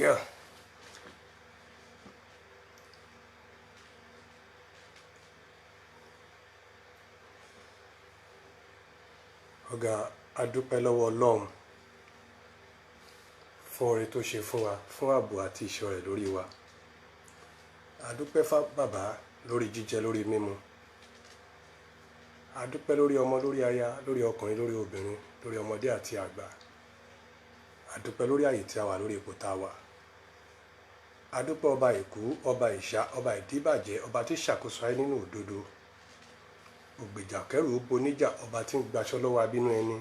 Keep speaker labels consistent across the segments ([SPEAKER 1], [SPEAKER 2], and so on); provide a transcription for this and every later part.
[SPEAKER 1] Yeah. Ọ̀gá, a dúpẹ́ lọ́wọ́ Ọlọ́run fún oore tó ṣe fún wa, fún ààbò àti ìṣọ́ rẹ̀ lórí wa. A dúpẹ́ fún bàbá lórí jíjẹ, lórí mímu. A dúpẹ́ lórí ọmọ, lórí aya, lórí ọkùnrin, lórí obìnrin, lórí ọmọdé àti àgbà. A dúpẹ́ lórí àyè tí a wà, lórí ipò tá a wà. A dúpẹ́ ọba ìkú, ọba ìṣá, ọba ìdíbàjẹ́, ọba tí ṣàkóso ayé nínú òdodo. Ògbèjà kẹrù boníjà, ọba tí ń gbaṣọ lọ́wọ́ abínú ẹni.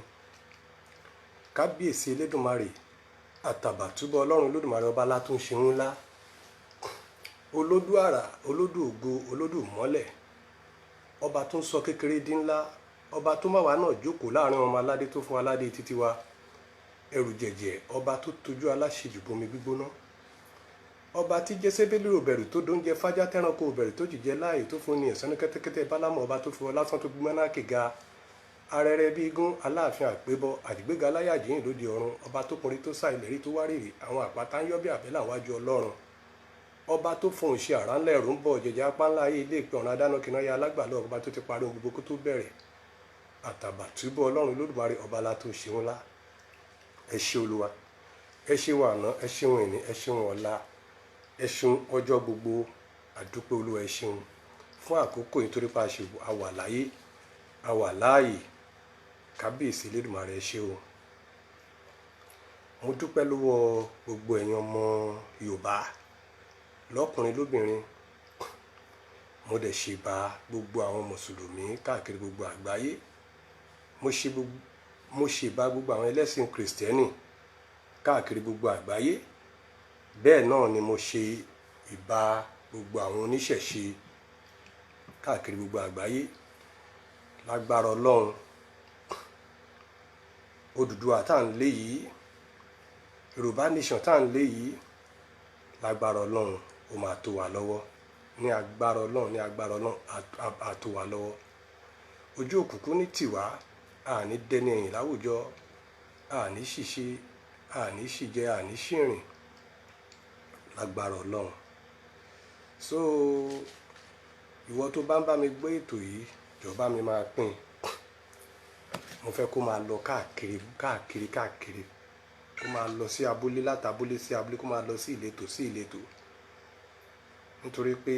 [SPEAKER 1] Kábíyèsí Elédùmarè, Àtàbàtúbú Ọlọ́run Olódùmarè, ọba ńlá tó ń ṣe ńlá. Olódù àrà, olódù ògo, olódù mọ́lẹ̀. Ọba tó ń sọ kékeré di ńlá, ọba tó máa wá náà jókòó láàrin ọmọ aládé tó fún aládé títí wa. Ẹrù jẹ̀jẹ̀, ọba tó tojú aláṣejù bomi gbígbóná. Ọba tí Jésébélì ò bẹ̀rù tó dóúnjẹ fájá, tẹ́ranko ò bẹ̀rù tó jìjẹ láàyè, tó fún ní ẹ̀sán ní kẹ́tẹ́kẹ́tẹ́ bálámọ̀, ọba tó fi wọn lásán tó gbígbọ́n náà kìga. Arẹrẹ bí igún, aláàfin àpébọ, àdìgbéga láyàjíyìn lóde ọ̀run, ọba tó kùnrin tó sá ìlérí tó wárìrì, àwọn àpáta ń yọ́ bí àbẹ́là wájú Ọlọ́run. Ọba tó fohùn ṣe àrá ńlá, ẹ̀rù ń bọ̀, jẹ̀jẹ̀ apá ńlá ayé ilé ìpè ọ̀run adáná kìnnà ya alágbàlọ́, ọba tó ti parí ohun gbogbo kó tó bẹ̀rẹ̀. Àtàbàtúbú Ọlọ́run Olódùmarè, ọba ńlá tó ṣe ńlá. Ẹ ṣé Olúwa, ẹ ṣeun àná, ẹ ṣeun ìní, ẹ ṣeun ọ̀la, ẹ ṣeun ọjọ́ gbogbo. Àdúpẹ́ Olúwa, ẹ ṣeun fún àkókò yìí torí pa àṣewò àwà láyé, àwà láàyè. Kábíyèsí Elédùmarè, ẹ ṣé o. Mo dúpẹ́ lọ́wọ́ gbogbo ẹ̀yin ọmọ Yorùbá lọ́kùnrin lóbìnrin. Mo dẹ̀ ṣe bá gbogbo àwọn mùsùlùmí káàkiri gbogbo àgbáyé. Mo ṣe bá gbogbo àwọn ẹlẹ́sìn kìrìsìtẹ́nì káàkiri gbogbo àgbáyé. Bẹ́ẹ̀ náà ni mo ṣe ìbá gbogbo àwọn oníṣẹ̀ṣe káàkiri gbogbo àgbáyé. Lágbára Ọlọ́run, Odùduwà tá ń lé yìí, Yorùbá nation tá ń lé yìí, lágbára Ọlọ́run ó máa tó wa lọ́wọ́. Ní agbára Ọlọ́run, ní agbára Ọlọ́run á tó wa lọ́wọ́. Ojú òkùnkùn ní tiwa, àní dẹni ẹ̀yìn láwùjọ, àní ṣìṣe, àní ṣìjẹ, àní ṣìrìn. Lágbára Ọlọ́run. So ìwọ tó bá ń bá mi gbé ètò yìí, jọ̀ọ́ bá mi máa pín. Mo fẹ́ kó máa lọ káàkiri káàkiri káàkiri, kó máa lọ sí abúlé, láti abúlé sí abúlé, kó máa lọ sí ìletò sí ìletò. Nítorí pé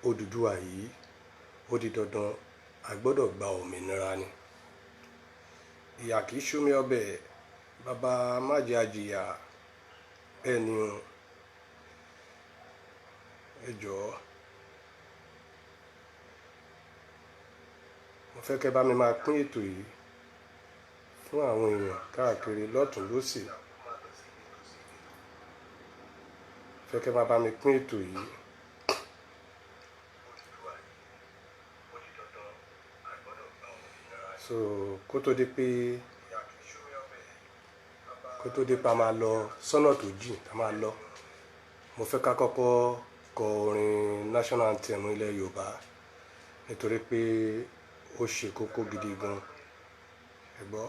[SPEAKER 1] Odùduwà yìí ó di dandan, a gbọ́dọ̀ gba òmìnira ni. Ìyà kìí ṣómi ọbẹ̀, bàbá má jẹ́ àjìyà. Ẹni o, ẹ jọ̀ọ́, mo fẹ́ kẹ́ bá mi máa pín ètò yìí fún àwọn èèyàn káàkiri lọ́tùn lósì. Fẹ́ kẹ́ bá mi pín ètò yìí. So kó tó di pé a máa lọ sọ́nà tó jìn, a máa lọ. Mo fẹ́ ká kọ́kọ́ kọ orin national anthem ilẹ̀ Yorùbá, nítorí pé ó ṣe kókó gidi gan. Ẹ gbọ́.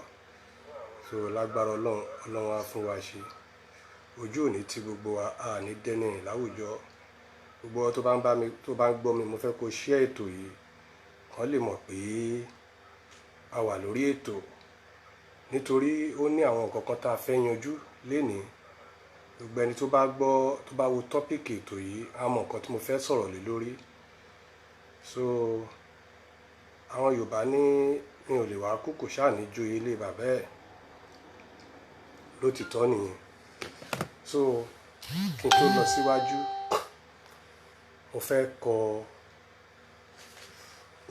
[SPEAKER 1] So lágbára Ọlọ́run, Ọlọ́run á fún wa ṣe. Ojú òní tí gbogbo wa, àní dẹ́ni ẹ̀yìn láwùjọ. Gbogbo ọ tó bá ń gbọ́ mi, mo fẹ́ kó share ètò yìí, kán lè mọ̀ pé a wà lórí ètò. Nítorí ó ní àwọn nǹkan kan tá a fẹ́ yanjú lénìí. Gbogbo ẹni tó bá gbọ́, tó bá wo tọ́pìkì ètò yìí, á mọ̀ nǹkan tí mo fẹ́ sọ̀rọ̀ lé lórí. So àwọn Yorùbá ní mi ò lè wá kú kò ṣáà ní joyè ilé bàbá ẹ̀. Lótìtọ́ nìyẹn. So kí n tó lọ síwájú, mo fẹ́ kọ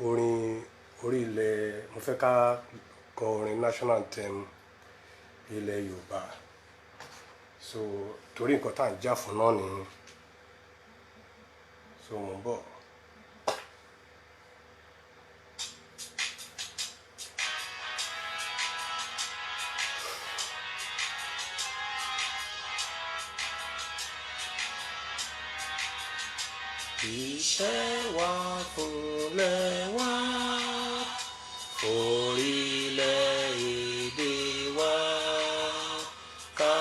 [SPEAKER 1] orin orí ilẹ̀, mo fẹ́ ká kọ orin national anthem ilẹ̀ Yorùbá. So torí nǹkan tá à ń jà fún náà nìyẹn. So mo ń bọ̀. Iṣẹ́ wa fúnlẹ̀ wa, orílẹ̀-èdè wa, ká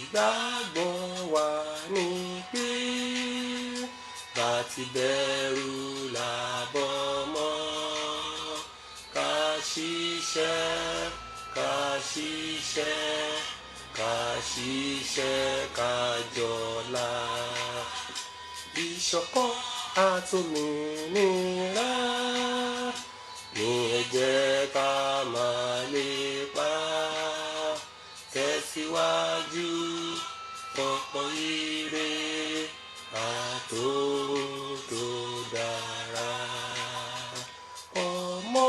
[SPEAKER 1] ìgbàgbọ́ wa ní pé bá ti bẹ̀rù làbọ̀ mọ́ ká ṣiṣẹ́ ká ṣiṣẹ́ ká ṣiṣẹ́ ká jọlá ìṣọ̀kan àtòmìnira ní ẹ jẹ́ ká máa lépa tẹ̀síwájú ọ̀pọ̀ ire àtòhun tó dára. Ọmọ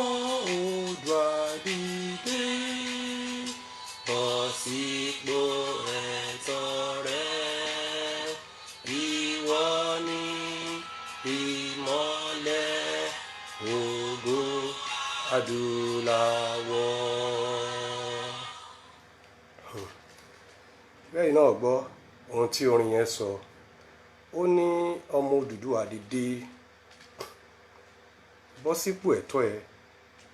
[SPEAKER 1] Oòduà dìde bọ́ sípò ẹ̀tọ́ rẹ ìwọ ni ìmọ́lẹ̀ ògo adúláwọ̀. bẹ́ẹ̀ náà gbọ́ ohun tí orin yẹn sọ ó ní ọmọ Odùduwà dìde bọ́ sípò ẹ̀tọ́ ẹ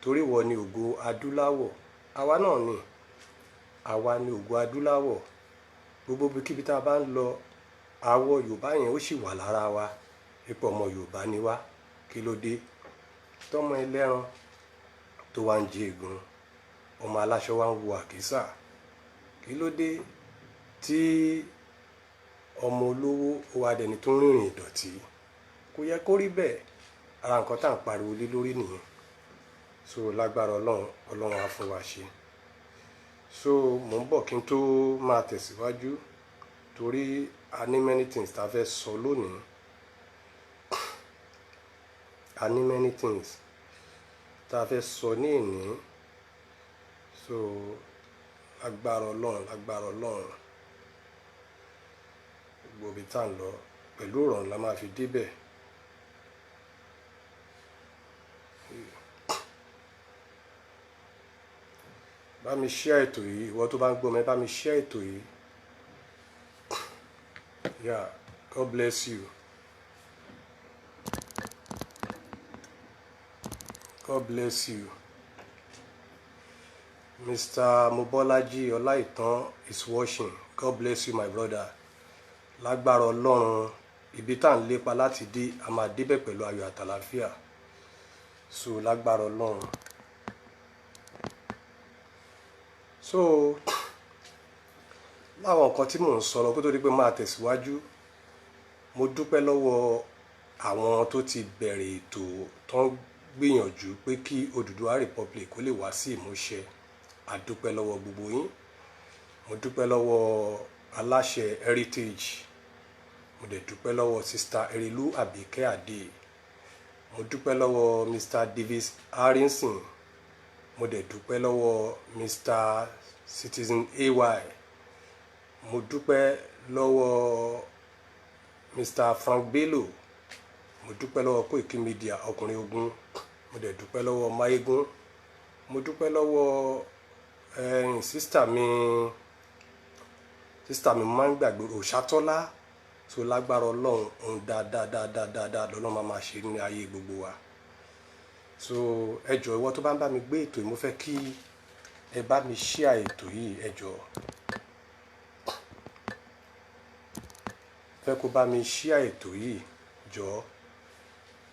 [SPEAKER 1] torí wọ ni ògo adúláwọ̀. àwa náà ni àwa ni ògo adúláwọ̀. gbogbo ibikíbi tá a bá ń lọ àwọ̀ Yorùbá yẹn ó sì wà lára wa ipò ọmọ Yorùbá ni wá. kí ló dé tọmọ ẹlẹ́ran tó wá ń jẹ ègún ọmọ aláṣọ wá ń wo àkísà? kí ló dé tí ọmọ olówó ó wá dẹni tó ń rìnrìn ìdọ̀tí? kò yẹ kó rí bẹ́ẹ̀. ara nǹkan tá à ń pariwo lé lórí nìyẹn. so lágbára Ọlọ́run á fún wa ṣe. so mò ń bọ̀ kí n tó máa tẹ̀síwájú torí a ní many things tá a fẹ́ sọ lónìí. a ní many things tá a fẹ́ sọ ní ìní. so lágbára Ọlọ́run gbogbo ibi tá à ń lọ pẹ̀lú ìrọ̀rùn la máa fi débẹ̀. bá mi share ètò yìí ìwọ tó bá ń gbọ́ mi bá mi share ètò yìí. yeah, God bless you. God bless you. Mr. Mobolaji Ọláìtàn is watching. God bless you my brother. lágbára Ọlọ́run ibi tá à ń lépa láti dé a máa débẹ̀ pẹ̀lú ayọ̀ àtàlàfíà. so lágbára Ọlọ́run. so láwọn nǹkan tí mò ń sọ lọ kó tó di pé máa tẹ̀síwájú mo dúpẹ́ lọ́wọ́ àwọn tó ti bẹ̀rẹ̀ ètò tó ń gbìyànjú pé kí Odùduwà Republic kó lè wá sí ìmúṣẹ. a dúpẹ́ lọ́wọ́ gbogbo yín. mo dúpẹ́ lọ́wọ́ aláṣẹ Heritage. mo dẹ̀ dúpẹ́ lọ́wọ́ Sister Erilu Abike Ade. mo dúpẹ́ lọ́wọ́ Mr. Davis Harrison. mo dẹ̀ dúpẹ́ lọ́wọ́ Mr. Citizen AY. mo dúpẹ́ lọ́wọ́ Mr. Frank Bello. mo dúpẹ́ lọ́wọ́ Koiki Media ọkùnrin ogun. mo dẹ̀ dúpẹ́ lọ́wọ́ Mayegun. mo dúpẹ́ lọ́wọ́ sísítà mi máa ń gbàgbé Òṣàtọ́lá. so lágbára Ọlọ́run ohun dáadáa lọ́lọ́run máa ṣe ní ayé gbogbo wa. so ẹ jọ̀ọ́ ìwọ tó bá ń bá mi gbé ètò yìí mo fẹ́ kí ẹ bá mi share ètò yìí. ẹ jọ̀ọ́ fẹ́ kó bá mi share ètò yìí jọ̀ọ́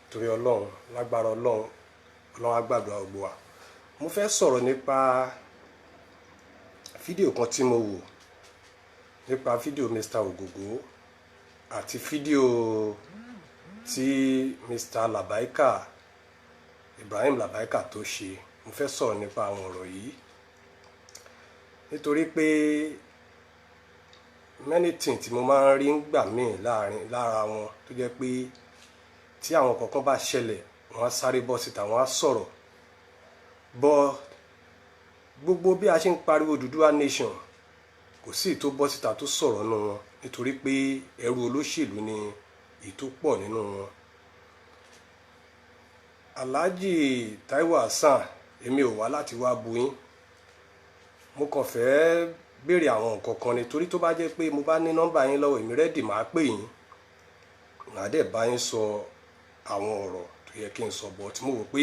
[SPEAKER 1] torí Ọlọ́run lágbára Ọlọ́run á gbàdúrà gbogbo wa. mo fẹ́ sọ̀rọ̀ nípa fídíò kan tí mo wò nípa fídíò Mr. Ogogo àti fídíò tí Mr. Labaika Ibrahim Labaika tó ṣe. mo fẹ́ sọ̀rọ̀ nípa àwọn ọ̀rọ̀ yìí nítorí pé many things tí mo máa ń rí ń gbà míì lára wọn tó jẹ́ pé tí àwọn kọ̀ọ̀kan bá ṣẹlẹ̀ wọ́n á sáré bọ́ síta wọ́n á sọ̀rọ̀ bọ́ gbogbo bí a ṣe ń pariwo Odùduwà nation kò sí ìtó bọ́ síta tó sọ̀rọ̀ nínú wọn nítorí pé ẹrú olóṣèlú ni ìtó pọ̀ nínú wọn. Alhaji Taiwo Hassan èmi ò wá láti wá bu yín mo kàn fẹ́ béèrè àwọn nǹkan kan nítorí tó bá jẹ́ pé mo bá ní nọ́mbà yín lọ́wọ́ èmi rẹ́dì máa pè yín màá dẹ̀ bá yín sọ àwọn ọ̀rọ̀ tó yẹ kí n sọ bọ̀ tí mo wò pé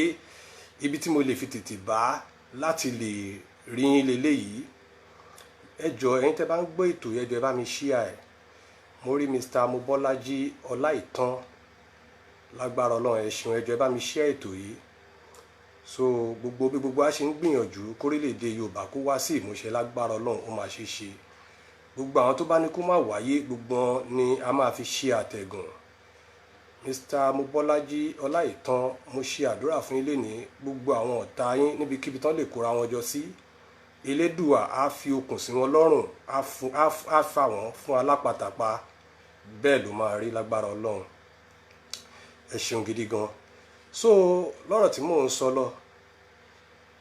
[SPEAKER 1] ibi tí mo lè fi tètè bá láti lè rí yín leléyìí ẹ jọ̀ọ́ ẹ̀yin tẹ́ bá ń gbọ́ ètò ẹ jọ̀ọ́ ẹ bá mi share ẹ̀. Mo rí Mr. Mobọ́lájí Ọláìtàn, lágbára Ọlọ́run ẹ ṣeun, ẹ jọ̀ọ́ ẹ bá mi share ètò yìí. So gbogbo bí gbogbo a ṣe ń gbìyànjú kórílẹ̀-èdè Yorùbá kó wá sí ìmúṣẹ, lágbára Ọlọ́run ó máa ṣe ṣe. Gbogbo àwọn tó bá ní kó má wáyé gbogbo ni a máa fi ṣe àtẹ̀gùn. Mr. Mobọ́lájí Ọláìtàn, mo ṣe àdúrà fún ilé ní gbogbo àwọn ọ̀tá yín níbikíbi tán lè kóra wọn jọ sí. Elédùà á fi okùn sí wọn lọ́rùn, á fà wọ́n fún alápatàpá. Bẹ́ẹ̀ ló máa rí lágbára Ọlọ́run. Ẹ ṣeun gidi gan. So lọ́rọ̀ tí mò ń sọ lọ,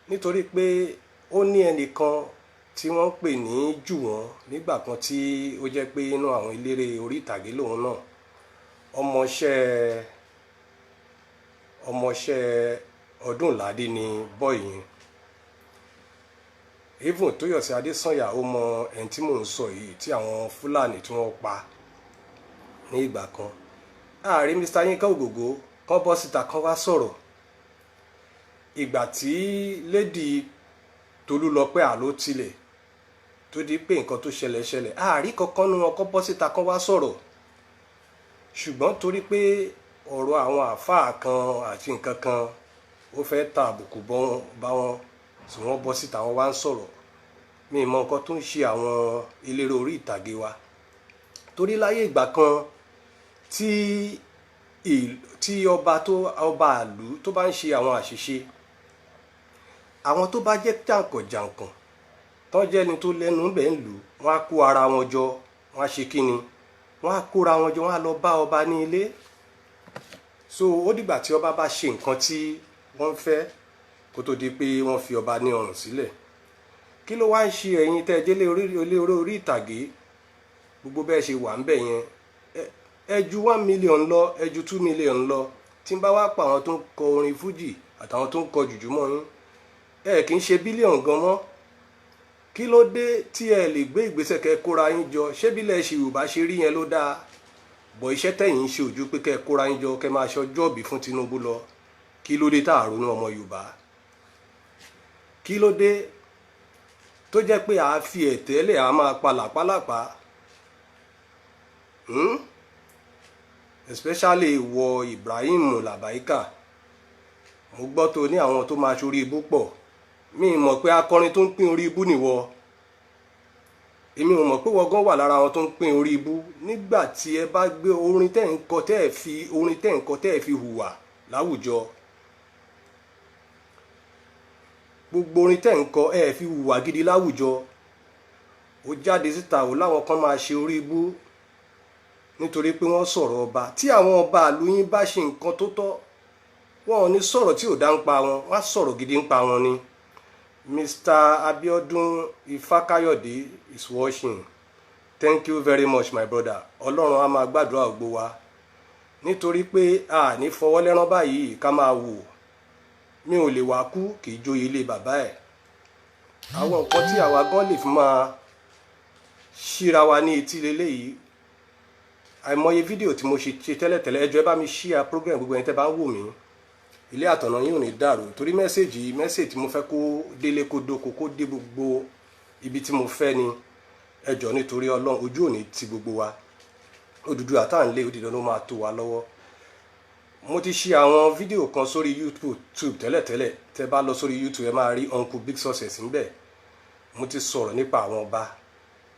[SPEAKER 1] nítorí pé ó ní ẹnìkan tí wọ́n ń pè ní Jùwọ́n nígbà kan tí ó jẹ́ pé inú àwọn eléré orí ìtàgé lòun náà, ọmọọṣẹ́ Ọdúnládé ni bọ́ọ̀ yẹn. Even Tóyọ̀sí Adésànyà ó mọ ẹni tí mò ń sọ yìí, tí àwọn Fúlàní tí wọ́n pa ní ìgbà kan. Ààrẹ Mr. Yínká Ògògó kan bọ́ síta kan wá sọ̀rọ̀. Ìgbà tí Lady Tolúlọpẹ́ Àló tilẹ̀ tó di pé nǹkan tó ṣẹlẹ̀ ààrí kankan nínú wọn kan bọ́ síta kan wá sọ̀rọ̀. Ṣùgbọ́n torí pé ọ̀rọ̀ àwọn àáfàá kan àti nǹkan kan ó fẹ́ ta àbùkù bá wọn, tí wọ́n bọ́ síta wọn wá ń sọ̀rọ̀. Mi mọ nǹkan tó ń ṣe àwọn eléré orí ìtàgé wa, torí láyé ìgbà kan tí ọba àlú tó bá ń ṣe àwọn àṣìṣe, àwọn tó bá jẹ́ jàǹkànjàǹkàn tó jẹ́ ẹni tó lẹ́nu bẹ́ẹ̀ ń lù, wọ́n á kó ara wọn jọ, wọ́n á ṣe kíni, wọ́n á kóra wọn jọ, wọ́n á lọ bá ọba ní ilé. So ó dìgbà tí ọba bá ṣe nǹkan tí wọ́n fẹ́ kó tó di pé wọ́n fi ọba ní ọrùn sílẹ̀. Kí ló wá ń ṣe ẹ̀yin tẹ́ jẹ́ orí ìtàgé, gbogbo bẹ́ẹ̀ ṣe wà ń bẹ̀ yẹn, ẹ ju 1 million lọ, ẹ ju 2 million lọ. Tí n bá wá pa àwọn tó ń kọ orin fújì àtàwọn tó ń kọ jùjú mọ́ yín, ẹ kì í ṣe bílíọ̀n gan mọ́. Kí ló dé tí ẹ lè gbé ìgbésẹ̀ kẹ́ kóra yín jọ? Ṣé bílẹ̀ ṣe Yorùbá ṣe rí yẹn ló dáa? Bọ̀ iṣẹ́ tẹ̀yìn ń ṣe ojú pé kẹ́ kóra yín jọ kẹ́ máa ṣọjọ́ òbí fún Tinubu lọ. Kí ló dé tá a ronú ọmọ Yorùbá? Kí ló dé tó jẹ́ pé a fi ẹ̀tẹ́lẹ̀ a máa pa làpálàpá? Especially ìwọ Ibrahim Làbáíkà, mo gbọ́ tó ní àwọn tó máa ṣorí ibú pọ̀. Mi mọ̀ pé akọrin tó ń pín orí ibú nìwọ. Èmi ò mọ̀ pé wọ́n gan wà lára àwọn tó ń pín orí ibú. Nígbà tí ẹ bá gbé orin tẹ́ ń kọ tẹ́ ẹ fi hùwà láwùjọ, gbogbo orin tẹ́ ń kọ ẹ fi hùwà gidi láwùjọ, ó jáde síta ò láwọn kan máa ṣe orí ibú nítorí pé wọ́n sọ̀rọ̀ ọba. Tí àwọn ọba ìlú yín bá ṣe nǹkan tó tọ́, wọn ò ní sọ̀rọ̀ tí ò dá ń pa wọn, wọ́n á sọ̀rọ̀ gidi ń pa wọn ni. Mr. Abiodun Ifákáyọ̀dé is watching. Thank you very much my brother. Ọlọ́run á máa gbàdúrà gbogbo wa, nítorí pé a ní fọwọ́ lẹ́rán báyìí ká máa wò. Mi ò lè wá kú kì í jóye ilé bàbá ẹ̀. Àwọn nǹkan tí àwa gan lè fi máa ṣíra wa ní etí leléyìí. Àìmọye fídíò tí mo ṣe tẹ́lẹ̀tẹ́lẹ̀, ẹ jọ̀ọ́ ẹ bá mi share program gbogbo ẹni tẹ́ bá ń wò mí. Ilé àtọ̀nà yín ò ní dàrú, torí mẹ́sẹ̀jì tí mo fẹ́ kó délé kó dóko kó dé gbogbo ibi tí mo fẹ́ ni. Ẹ jọ̀ọ́ nítorí Ọlọ́run, ojú ò ní ti gbogbo wa. Odùduwà tá à ń lé òdìdán ló máa tó wa lọ́wọ́. Mo ti ṣe àwọn fídíò kan sórí YouTube tẹ́lẹ̀tẹ́lẹ̀. Tẹ́ bá lọ sórí YouTube ẹ máa rí Uncle Big Success ńbẹ̀. Mo ti sọ̀rọ̀ nípa àwọn ọba,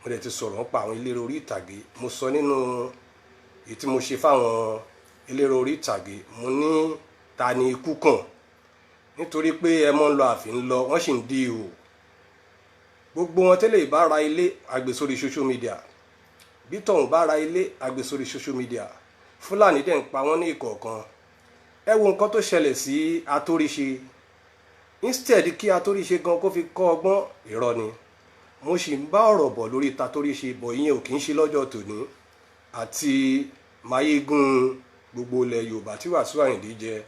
[SPEAKER 1] mo dẹ̀ ti sọ̀rọ̀ nípa àwọn eléré orí ìtàgé. Mo sọ nínú èyí tí mo ṣe fáwọn eléré orí ìtàgé, mo ní ta ni ikú kàn, nítorí pé ẹ mọ́ ń lọ àfi ń lọ, wọ́n sì ń di ihò. Gbogbo wọn tẹ́lẹ̀ bá ra ilé àgbè sórí social media, bí tọ̀hún bá ra ilé àgbè sórí social media. Fúlàní dẹ̀ ń pa wọ́n ní ìkọ̀ọ̀kan. Ẹ wo nǹkan tó ṣẹlẹ̀ sí Atóríṣe. Instead kí Atóríṣe gan kó fi kọ́ ọgbọ́n, irọ́ ni. Mo sì ń bá ọ̀rọ̀ bọ̀ lórí Tatóríṣe, bọ̀ ìyẹn ò kì í ṣe lọ́jọ́ tòní. Àti Máyégún gbogbo ilẹ̀ Yorùbá tí Wàsíù Àyìndé jẹ.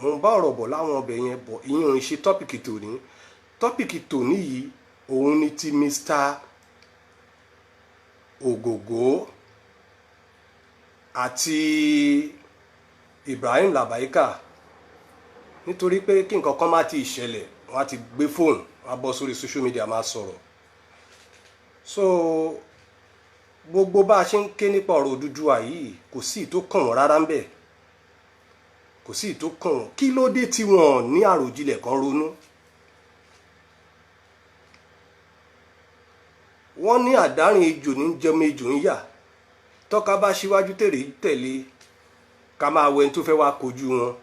[SPEAKER 1] Mo ń bá ọ̀rọ̀ bọ̀ láwọn ọbẹ̀ yẹn, bọ̀ ìyẹn ò ń ṣe tọ́pìkì tòní. Tọ́pìkì tòní yìí òun ni ti Mr. Ògògó àti Ibrahim Làbáíkà. Nítorí pé kí nǹkan kan má ti ṣẹlẹ̀, wọ́n á ti gbé fóònù, wọ́n á bọ́ sórí social media máa sọ̀rọ̀. so gbogbo bá a ṣe ń ké nípa ọ̀rọ̀ Odùduwà yìí kò sí ìtó kàn wọ́n rárá ń bẹ̀, kò sí ìtó kàn wọ́n. Kí ló dé tí wọ́n ní àròjinlẹ̀ kan ronú? wọ́n ní àdárin ejò ní jẹmọ ejò ń yà, tọ́ka bá síwájú tèrè tẹ̀lé ká máa wẹ ní tó fẹ́ wá kojú wọn.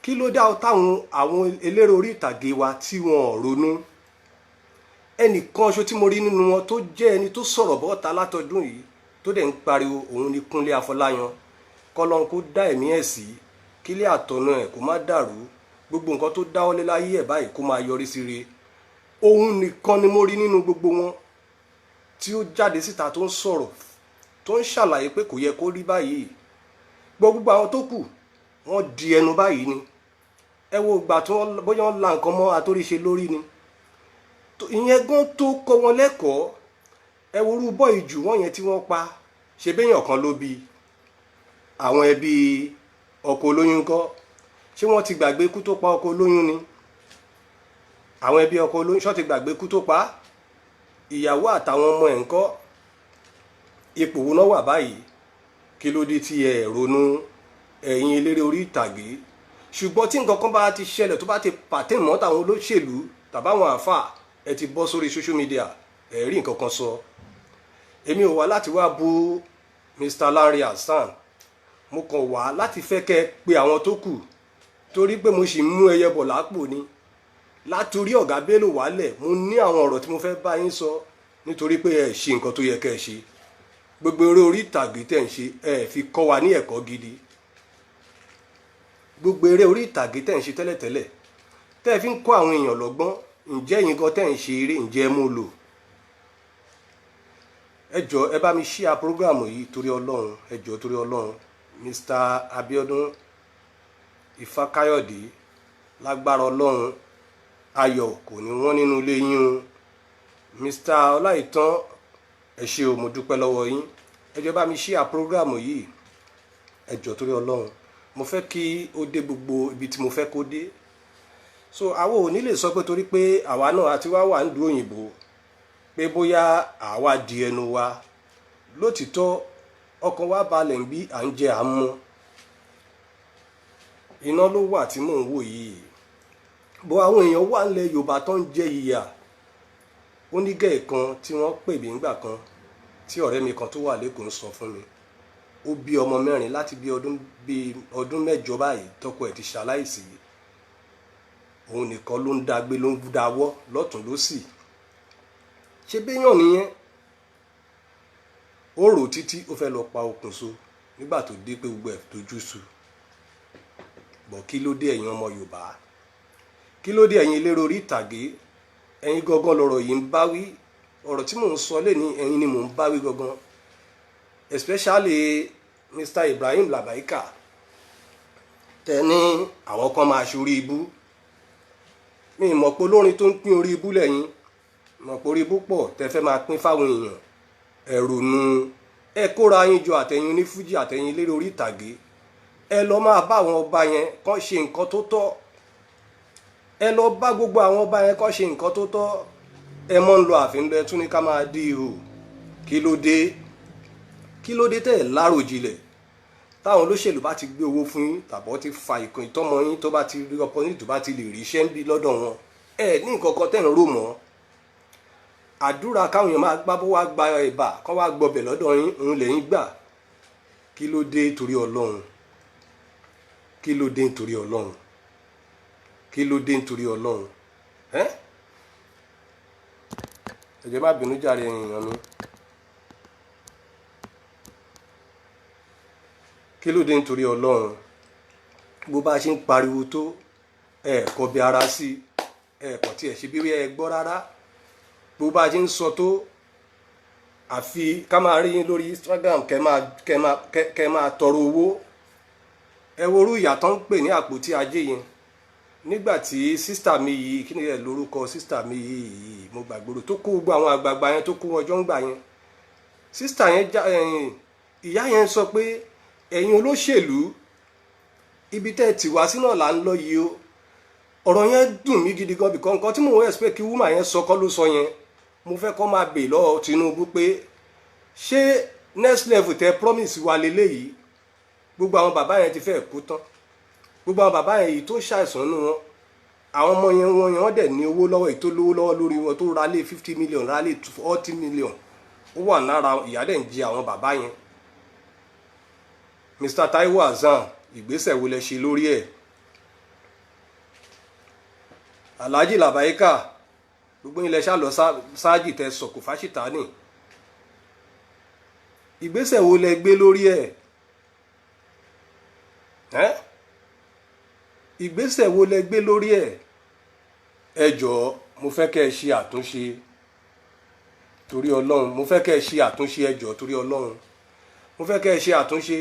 [SPEAKER 1] Kí ló dá táwọn àwọn eléré orí ìtàgé wa tí wọn ò ronú? Ẹnìkan ṣo tí mo rí nínú wọn tó jẹ́ ẹni tó sọ̀rọ̀ bọ́ta látọdún yìí tó dẹ̀ ń pariwo òun ni Kúnlé Afọláyan. Kọ́lọ́n kó dá ẹ̀mí ẹ̀ sí, kílé àtọ̀nà ẹ̀ kó má dàrú, gbogbo nǹkan tó dáwọ́lé láyé ẹ̀ báyìí kó máa yọrí sí re. Òun nìkan ni mo rí nínú gbogbo wọn tí ó jáde síta tó ń sọ̀rọ̀, tó ń ṣàlàyé pé kò yẹ kó rí báyìí. Gbogbo àwọn tó kù wọ́n di ẹnu báyìí ni. Ẹ wo ìgbà tí wọ́n bóyá wọ́n la nǹkan mọ́ Atóríṣe lórí ni. Ìyẹn gan tó kọ́ wọn lẹ́kọ̀ọ́. Ẹ wo irú bọ́ ìjù wọ́n yẹn tí wọ́n pa, ṣe béèyàn kan ló bí. Àwọn ẹbí ọkọ olóyún kọ́, ṣé wọ́n ti gbàgbé ikú tó pa ọkọ olóyún ni? Àwọn ẹbí ọkọ olóyún ṣọ́ ti gbàgbé ikú tó pa? Ìyàwó àtàwọn ọmọ ẹ̀ ń kọ́? Ipò wo náà wà báyìí? Kí ló dé tí ẹ ronú, ẹ̀yin eléré orí ìtàgé? Ṣùgbọ́n tí nǹkan kan bá ti ṣẹlẹ̀ tó bá ti pàtẹ́ mọ́ tàwọn olóṣèlú tàbáwọn àáfàá, ẹ ti bọ́ sórí social media, ẹ rí nǹkan kan sọ. Èmi ò wá láti wá bú Mr. Lanre Hassan, mo kàn wá láti fẹ́ kẹ́ pe àwọn tó kù, torí pé mo sì mú ẹyẹ bọ̀ lápò ni. Látorí ọ̀gá Bello wálẹ̀, mo ní àwọn ọ̀rọ̀ tí mo fẹ́ bá yín sọ, nítorí pé ẹ ṣe nǹkan tó yẹ kẹ́ ẹ ṣe. Gbogbo eré orí ìtàgé tẹ̀ ń ṣe, ẹ fi kọ́ wa ní ẹ̀kọ́ gidi. Gbogbo eré orí ìtàgé tẹ̀ ń ṣe tẹ́lẹ̀tẹ́lẹ̀, tẹ́ ẹ fi ń kọ́ àwọn èèyàn lọ́gbọ́n, ǹjẹ́ yín gan tẹ́ ń ṣe eré, ǹjẹ́ ẹ mú lò? Ẹ jọ̀ọ́ ẹ bá mi share program yìí torí Ọlọ́run, ẹ jọ̀ọ́ torí Ọlọ́run. Mr. Abiodun Ifákáyọ̀dé, lágbára Ọlọ́run, ayọ̀ kò ní wọ́n nínú ilé yín o. Mr. Ọláìtàn, ẹ ṣé o, mo dúpẹ́ lọ́wọ́ yín. Ẹ jọ̀ọ́ bá mi share program yìí, ẹ jọ̀ọ́ torí Ọlọ́run. Mo fẹ́ kí ó dé gbogbo ibi tí mo fẹ́ kó dé. So àwọn ò ní lè sọ pé torí pé àwa náà àti wá wà nílùú òyìnbó pé bóyá àwa di ẹnu wa. Lótìtọ́ ọkàn wa balẹ̀ ń bí à ń jẹ à ń mu. Iná ló wà tí mò ń wò yìí. Bó àwọn èèyàn wà nílẹ̀ Yorùbá tó ń jẹ ìyà. Onígẹ̀ kan tí wọ́n pè mí nígbà kan, tí ọ̀rẹ́ mi kan tó wà lÉkòó ń sọ fún mi. Ó bí ọmọ 4 láti bí ọdún 8 báyìí tọ́kọ ẹ̀ ti ṣaláìsí. Òun nìkan ló ń dágbé, ló ń dáwọ́ lọ́tùn lósì. Ṣé béèyàn nìyẹn? Ó rò títí ó fẹ́ lọ pa okùn so nígbà tó dé pé gbogbo ẹ̀ tójú sú. Bọ̀ kí ló dé ẹ̀yin ọmọ Yorùbá? Kí ló dé ẹ̀yin eléré orí ìtàgé? Ẹ̀yin gangan lọ̀rọ̀ yìí ń bá wí. Ọ̀rọ̀ tí mò ń sọ lénìí ẹ̀yin ni mò ń bá wí gangan. Especially Mr. Ibrahim Labaika. Tẹ́ ní àwọn kan máa ṣorí ibú. Mi mọ̀ pé olórin tó ń pín orí ibú lẹ́yìn. Mọ̀ pé orí ibú pọ̀ tẹ́ fẹ́ máa pín fáwọn èèyàn. Ẹ ronú. Ẹ kóra yín jọ àtẹ̀yin onífújì àtẹ̀yin eléré orí ìtàgé. Ẹ lọ máa bá àwọn ọba yẹn kán ṣe nǹkan tó tọ́. Ẹ lọ bá gbogbo àwọn ọba yẹn kán ṣe nǹkan tó tọ́. Ẹ mọ́ ń lọ àfin lọ ẹ tún ní ká máa dí ihò. Kí ló dé? Kí ló dé tẹ́ ẹ̀ láròjinlẹ̀? Táwọn olóṣèlú bá ti gbé owó fún yín tàbí ti fa ìkan ìtọ́mọ yín tó bá ti rí opportunity tó bá ti lè rí iṣẹ́ ń bí lọ́dọ̀ wọn, ẹ ní nǹkan kan tẹ́ ń rò mọ́. Àdúrà káwọn èèyàn máa gbá bó wá gba ẹ̀bà kán wá gbọbẹ̀ lọ́dọ̀ yín, òun lẹ́yìn gbà. Kí ló dé torí Ọlọ́run? Kí ló dé nítorí Ọlọ́run? Kí ló dé nítorí Ọlọ́run? Ẹ jọ̀ọ́ má bínú jàre èèyàn mi. Kí ló dé nítorí Ọlọ́run? Bó bá ṣe ń pariwo tó, ẹ kò bí ara sí, ẹ kò tiẹ̀ ṣe bí ẹ gbọ́ rárá. Bó bá ṣe ń sọ tó, àfi ká máa rí yín lórí Instagram kẹ́ máa tọrọ owó. Ẹ wo orú ìyà tó ń pè ní àpótí ajé yẹn. Nígbà tí sísítà mi yìí, kí ni ẹ lórúkọ sísítà mi yìí, mo gbàgbọ́rò tó kó gbogbo àwọn àgbààgbà yẹn tó kó wọn jọ ń gbà yẹn. Sísítà yẹn ìyá yẹn sọ pé ẹ̀yin olóṣèlú ibi tẹ́ ẹ tì wá sí náà là ń lọ yìí o. Ọ̀rọ̀ yẹn dùn mí gidi gan bìkan nǹkan tí mò ń expect kí woman yẹn sọ kọ́ ló sọ yẹn. mo fẹ́ kó máa bè lọ́wọ́ Tinubu pé ṣé next level tẹ promise wa leléyìí? Gbogbo àwọn bàbá yẹn ti fẹ́ kú tán, gbogbo àwọn bàbá yẹn yìí tó ṣàìsàn nù wọn, àwọn ọmọ yẹn wọ́n dẹ̀ ní owó lọ́wọ́, èyí tó lówó lọ́wọ́ lórí wọn, tó ralé 50 million, ralé 40 million, ó wà lára ìyà dẹ̀ ń jẹ àwọn bàbá yẹn. Mr. Taiwo Hassan, ìgbésẹ̀ wo lẹ ṣe lórí ẹ̀? Alhaji Labaika, gbogbo ilẹ̀ ṣá lọ sáájì tẹ sọ̀kò fáṣítánì, ìgbésẹ̀ wo lẹ gbé lórí ẹ̀? Ìgbésẹ̀ wo lẹ gbé lórí ẹ̀? Ẹ jọ̀ọ́, mo fẹ́ kẹ́ ẹ ṣe àtúnṣe torí Ọlọ́run, mo fẹ́ kẹ́ ẹ ṣe àtúnṣe, ẹ jọ̀ọ́ torí Ọlọ́run, mo fẹ́ kẹ́ ẹ ṣe àtúnṣe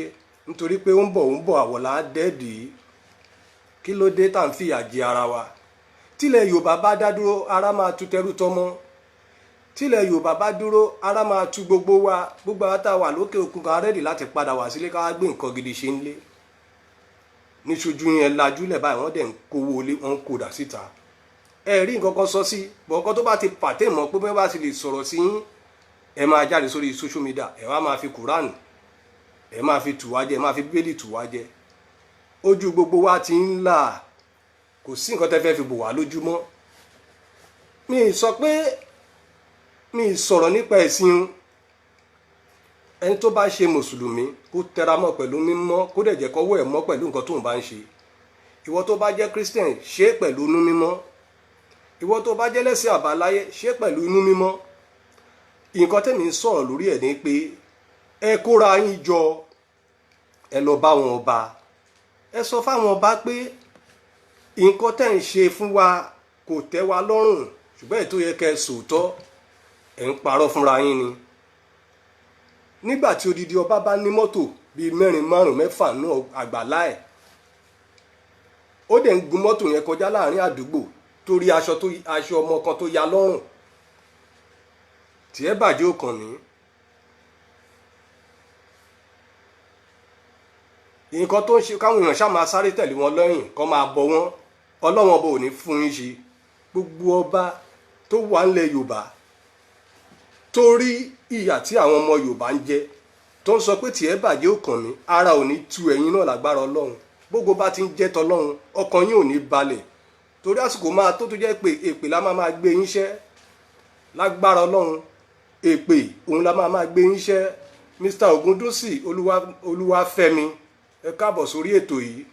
[SPEAKER 1] nítorí pé ó ń bọ̀ àwọ̀lá dẹ́ẹ̀dì. Kí ló dé tá à ń fìyà jẹ ara wa? Tílẹ̀ Yorùbá bá dá dúró, ara máa tu tẹrú tọmọ. Tílẹ̀ Yorùbá bá dúró, ara máa tu gbogbo wa. Gbogbo àwọn tá a wà lókè òkun kan rẹ́dì láti padà wá sílé ká wá gbé nǹkan gidi ṣe ń lé. Níṣojú yẹn lajúlẹ̀ báyìí wọ́n dẹ̀ ń kówó lé, wọ́n ń kó dà síta. Ẹ rí nǹkan kan sọ sí, bọ̀ọ̀kan tó bá ti pàtẹ́ mọ́ pé bẹ́ẹ̀ bá ti lè sọ̀rọ̀ sí yín, ẹ máa jáde sórí social media, ẹ wá máa fi Kùránì, ẹ máa fi tù wá jẹ, ẹ máa fi Bíbélì tù wá jẹ. Ojú gbogbo wa ti ń là, kò sí nǹkan tẹ́ fẹ́ fi bò wá lójúmọ́. Mi sọ pé mi sọ̀rọ̀ nípa ẹ̀sìn. Ẹni tó bá ṣe mùsùlùmí kó tẹra mọ́ pẹ̀lú mímọ́, kó dẹ̀ jẹ́ kọ́wọ́ ẹ̀ mọ́ pẹ̀lú nǹkan tóun bá ń ṣe. Ìwọ tó bá jẹ́ Christian, ṣe pẹ̀lú inú mímọ́. Ìwọ tó bá jẹ́ lẹ́sìn àbáláyé, ṣe pẹ̀lú inú mímọ́. Nǹkan tẹ́mi ń sọ̀rọ̀ lórí ẹ̀ ni pé ẹ kóra yín jọ, ẹ lọ bá wọn ọba, ẹ sọ fáwọn ọba pé nǹkan tẹ́ ń ṣe fún wa kò tẹ́ wa lọ́rùn, ṣùgbọ́n ètò yẹ kẹ́ ẹ sòótọ́, ẹ̀ ń parọ́ fúnra yín ni. Nígbà tí odidi ọba bá ní mọ́tò bíi 4, 5, 6 náà àgbàlá ẹ̀, ó dẹ̀ ń gun mọ́tò yẹn kọjá láàrin àdúgbò torí aṣọ ọmọ kan tó ya lọ́rùn, tí ẹ bàjẹ́ òkàn ní. Nǹkan tó ń ṣe káwọn èèyàn ṣá máa sáré tẹ̀lé wọn lẹ́yìn, kó máa bọ wọn, Ọlọ́run ọba ò ní fún yín ṣe. Gbogbo ọba tó wà ńlẹ̀ Yorùbá torí ìyà tí àwọn ọmọ Yorùbá ń jẹ, tó ń sọ pé tí ẹ bàjẹ́ òkàn ní, ara ò ní tu ẹ̀yin náà lágbára Ọlọ́run. Gbogbo bá ti ń jẹ́ tọlọ́run, ọkàn yín ò ní balẹ̀, torí àsìkò máa tó jẹ́ pé èpè la máa gbé yín ṣẹ́ lágbára Ọlọ́run. Èpè òun la máa gbé yín ṣẹ́. Mr. Ogundusi Olúwafẹ́mi, ẹ káàbọ̀ sórí ètò yìí.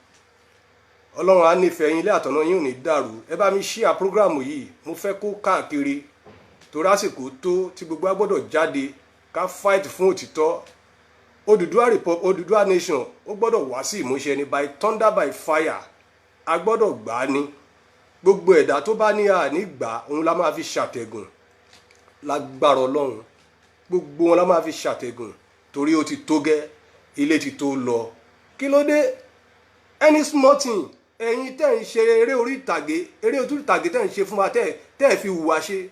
[SPEAKER 1] Ọlọ́run á nífẹ̀ẹ́ yín, ilé àtọ̀nà yín ò ní dàrú. Ẹ bá mi share program yìí, mo fẹ́ kó káàkiri torí àsìkò tó tí gbogbo a gbọ́dọ̀ jáde ká fight fún òtítọ́. Odùduwà nation ó gbọ́dọ̀ wá sí ìmúṣẹ ni, by thunder by fire. A gbọ́dọ̀ gbà á ní. Gbogbo ẹ̀dá tó bá ní àní gbà, òun la máa fi ṣàtẹ̀gùn lágbára Ọlọ́run. Gbogbo wọn la máa fi ṣàtẹ̀gùn torí ó ti tó gẹ́, ilé ti tó lọ. Kí ló dé? Any small thing, ẹ̀yin tẹ́ ń ṣe eré orí ìtàgé tẹ́ ń ṣe fún wa, tẹ́ fi hùwà ṣe.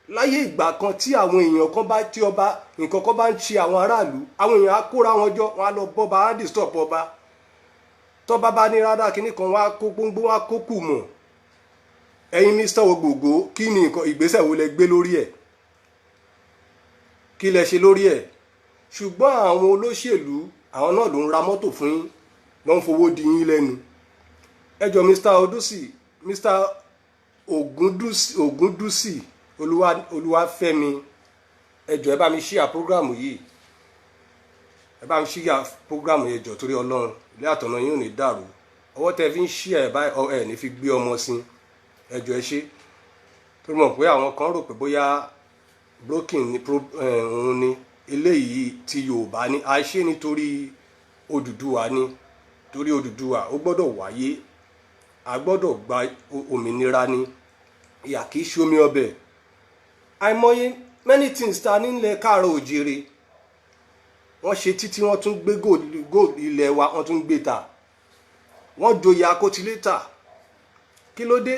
[SPEAKER 1] Láyé ìgbà kan tí àwọn èèyàn kan bá tí ọba nǹkan kan bá ń ṣe àwọn aráàlú, àwọn èèyàn á kóra wọn jọ, wọn á lọ bọ́ba, á disturb ọba. Tọ́ba bá ní rárá kíní kan, wọn á kó gbóngbó, wọn á kó kù mọ̀. Ẹ̀yin Mr. Ogbogo, kí ni nǹkan ìgbésẹ̀ wo lẹ gbé lórí ẹ̀? Kí lẹ ṣe lórí ẹ̀? Ṣùgbọ́n àwọn olóṣèlú, àwọn náà ló ń ra mọ́tò fún yín, ló ń fowó di yín lẹ́nu. Ẹ jọ̀ọ́ Mr. Ogundusi Olúwafẹ́mi, ẹ jọ̀ọ́ ẹ bá mi share program yìí, ẹ bá mi share program yìí, ẹ jọ̀ọ́ torí Ọlọ́run, ilé àtọ̀nà yín ò ní dàrú. Ọwọ́ tẹ́ fi ń share ẹ̀ ní fi gbé ọmọ sí, ẹ jọ̀ọ́ ẹ ṣe. Torí mọ̀ pé àwọn kan rò pé bóyá broken ni òun ni, eléyìí ti Yorùbá ni, a ṣe nítorí Odùduwà ni, torí Odùduwà ó gbọ́dọ̀ wáyé, a gbọ́dọ̀ gba òmìnira ni, ìyà kìí ṣe omi ọbẹ̀. Àìmọye many things ta nílẹ̀ káàárọ̀ òjìrè, wọ́n ṣe títí wọ́n tún gbé gold ilẹ̀ wa, wọ́n tún gbé ta, wọ́n joyè akótilétà. Kí ló dé?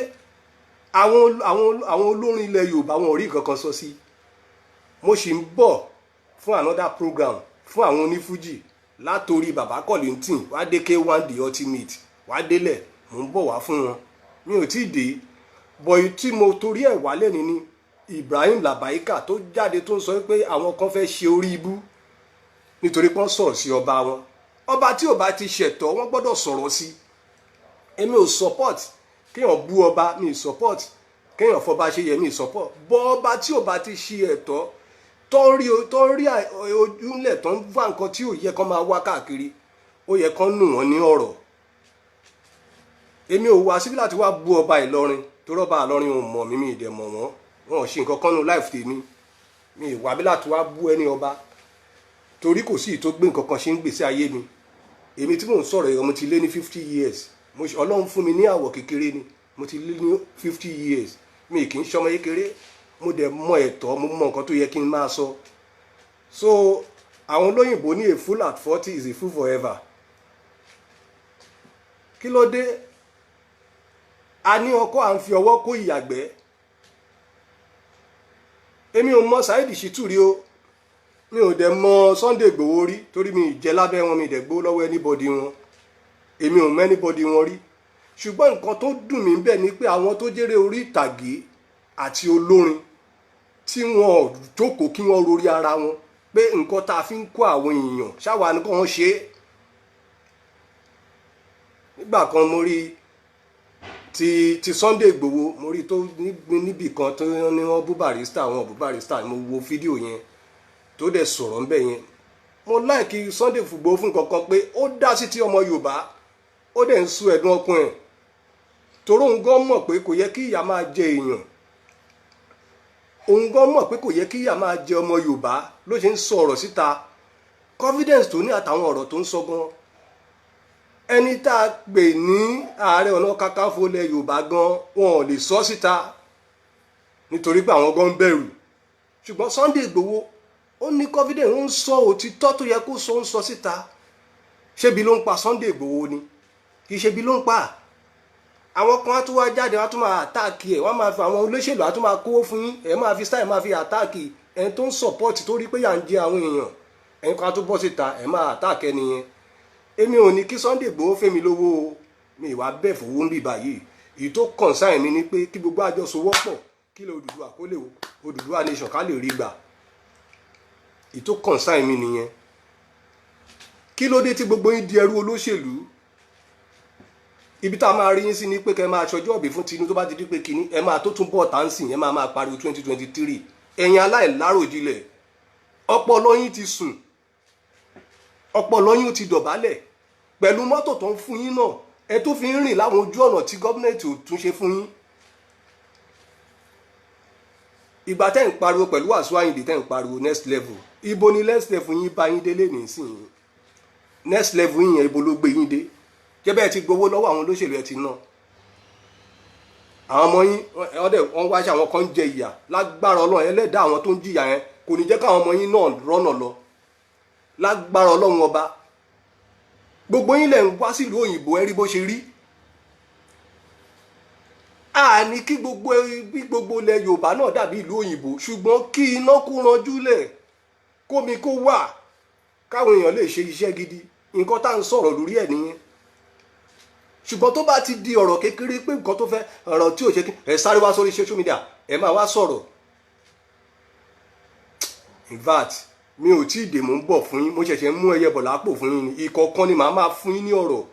[SPEAKER 1] Àwọn olórin ilẹ̀ Yorùbá wọn ò rí nǹkan kan sọ sí. Mo sì ń bọ̀ fún another program fún àwọn onífújì látòrí bàbá Kollington wá dé K1 the ultimate wá délẹ̀, mò ń bọ̀ wá fún wọn. Mi ò tí ì dé, bọ̀yì tí mo torí ẹ̀ wálẹ̀ ní Ibrahim Labaika tó jáde tó ń sọ pé àwọn kan fẹ́ ṣe orí ibú nítorí pọ́n sọ̀rọ̀ sí ọba wọn. Ọba tí ò bá ti ṣẹ̀tọ́ wọ́n gbọ́dọ̀ sọ̀rọ̀ sí. Èmi ò support kéèyàn bú ọba, mi ì support kéèyàn fọba ṣe yẹ, mi ì support. Bọ́ ọba tí ò bá ti ṣe ẹ̀tọ́ tó ń rí ojúlẹ̀ tó ń wá nǹkan tí ò yẹ kán máa wá káàkiri, ó yẹ kán nù wọ́n ní ọ̀rọ̀. Èmi ò wá síbí láti wá bú ọba Ìlọrin torí ọba Ìlọrin ò mọ̀ mí, mi ì dẹ̀ mọ̀ wọ́n, wọn ò ṣe nǹkan kan nínú life tèmi. Mi ì wá bí láti wá bú ẹni ọba torí kò sí ìtó gbé nǹkan kan ṣe ń gbèsè ayé mi. Èmi tí mò ń sọ̀rọ̀ yìí mo ti lé ní 50 years. Ọlọ́run fún mi ní àwọ̀ kékeré ni, mo ti lé ní 50 years. Mi kì í ṣọmọ kékeré, mo dẹ̀ mọ ẹ̀tọ́, mo mọ nǹkan tó yẹ kí n máa sọ. So àwọn olóyìnbó ní a fool at 40 is a fool forever. Kí ló dé? A ní ọkọ à ń fi ọwọ́ kó ìyàgbẹ́. Èmi ò mọ Saheed Shittu rí o, mi ò dẹ̀ mọ Sunday Igboho rí torí mi ì jẹ lábẹ́ wọn, mi ì dẹ̀ gbó lọ́wọ́ anybody wọn. Èmi ò mọ anybody wọn rí. Ṣùgbọ́n nǹkan tó dùn mí bẹ́ẹ̀ ni pé àwọn tó jẹ́rẹ́ orí ìtàgé àti olórin tí wọn ò jókòó kí wọ́n rorí ara wọn pé nǹkan tá a fi ń kó àwọn èèyàn ṣáwa ni kò wọ́n ṣe é. Nígbà kan mo rí ti Sunday Igboho, mo rí tó níbì kan tó ní wọ́n bú Barrister, àwọn bú Barrister, mo wo fídíò yẹn tó dẹ̀ sọ̀rọ̀ ńbẹ̀ yẹn. Mo láìkí Sunday Igboho fún kankan pé ó dá sí ti ọmọ Yorùbá, ó dẹ̀ ń sú ẹ̀dùn ọkàn ẹ̀ torí òun gan mọ̀ pé kò yẹ kí ìyà máa jẹ èèyàn. Òun gan mọ̀ pé kò yẹ kí ìyà máa jẹ ọmọ Yorùbá ló ṣe ń sọ ọ̀rọ̀ síta. Confidence tó ní àtàwọn ọ̀rọ̀ tó ń sọ gan. Ẹni tá a pè ní Ààrẹ Ọ̀nà Kakanfò ilẹ̀ Yorùbá gan wọn ò lè sọ síta nítorí pé àwọn gan ń bẹ̀rù. Ṣùgbọ́n Sunday Igboho ó ní confidence, ó ń sọ òtítọ́ tó yẹ kó sọ, ń sọ síta. Ṣébi ló ń pa Sunday Igboho ni? Kì í ṣebi ló ń pa. Àwọn kan á tún wá jáde, wọ́n á tún máa àtáàkì ẹ̀, wọ́n máa fi àwọn olóṣèlú á tún máa kówó fún yín, ẹ̀ máa fi style máa fi àtáàkì ẹni tó ń support tó rí pé yà ń jẹ àwọn èèyàn, ẹ̀yin kan á tún bọ́ síta ẹ̀ máa àtáàkì ẹni yẹn. Èmi ò ní kí Sunday Igboho fẹ́ mi lówó o, mi ìwà bẹ́ẹ̀ fowó ń bì báyìí. Èyí tó concern mi ni pé kí gbogbo àjọ sowọ́pọ̀ kí lè Odùduwà kó lè Odùduwà nation ká lè rí gbà. Èyí tó concern mi nìyẹn. Kí ló dé tí gbogbo yín di ẹrú olóṣèlú? Ibi tá a máa rí yín sí ni pé kẹ́ máa ṣọjọ́ ọ̀bì fún Tinubu tó bá ti di pé kíní ẹ máa tó tún bọ̀ táǹsì, ẹ máa pariwo 2023. Ẹ̀yin aláìláròjinlẹ̀, ọpọlọ yín ti sùn, ọpọlọ yín ti dọ̀bálẹ̀ pẹ̀lú mọ́tò tó ń fún yín náà, ẹ tó fi ń rìn láwọn ojú ọ̀nà tí gọ́ọ̀mẹ̀ntì ò tún ṣe fún yín. Ìgbà tẹ́ ń pariwo pẹ̀lú Wasiu Ayinde tẹ́ ń pariwo next level, ibo ni next level yín bá yín délé nísìnyí? Next level yín yẹn ibo ló gbé yín dé? Jẹ́bẹ́ ti gbowó lọ́wọ́ àwọn olóṣèlú ẹ ti ná. Àwọn ọmọ yín wọ́n wá ṣe àwọn kan jẹ ìyà lágbára Ọlọ́run ẹlẹ́dàá àwọn tó ń jìyà yẹn kò ní jẹ́ káwọn ọmọ yín náà rọ́nà lọ lágbára Ọlọ́run ọba. Gbogbo yín lẹ̀ ń wá sílùú òyìnbó ẹ rí bó ṣe rí. A ní kí gbogbo ilẹ̀ Yorùbá náà dàbí ìlú òyìnbó, ṣùgbọ́n kí iná kó ranjú lẹ̀, kómi kó wà, káwọn èèyàn lè ṣe iṣẹ́ gidi. Nǹkan tá à ń sọ̀rọ̀ lórí ẹ̀ nìyẹn. Ṣùgbọ́n tó bá ti di ọ̀rọ̀ kékeré pé nǹkan tó fẹ́ ọ̀rọ̀ tí ò ṣe kí ẹ sáré wá sórí social media ẹ máa wá sọ̀rọ̀. In fact mi ò tí ì dè mò ń bọ̀ fún yín, mo ṣẹ̀ṣẹ̀ mú ẹyẹ bọ̀ lápò fún yín ni, ìkọ̀ọ̀kan ni màá máa fún yín ní ọ̀rọ̀.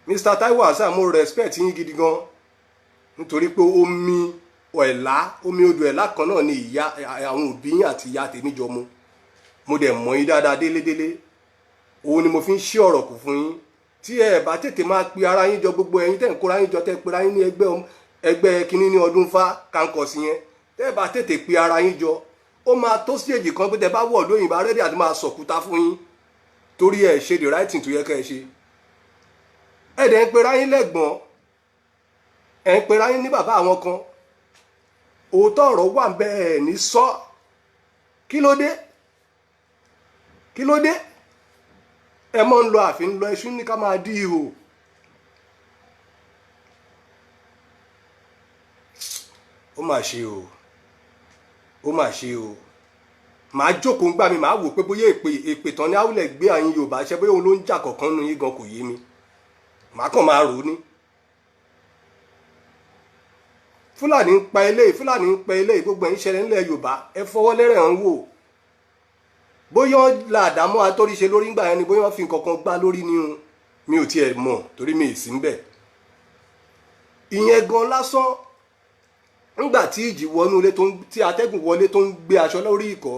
[SPEAKER 1] Mr. Taiwo Hassan, mo respect yín gidi gan nítorí pé omi odò ẹ̀lá kan náà ni ìyá àwọn òbí yín àti ìyá tèmi jọ mu. Mo dẹ̀ mọ̀ yín dáadáa délédélé. Òun ni mo fi ń ṣí ọ̀rọ̀ kù fún yín. Tí ẹ bá tètè máa pe ara yín jọ, gbogbo ẹ̀yin tẹ́ ń kóra yín jọ, tẹ́ pera yín ní ẹgbẹ́ kínní ní ọdún fá kankọ̀sí yẹn, tẹ́ ẹ bá tètè pe ara yín jọ, ó máa tó stage kan pé tẹ́ bá wọ̀ lóyìnbó arẹ́dí àti máa sọ̀kúta fún yín torí ẹ ṣe the right thing tó yẹ kẹ́ ẹ ṣe. Ẹ dẹ̀ ń pera yín lẹ́gbọ̀n, ẹ̀ ń pera yín ní bàbá àwọn kan, òótọ́ ọ̀rọ̀ wà ń bẹ ẹ̀ ní sọ. Kí ló dé? Kí ló dé? Ẹ mọ́ ń lọ àfin lọ ẹṣú ní ká máa dí ihò. Ó mà ṣe o, ó mà ṣe o. Màá jókòó ń gbà mí, màá wò pé bóyá èpè tán ní Awúlẹ̀ gbé àyín Yorùbá ṣe bóyá òun ló ń jà kọ̀ọ̀kan nínú yín gan kò yé mi. Màá kàn máa rò ó ní. Fúlàní ń pa eléyìí, Fúlàní ń pa eléyìí, gbogbo ẹ̀ ń ṣẹlẹ̀ nílẹ̀ Yorùbá, ẹ fọwọ́ lẹ́rẹ̀ ń wò. Bóyá làdámọ́ atóríṣe lórí ńgbà yẹn ni bóyá wọ́n fi nǹkan kan gbá lórí ni o, mi ò tiẹ̀ mọ̀ torí mi ì sí ń bẹ̀. Ìyẹn gan lásán, ńgbà tí ìjì wọnú ilé tí atẹ́gùn wọlé tó ń gbé aṣọ lórí ìkọ́,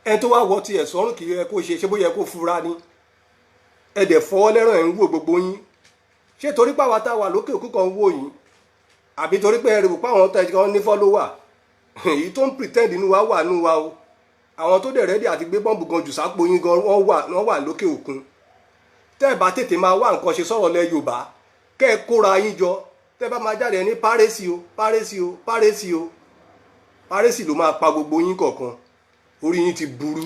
[SPEAKER 1] ẹni tó wá wọ tiẹ̀ sọ́run kì í yẹ kó ṣe bóyá kó fura ni. Ẹ dẹ̀ fọwọ́ lẹ́rọ̀ ẹ̀ ń wò gbogbo yín. Ṣé torí pàwọ́ tá a wà lókè òkú kan ń wò yín? Àbí torí pé ẹrù páwọn tẹ̀síkan ní fọ́lọ́wà? Èyí tó ń pretend inú wa wà nú wa o. Àwọn tó dẹ̀ rẹ́dí àti gbé bọ́ǹbù gan jù sápò yín gan wọ́n wà lókè òkun. Tẹ́ ẹ bá tètè máa wá nǹkan ṣe sọ̀rọ̀ lẹ Yorùbá, kẹ́ ẹ kóra yín jọ. Tẹ́ ẹ bá máa jáde ní párẹ́sì o, párẹ́sì o, párẹ́sì o. Párẹ́sì ló máa pa gbogbo yín kọ̀ọ̀kan. Orí yín ti burú.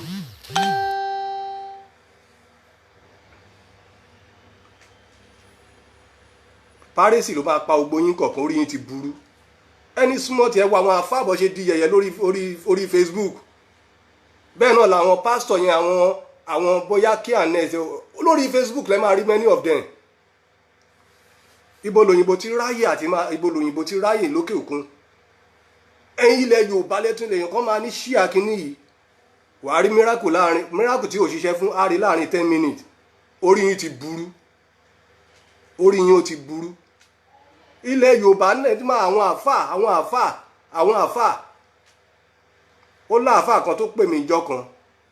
[SPEAKER 1] Párẹ́sì ló máa pa gbogbo yín kọ̀ọ̀kan, orí yín ti burú. Ẹni súnmọ́ tiẹ̀ wọ àwọn àfáàbọ̀ ṣe di yẹ̀yẹ́ lórí Facebook. Bẹ́ẹ̀ náà làwọn pásítọ̀ yẹn àwọn bóyá kí ànẹ́sẹ̀ lórí Facebook lẹ́ máa rí many of them. Ibo lòyìnbó ti ráyè ibo lòyìnbó ti ráyè lókè òkun. Ẹ̀yin ilẹ̀ Yorùbá lẹ́tún lèyàn kan máa ní ṣíà kínní yìí. Wàá rí miracle tí ò ṣiṣẹ́ fún àárí láàrin 10 minutes. Orí yín ti burú. Orí yín ó ti burú. Ilẹ̀ Yorùbá náà ti máa àwọn àfà. Ó láàfà kan tó pè mí ìjọ kan,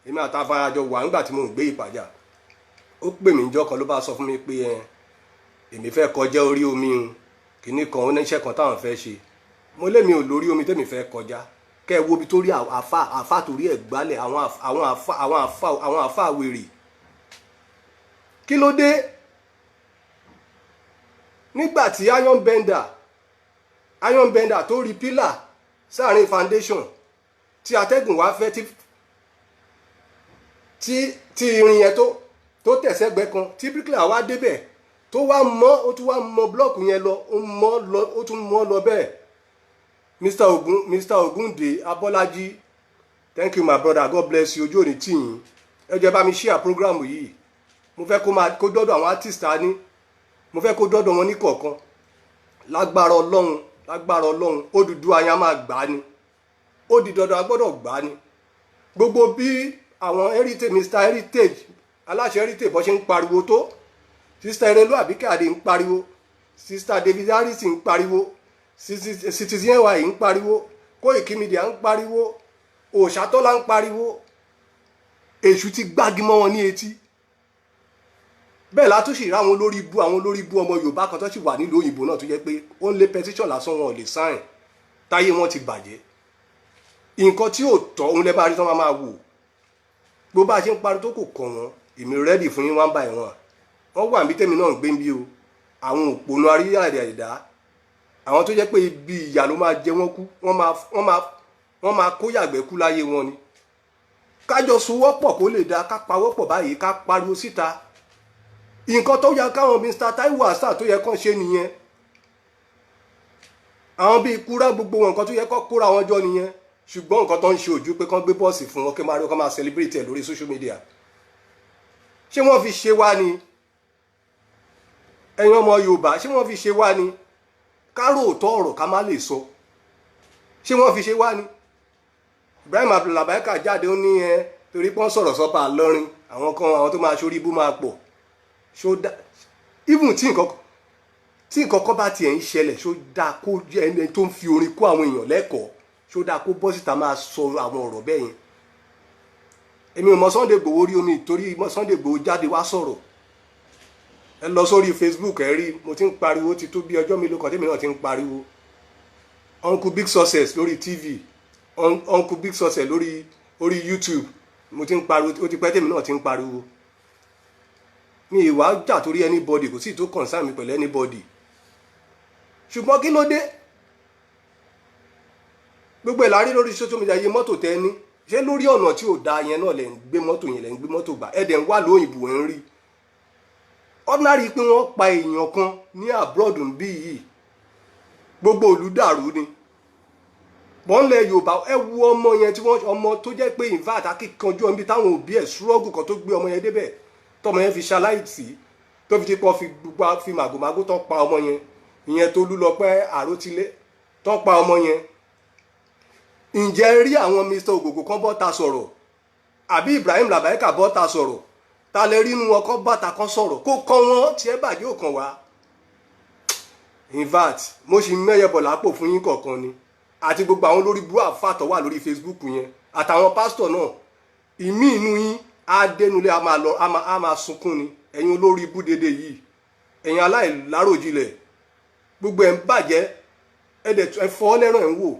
[SPEAKER 1] èmi àtàfàyàjọ wà nígbà tí mo ń gbé Ìpàjà. Ó pè mí ìjọ kan ló bá sọ fún mi pé èmi fẹ́ kọjá orí omi un, kìíní kan oníṣẹ́ kan táwọn fẹ́ ṣe. Mo lémi ò lórí omi tẹ́mi fẹ́ kọjá. Kẹ́ ẹ wo ibi tó rí àfà torí ẹ̀ gbálẹ̀ àwọn àfà wèrè. Kí ló dé? Nígbà tí iron bender tó rí pílà sáàrin foundation tí atẹ́gùn wá fẹ́ tí irin yẹn tó tẹ̀sẹ́gbẹ́ kan tí bíríkìlà wá débẹ̀ tó wá mọ́ ó tún wá mọ blọ́ọ̀kù yẹn lọ ó tún mọ́ lọ bẹ́ẹ̀. Mr. Ogunde Abọ́lájí, thank you my brother, God bless you, ojú òní tì yín. Ẹ jẹ́ bá mi share program yìí. Mo fẹ́ kó dọ́dọ̀ àwọn artist ní, mo fẹ́ kó dọ́dọ̀ wọn ní kọ̀ọ̀kan. Lágbára Ọlọ́run Odùduwà yẹn máa gbà ni. Ó di dandan a gbọ́dọ̀ gbà ni. Gbogbo bí àwọn Mr. Heritage aláṣẹ Heritage bọ́ ṣe ń pariwo tó, Sister Erelu Abike Ade ń pariwo, Sister David Harris ń pariwo, Citizen Y ń pariwo, Koiki Media ń pariwo, Òṣàtọ́lá ń pariwo. Èṣù ti gbági mọ́ wọn ní etí. Bẹ́ẹ̀ látúnṣe ìrá àwọn olórí ibú ọmọ Yorùbá kan tó sì wà nílùú òyìnbó náà tó jẹ́ pé ó ń lé petition lásán wọn ò lè sign. Táyé wọn ti bàjẹ́. Nǹkan tí ò tọ́ òun lẹ́ bá rí tán máa wò. Bó bá ṣe ń parí tó kò kàn wọ́n, èmi rẹ́dì fún yín one by one. Wọ́n wà níbi tẹ́mi náà ń gbé ń bí o. Àwọn òpònú aríyàdà, àwọn tó jẹ́ pé ibi ìyà ló máa jẹ wọ́n kú, wọ́n máa kó yàgbẹ́ kú láyé wọn ni. Kájọ sowọ́pọ̀ kó lè dáa, ká pawọ́pọ̀ báyìí, ká pariwo síta. Nǹkan tó yẹ káwọn Mr. Taiwo Hassan tó yẹ kán ṣe nìyẹn. Àwọn bíi kúrá gbogbo wọn nǹkan tó yẹ kán kóra wọn jọ nìyẹn. Ṣùgbọ́n nǹkan tó ń ṣe ojú pé kán gbé bọ́ọ̀sì fún wọn kí máa rí wọn máa celebrate ẹ̀ lórí social media. Ṣé wọ́n fi ṣe wá ni? Ẹ̀yin ọmọ Yorùbá, ṣé wọ́n fi ṣe wá ni? Ká rò òótọ́ ọ̀rọ̀ ká má lè sọ. Ṣé wọ́n fi ṣe wá ni? Ibrahim Abdulabaka jáde ó ní torí pọ́n sọ̀rọ̀ sọ́pà lọ́rin àwọn tó máa ṣorí ibú máa pọ̀. Even tí nǹkan kan bá tiẹ̀ ń ṣẹlẹ̀ ṣó dáa kó ẹni tó ń fi orin kó àwọn èèyàn lẹ́kọ̀ọ́ ṣó dáa kó bọ́ síta máa sọ àwọn ọ̀rọ̀ bẹ́ẹ̀ yẹn. Èmi ò mọ Sunday Igboho rí omi torí Sunday Igboho jáde wá sọ̀rọ̀. Ẹ lọ sórí Facebook ẹ rí mo ti ń pariwo ti tó bí ọjọ́ mélòó kan tèmi náà ti ń pariwo. Uncle Big Success lórí TV, Uncle Big Success lórí YouTube mo ti ń pariwo, ó ti pẹ́ tèmi náà ti ń pariwo. Mi ìwà jà torí anybody, kò sí tó concern mi pẹ̀lú anybody. Ṣùgbọ́n kí ló dé? Gbogbo ìlàrí lórí social media yẹ mọ́tò tẹ́ ní. Ṣé lórí ọ̀nà tí ò da yẹn náà lẹ̀ ń gbé mọ́tò yẹn lẹ̀ ń gbé mọ́tò gbà? Ẹ̀dẹ̀ ń wà lóyìnbó ẹ̀ ń rí. Ordinary pé wọ́n pa èèyàn kan ní abroad bí yìí. Gbogbo ìlú dàrú ni. Bọ́ńlẹ̀ Yorùbá ẹ wo ọmọ yẹn tí ọmọ tó jẹ́ pé in fact akíkanjú ọmọ bí táwọn òbí ẹ̀ struggle kan tó gbé ọmọ yẹn débẹ̀. Tọmọ yẹn fi ṣaláìsí tó fi ti pọ̀ fi màgòmágó tó pa ọmọ yẹn. Ìyẹn tó lú lọ pé Àrótilé tó pa ọmọ yẹn ǹjẹ́ rí àwọn Mr. Ogogo kan bọ́ta sọ̀rọ̀ àbí Ibrahim Labaika bọ́ta sọ̀rọ̀ ta lè rí inú wọn kọ́ bàtà kan sọ̀rọ̀ kó kọ́ wọn tí ẹ bàjẹ́ òkan wá. In fact mo sì mẹ́yẹ bọ̀ lápò fún yín kọ̀ọ̀kan ni àti gbogbo àwọn olórí burú àfàtọ̀ wà lórí Facebook yẹn àtàwọn pásítọ̀ náà ìmí inú yín á dénúlé a máa sunkún ni ẹ̀yin olórí ibú dédé yìí ẹ̀yin aláìláròjinlẹ̀ gbogbo ẹ̀ ń bàjẹ́ ẹ fọ́ lẹ́ràn ẹ̀ ń wò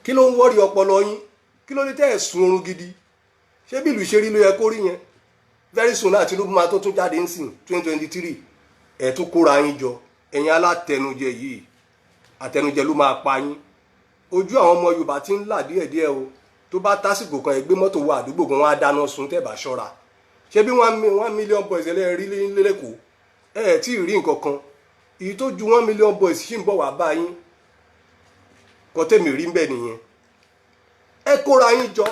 [SPEAKER 1] kí ló ń wọ́rí ọpọlọ yín kí ló dé tẹ́ ẹ̀ sun oorun gidi ṣé bí ìlú ṣe rí ló yẹ kó rí yẹn very soon náà Tinubu máa tó tún jáde ń sìn 2023 ẹ̀ tún kóra yín jọ ẹ̀yin alátẹnujẹ yìí àtẹnujẹ ló máa pa yín ojú àwọn ọmọ Yorùbá ti ń là díẹ̀díẹ̀ o tó bá tásìkò kan ẹ gbé mọ́tò wọ àdúgbò kan wọn á dáná sun tẹ́ bá ṣọ́ra ṣé bí 1 million boys ẹlẹ́rìí lẹ́lẹ́kọ̀ọ́ ẹ̀ tí ì rí nǹkan kan èyí tó ju 1 million boys ṣì ń bọ̀ wá bá yín kọ́tẹ́mì rí bẹ́ẹ̀ nìyẹn ẹ kóra yín jọ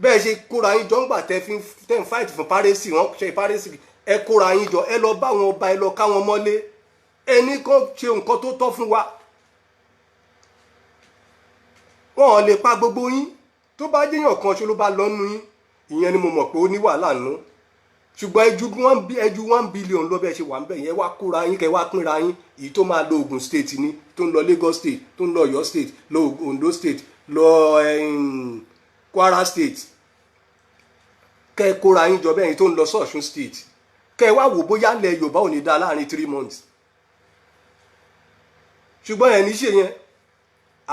[SPEAKER 1] bẹ́ẹ̀ ṣe kóra yín jọ ńgbà tẹ́ ń fight fún piracy wọ́n ṣe piracy ẹ kóra yín jọ ẹ lọ bá wọn ọba ẹ lọ ká wọn mọ́lé ẹni kan ṣe nǹkan tó tọ́ fún wa wọn ò lè pa gbogbo yín tó bá jẹ́yàn kan ṣe ló bá lọ́nu yín ìyẹn ni mo mọ̀ pé ó ní wàhálà nù ṣùgbọ́n ẹjú 1 billion lọ bẹ́ẹ̀ ṣe wà ń bẹ̀ yẹn wá kóra yín kẹ́ wá pínra yín èyí tó máa lọ Ògùn state ni tó ń lọ Lagos state tó ń lọ Ọ̀yọ́ state lọ Ondo state lọ Kwara state kẹ́ kóra yín jọ bẹ́ẹ̀ yín tó ń lọ Ọ̀ṣun state kẹ́ wá wò bóyá ilẹ̀ Yorùbá ò ní dá láàrin 3 months ṣùgbọ́n ẹ̀ ní ṣe yẹn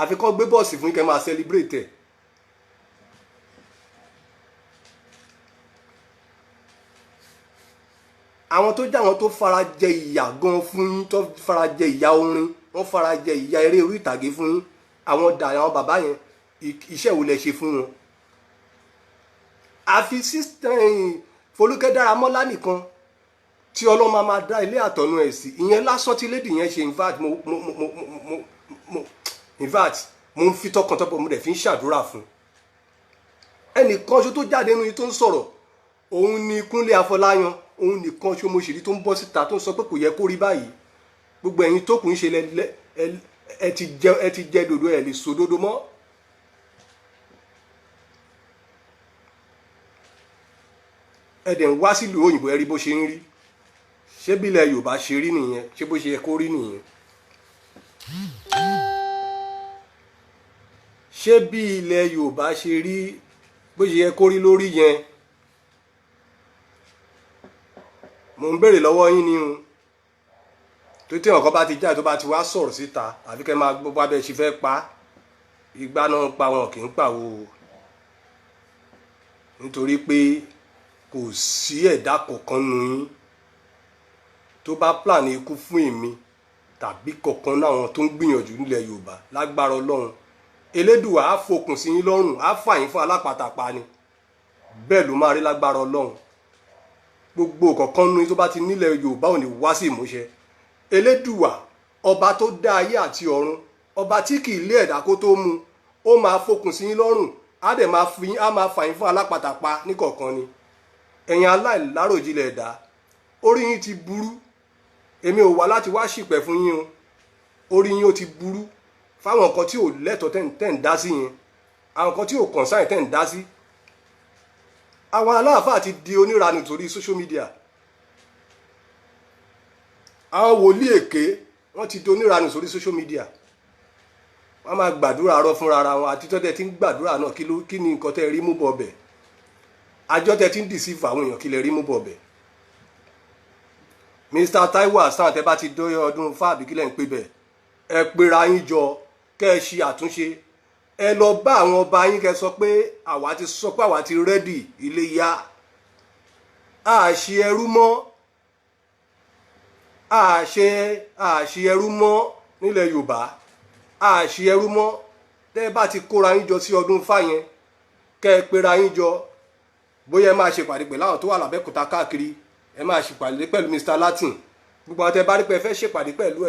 [SPEAKER 1] àfikún gbé bọ́ọ̀sì fún kẹ́ máa celebrate ẹ̀. àwọn tó jẹ́ àwọn tó fara jẹ ìyà gan fún yín tó fara jẹ ìyà orin wọ́n fara jẹ ìyà eré orí ìtàgé fún yín àwọn bàbá yẹn iṣẹ́ wo lẹ ṣe fún wọn. àfi Folúkẹ́ Dáramọ́lá nìkan tí Ọlọ́run máa dá ilé àtọ̀nù ẹ̀ sí ìyẹn lásán tí lédì yẹn ṣe in fact mo ń fi tọkàntọkàn mo dẹ̀ fi ń ṣàdúrà fún ẹnìkan ṣo tó jáde nínú yìí tó ń sọ̀rọ̀ òun ni Kúnlé Afọláyan òun nìkan ṣo mo ṣèlérí tó ń bọ́ síta tó ń sọ pé kò yẹ kó rí báyìí gbogbo ẹ̀yin tó kù ń ṣe ẹ ti jẹ dòdò ẹ lè so dòdò mọ́. ẹ dẹ̀ ń wá sílùú òyìnbó ẹ rí bó ṣe ń rí ṣé bí ilẹ̀ Yorùbá ṣe rí nìyẹn ṣé bó ṣe yẹ kó rí nìyẹn. ṣé bí ilẹ̀ Yorùbá ṣe rí bó ṣe yẹ kó rí lórí yẹn mo ń béèrè lọ́wọ́ yín ni o tó tí ọ̀kan bá ti jáde tó bá ti wá sọ̀rọ̀ síta àfi kẹ́ máa gbọ́ abẹ́ ṣe fẹ́ pa ìgbà náà pa wọn kì í pàwọ́ nítorí pé kò sí ẹ̀dá kankan nù yín tó bá plan ikú fún èmi tàbí kankan náà àwọn tó ń gbìyànjú nílẹ̀ Yorùbá lágbára Ọlọ́run Elédùà á fokùn sí yín lọ́rùn á fà yín fún alápatà pa ni bẹ́ẹ̀ ló máa rí lágbára Ọlọ́run gbogbo kankan nù yín tó bá ti nílẹ̀ Yorùbá ò ní wá sí ìmúṣẹ Elédùà ọba tó dá ayé àti ọ̀run ọba tí kì í lé ẹ̀dá kó tó mú ó máa fokùn sí yín lọ́rùn á dẹ̀ máa fà yín fún alápatà pa níkọ̀ọ̀kan ni ẹ̀yin aláìláròjinlẹ̀ ẹ̀dá orí yín ti burú èmi ò wá láti wá ṣìpẹ̀ fún yín o orí yín ó ti burú fáwọn nǹkan tí ò lẹ́tọ̀ọ́ tẹ́ ń dá sí yẹn àwọn nǹkan tí ò concern tẹ́ ń dá sí àwọn aláàfáà ti di oníranù torí social media àwọn wòlíì èké wọ́n ti di oníranù sórí social media wọ́n máa gbàdúrà arọ́ fúnra ara wọn àti tọ́tẹ́ tí ń gbàdúrà náà kí ni nǹkan tẹ́ rí mú bọ̀ bẹ̀ àjọ tẹ́ tí ń deceive àwọn èèyàn kí lè rí mú bọ̀ bẹ̀ Mr. Taiwo Hassan tẹ́ bá ti dóyè ọdún fáàbí kílẹ̀ ń pè bẹ̀ ẹ pera yín jọ kẹ́ ẹ ṣe àtúnṣe ẹ lọ bá àwọn ọba yín kẹ́ sọ pé àwa ti rẹ́dì Iléyá àṣe ẹrú mọ́ àṣe ẹrú mọ́ nílẹ̀ Yorùbá àṣe ẹrú mọ́ tẹ́ bá ti kóra yín jọ sí ọdún fáyẹn kẹ́ ẹ pera yín jọ bóyá ẹ máa ṣèpàdé pẹ̀lú àwọn tó wà lábẹ́kúta káàkiri ẹ máa ṣèpàdé pẹ̀lú Mr. Latin gbogbo àwọn tẹ́ bá rí pé ẹ fẹ́ ṣèpàdé pẹ̀lú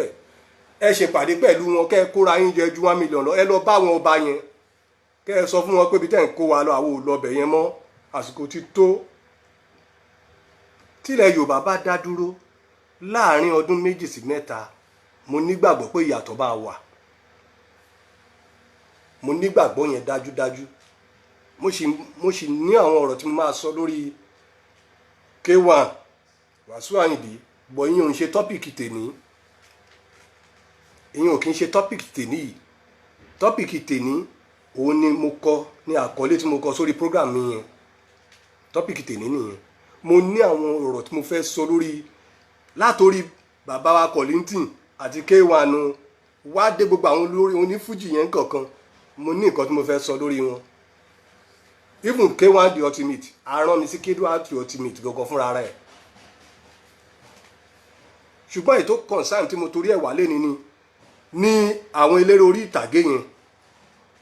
[SPEAKER 1] ẹ ṣèpàdé pẹ̀lú wọn kẹ́ ẹ kóra yín jẹ ju 1 million lọ ẹ lọ bá àwọn ọba yẹn kẹ́ ẹ sọ fún wọn pé ibi tẹ́ ń kó wa lọ àwọn ò lọbẹ̀ yẹn mọ́ àsìkò ti tó tílẹ̀ Yorùbá bá dá dúró láàrin ọdún 2 sí 3 mo nígbàgbọ́ pé ìyàtọ̀ máa wà, mo nígbàgbọ́ yẹn dájúdájú. mo sì ní àwọn ọ̀rọ̀ tí mo máa sọ lórí K1 Wasiu Ayinde, bọ̀ ìyẹn ò ń ṣe tọ́pìkì tèní, ìyẹn ò kí ń ṣe tọ́pìkì tèní yìí. Tọ́pìkì tèní òun ni mo kọ ní àkọlé tí mo kọ sórí program mi yẹn. Tọ́pìkì tèní nìyẹn. Mo ní àwọn ọ̀rọ̀ tí mo fẹ́ sọ lórí, látòrí bàbá wa Kollington àti K1 wá dé gbogbo àwọn olórí onífújì yẹn kọ̀ọ̀kan. Mo ní nǹkan tí mo fẹ́ sọ lórí wọn. Even K1 the ultimate, arán mi sí K1 the ultimate gangan fúnra rẹ̀. Ṣùgbọ́n ètò concern tí mo torí ẹ̀ wà lẹ́ni ní àwọn eléré orí ìtàgé yẹn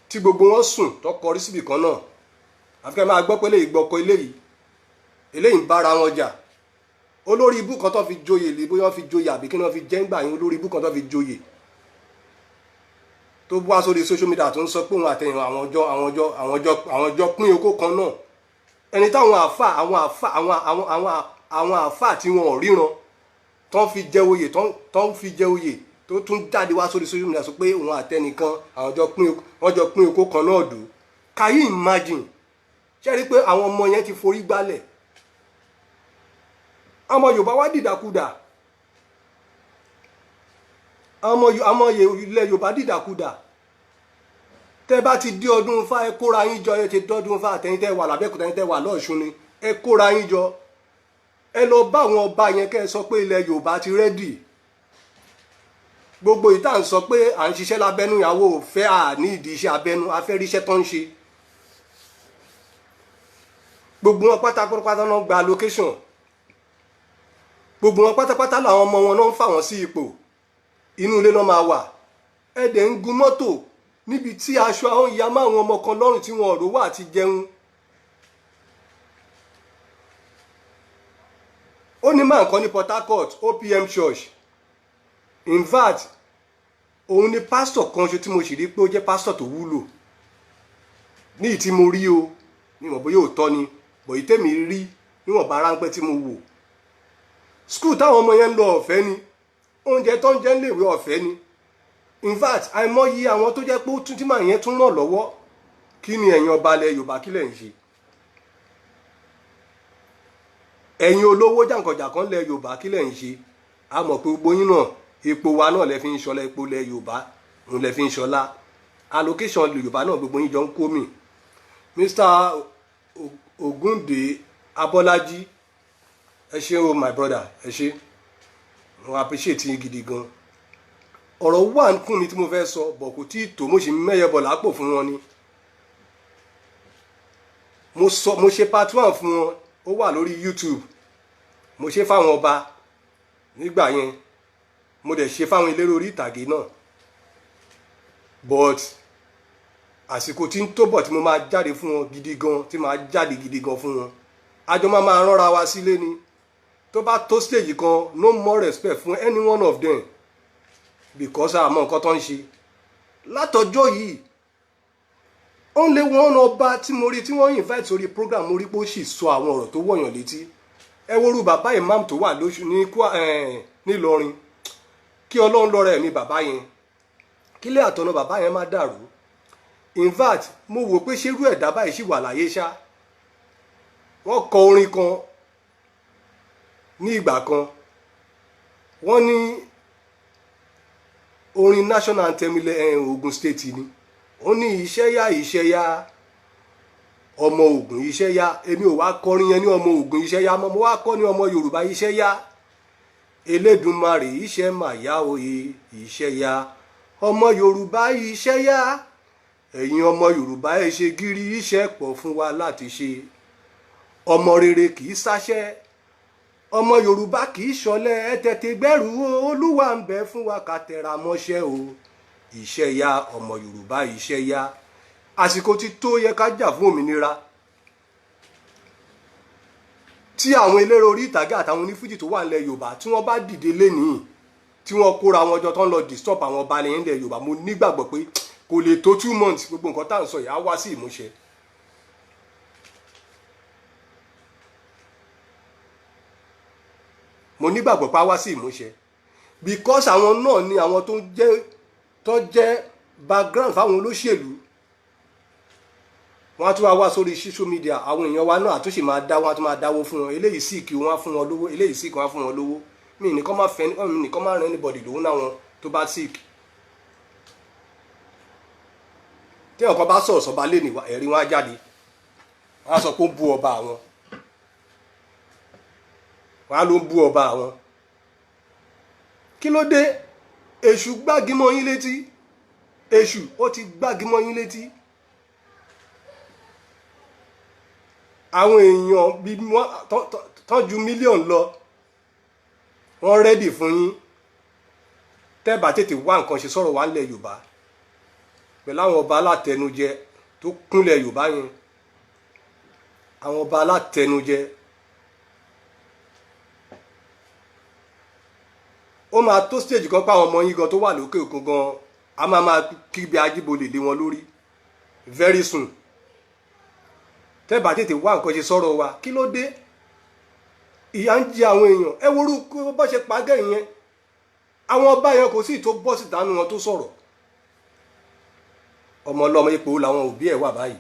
[SPEAKER 1] tí gbogbo wọn sùn tó kọrí síbì kan náà. Àfikẹ́ máa gbọ́ pé eléyìí gbọ́kọ eléyìí ń bára wọn jà. Olórí ibú kan tó fi joyè lè bóyá wọ́n fi joyè àbí kí wọ́n fi jẹ́ ńgbà yẹn, olórí ibú kan tó fi joyè tó wá sórí social media tó ń sọ pé òun àtẹ̀yìn àwọn ọjọ́ pín okó kan náà. Ẹni táwọn àfà tí wọn ò ríran tó ń fi jẹ oyè tó tún jáde wá sórí social media sọ pé òun àtẹnìkan àwọn ọjọ́ pín okó kan náà dùn. Can you imagine? Ṣé rí pé àwọn ọmọ yẹn ti forí gbálẹ̀? Ọmọ Yorùbá wá dìdàkudà, ọmọ ilẹ̀ Yorùbá dìdàkudà. Tẹ́ bá ti dé ọdún Ifá, ẹ kóra yín jọ. Ẹ ti dọ́dún Ifá, àtẹ̀yin tẹ́ wà l'Abẹ́òkúta, àtẹ̀yin tẹ́ wà l'Ọ̀ṣun ni, ẹ kóra yín jọ. Ẹ lọ bá àwọn ọba yẹn kẹ́ ẹ sọ pé ilẹ̀ Yorùbá ti rẹ́dì. Gbogbo ìta ń sọ pé à ń ṣiṣẹ́ lábẹ́nú, ìyàwó ò fẹ́ àní ìdí iṣẹ́ abẹ́nú, a fẹ́ ríṣẹ́ tó ń ṣe. Gbogbo wọn pátápátá náà gba location. Gbogbo wọn pátápátá làwọn ọmọ wọn náà ń fà wọ́n sí ipò. Inú ilé náà máa wà. Ẹ̀dẹ̀ ń gun mọ́tò níbi tí aṣọ àwọn ìyá máa wọn ọmọ kan lọ́rùn tí wọn ò rówó àti jẹun. Ó ní máa nǹkan ní Port Harcourt OPM Church. In fact, òun ni pásítọ̀ kan ṣe tí mo sì rí pé ó jẹ́ pásítọ̀ tó wúlò. Ní ìtí mo rí o, ní ìmọ̀ bóyá òótọ́ ni, bọ̀ ìtẹ́mi rí níwọ̀n bá ráńpẹ́ tí mo wò. School táwọn ọmọ yẹn ń lọ ọ̀fẹ́ ni, oúnjẹ tó ń jẹ níléèwé ọ̀fẹ́ ni. In fact, àìmọye àwọn tó jẹ́ pé ó tún tí màá yẹn tún ràn lọ́wọ́. Kí ni ẹ̀yin ọba ilẹ̀ Yorùbá kí lẹ̀ ń ṣe? Ẹ̀yin olówó jàǹkànjàǹkàn ilẹ̀ Yorùbá kí lẹ̀ ń ṣe? A mọ̀ pé gbogbo yín náà epo wa náà lẹ fi ń ṣọlá, epo ilẹ̀ Yorùbá òun lẹ fi ń ṣọlá. Allocation Yorùbá náà gbogbo yín jọ ń kó mi. Mr. Ogunde Abọ́lájí, ẹ ṣé o my brother, ẹ ṣé. Mo appreciate yín gidi gan. Ọ̀rọ̀ wà ń kún mi tí mo fẹ́ sọ, bọ̀ kò tí ì tó, mo sì mẹ́yẹ bọ̀ lápò fún wọn ni. Mo ṣe part 1 fún wọn, ó wà lórí YouTube. Mo ṣe fáwọn ọba nígbà yẹn, mo dẹ̀ ṣe fáwọn eléré orí ìtàgé náà. But àsìkò tí ń tó bọ̀ tí mo máa jáde fún wọn gidi gan, tí máa jáde gidi gan fún wọn. Àjọ máa ránra wa sílé ni. Tó bá tó stage kan, no more respect fún any one of them because àmọ́ nǹkan tó ń ṣe. Látọjọ́ yìí, only one ọba tí mo rí tí wọ́n invite sórí program, mo rí pé ó sì sọ àwọn ọ̀rọ̀ tó wọ̀nyàn létí. Ẹ worú bàbá imam tó wà lóṣù nílọrin. Kí Ọlọ́run lọ́rọ̀ ẹ̀mí bàbá yẹn. Kílé àtọ̀nà bàbá yẹn má dàrú. In fact, mo wò pé ṣerú ẹ̀dá báyìí sì wà láyé ṣá. Wọ́n kọ orin kan ní ìgbà kan. Wọ́n ní orin national anthem ilẹ̀ Ogun State ni. Ó ní iṣẹ́ yá ọmọ Ògùn iṣẹ́ yá. Èmi ò wá kọrin yẹn ní ọmọ Ògùn iṣẹ́ yá mọ́, mo wá kọ́ ní ọmọ Yorùbá iṣẹ́ yá. Elédùmarè iṣẹ́ mà yá òye iṣẹ́ yá. Ọmọ Yorùbá iṣẹ́ yá. Ẹ̀yin ọmọ Yorùbá ẹ ṣe gírí, iṣẹ́ pọ̀ fún wa láti ṣe. Ọmọ rere kì í sáṣẹ́. Ọmọ Yorùbá kì í ṣọ̀lẹ, ẹ tètè gbẹ́rù o, Olúwa ń bẹ fún wa ká tẹra mọ́ṣẹ́ o. Iṣẹ́ yá ọmọ Yorùbá iṣẹ́ yá. Àsìkò ti tó yẹ ká jà fún òmìnira. Tí àwọn eléré orí ìtàgé àtàwọn onífújì tó wà nílẹ̀ Yorùbá tí wọ́n bá dìde lénìí, tí wọ́n kóra wọn jọ tán lọ disturb àwọn ọba ilẹ̀ nílẹ̀ Yorùbá, mo nígbàgbọ́ pé kò lè tó 2 months gbogbo nǹkan tá à ń sọ yìí á wá sí ìmúṣẹ. Mo nígbàgbọ́ pé á wá sí ìmúṣẹ. because àwọn náà ni àwọn tó jẹ́ background fáwọn olóṣèlú. Wọ́n á tún wá sórí social media, àwọn èèyàn wa náà àtúnṣe máa dá wọn, á tún máa dáwó fún wọn, eléyìí sì kí wọ́n á fún wọn lówó, eléyìí sì kí wọ́n á fún wọn lówó. Mi nìkan máa fẹ́ mi nìkan máa rán anybody lówó náà wọn tó bá sick. Tí ọ̀kan bá sọ̀rọ̀ sọ́ba lé ní ẹ̀rí wọn á jáde, wọ́n á sọ pé ó ń bú ọba àwọn, wọ́n á ló ń bú ọba àwọn. Kí ló dé? Èṣù gbágimọ́ yín létí, èṣù ó ti gbágimọ́ yín létí. Àwọn èèyàn bíi tán ju mílíọ̀nù lọ wọ́n rẹ́dì fún yín tẹ́bà tètè wá nǹkan ṣe sọ̀rọ̀ wá nílẹ̀ Yorùbá pẹ̀lú àwọn ọba alátẹnujẹ tó kúnlẹ̀ Yorùbá yẹn. Àwọn ọba alátẹnujẹ ó máa tó stage kan pa àwọn ọmọ yín gan tó wà lókè òkun gan a máa kí bí ajíbolè lé wọn lórí very soon. Tẹ́bà tètè wá nǹkan ṣe sọ̀rọ̀ wa, kí ló dé? Ìyà ń jẹ àwọn èèyàn. Ẹ worú bó ṣe pàgẹ́ yẹn, àwọn ọba yẹn kò sí tó bọ́ síta nínú wọn tó sọ̀rọ̀. Ọmọ ọlọ́mọ ipò wo làwọn òbí ẹ̀ wà báyìí?